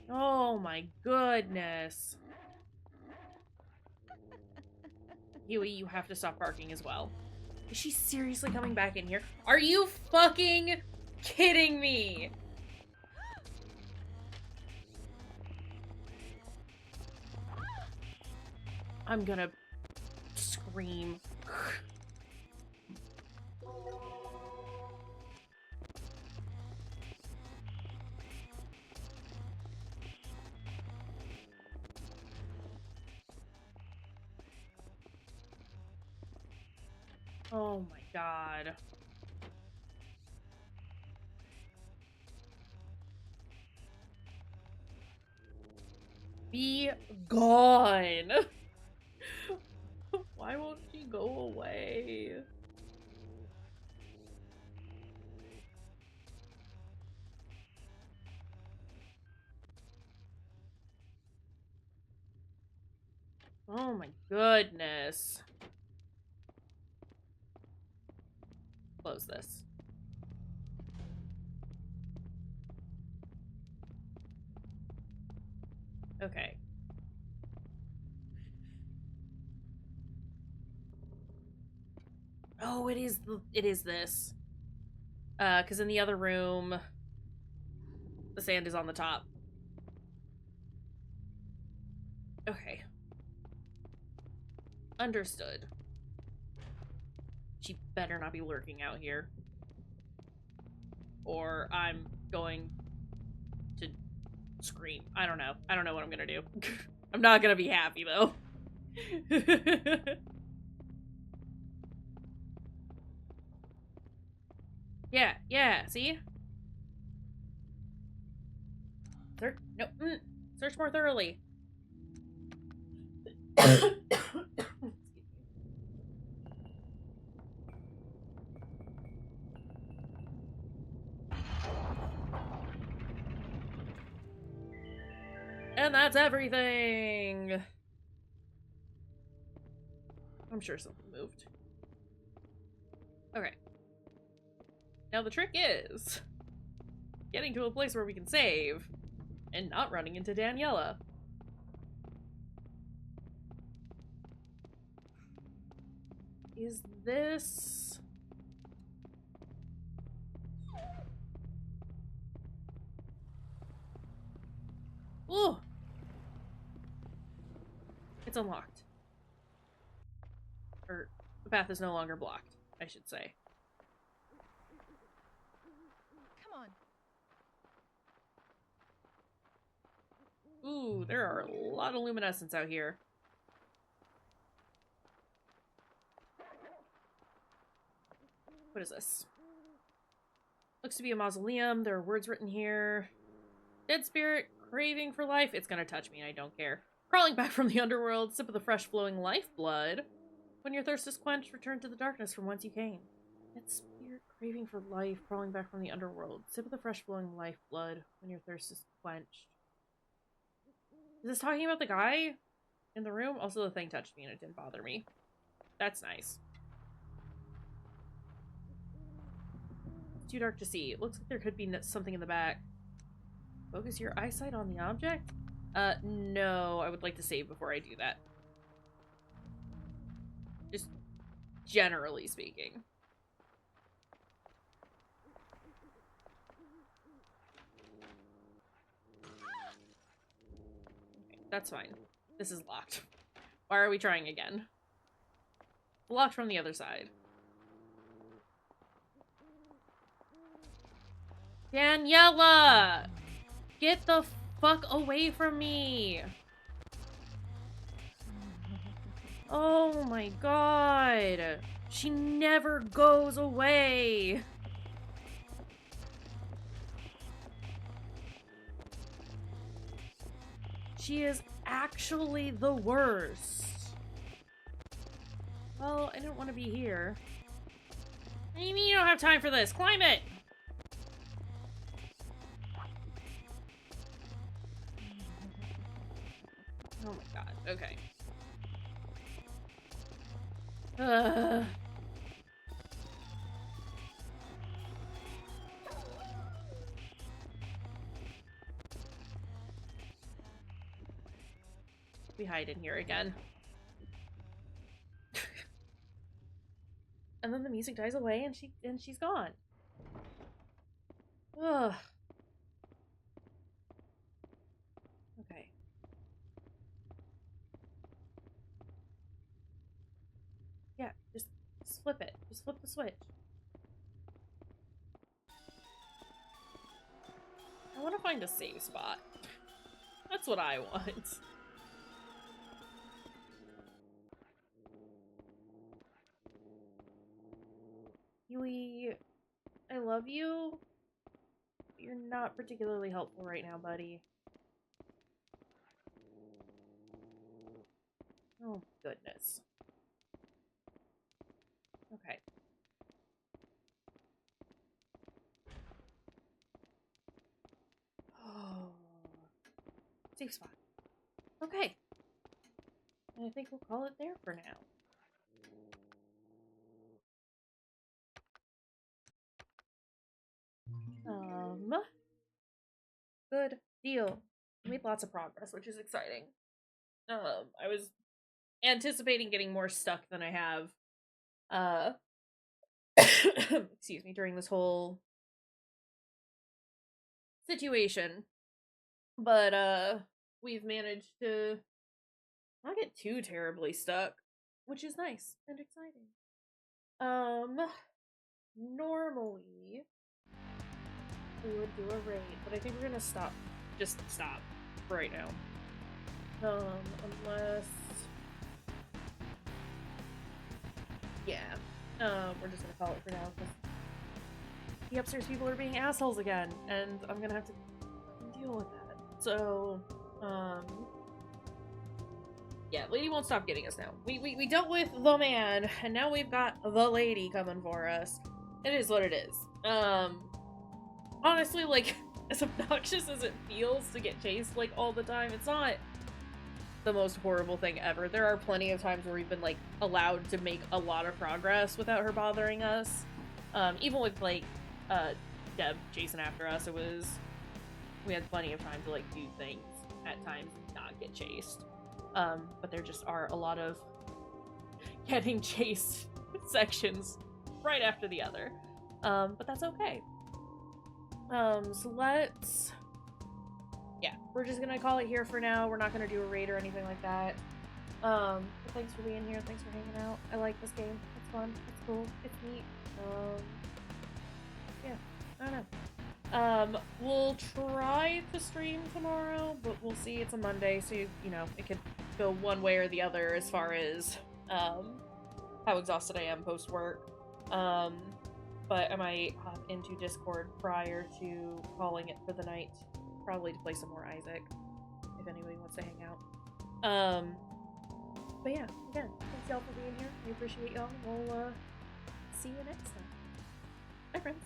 Oh my goodness. Huey, you have to stop barking as well. Is she seriously coming back in here? Are you fucking kidding me? I'm gonna scream. Oh my god. Be gone. Why won't she go away? Oh my goodness. Close this. Okay. Oh, it is this. Because in the other room, the sand is on the top. Okay. Understood. She better not be lurking out here. Or I'm going to scream. I don't know. I don't know what I'm gonna do. I'm not gonna be happy, though. Yeah, see? Search more thoroughly. And that's everything! I'm sure something moved. Okay. Now the trick is getting to a place where we can save and not running into Daniela. Is this... Ooh! It's unlocked. Or, the path is no longer blocked, I should say. Come on. Ooh, there are a lot of luminescence out here. What is this? Looks to be a mausoleum. There are words written here. Dead spirit, craving for life. It's gonna touch me and I don't care. Crawling back from the underworld, sip of the fresh flowing lifeblood. When your thirst is quenched, return to the darkness from whence you came. Dead spirit, craving for life, crawling back from the underworld. Sip of the fresh flowing lifeblood. When your thirst is quenched. Is this talking about the guy in the room? Also, the thing touched me and it didn't bother me. That's nice. It's too dark to see. It looks like there could be something in the back. Focus your eyesight on the object? No. I would like to save before I do that. Just generally speaking. Okay, that's fine. This is locked. Why are we trying again? Locked from the other side. Daniela! Get the fuck away from me! Oh my god! She never goes away! She is actually the worst. Well, I don't want to be here. What do you mean you don't have time for this? Climb it! Oh my god, okay. We hide in here again. And then the music dies away and she's gone. Ugh. Okay. Yeah, just flip it. Just flip the switch. I want to find a save spot. That's what I want. Huey, I love you. But you're not particularly helpful right now, buddy. Oh, goodness. Okay. Oh. Safe spot. Okay. I think we'll call it there for now. Good deal. We made lots of progress, which is exciting. I was anticipating getting more stuck than I have. Excuse me, during this whole situation. But, we've managed to not get too terribly stuck, which is nice and exciting. Normally we would do a raid, but I think we're gonna stop. Just stop for right now. Unless... Yeah. We're just gonna call it for now, because the upstairs people are being assholes again, and I'm gonna have to deal with that. So, yeah, lady won't stop getting us now. We dealt with the man, and now we've got the lady coming for us. It is what it is. Honestly, like, as obnoxious as it feels to get chased, like, all the time, it's not the most horrible thing ever. There are plenty of times where we've been, like, allowed to make a lot of progress without her bothering us. Even with, like, Deb chasing after us, we had plenty of time to, like, do things at times and not get chased. But there just are a lot of getting chased sections right after the other. But that's okay. So let's... Yeah, we're just gonna call it here for now. We're not gonna do a raid or anything like that. But thanks for being here. Thanks for hanging out. I like this game. It's fun. It's cool. It's neat. Yeah, I don't know. We'll try to stream tomorrow, but we'll see. It's a Monday, so you know, it could go one way or the other as far as, how exhausted I am post-work. But I might hop into Discord prior to calling it for the night. Probably to play some more Isaac, if anybody wants to hang out. But yeah, again, thanks y'all for being here. We appreciate y'all. We'll, see you next time. Bye, friends.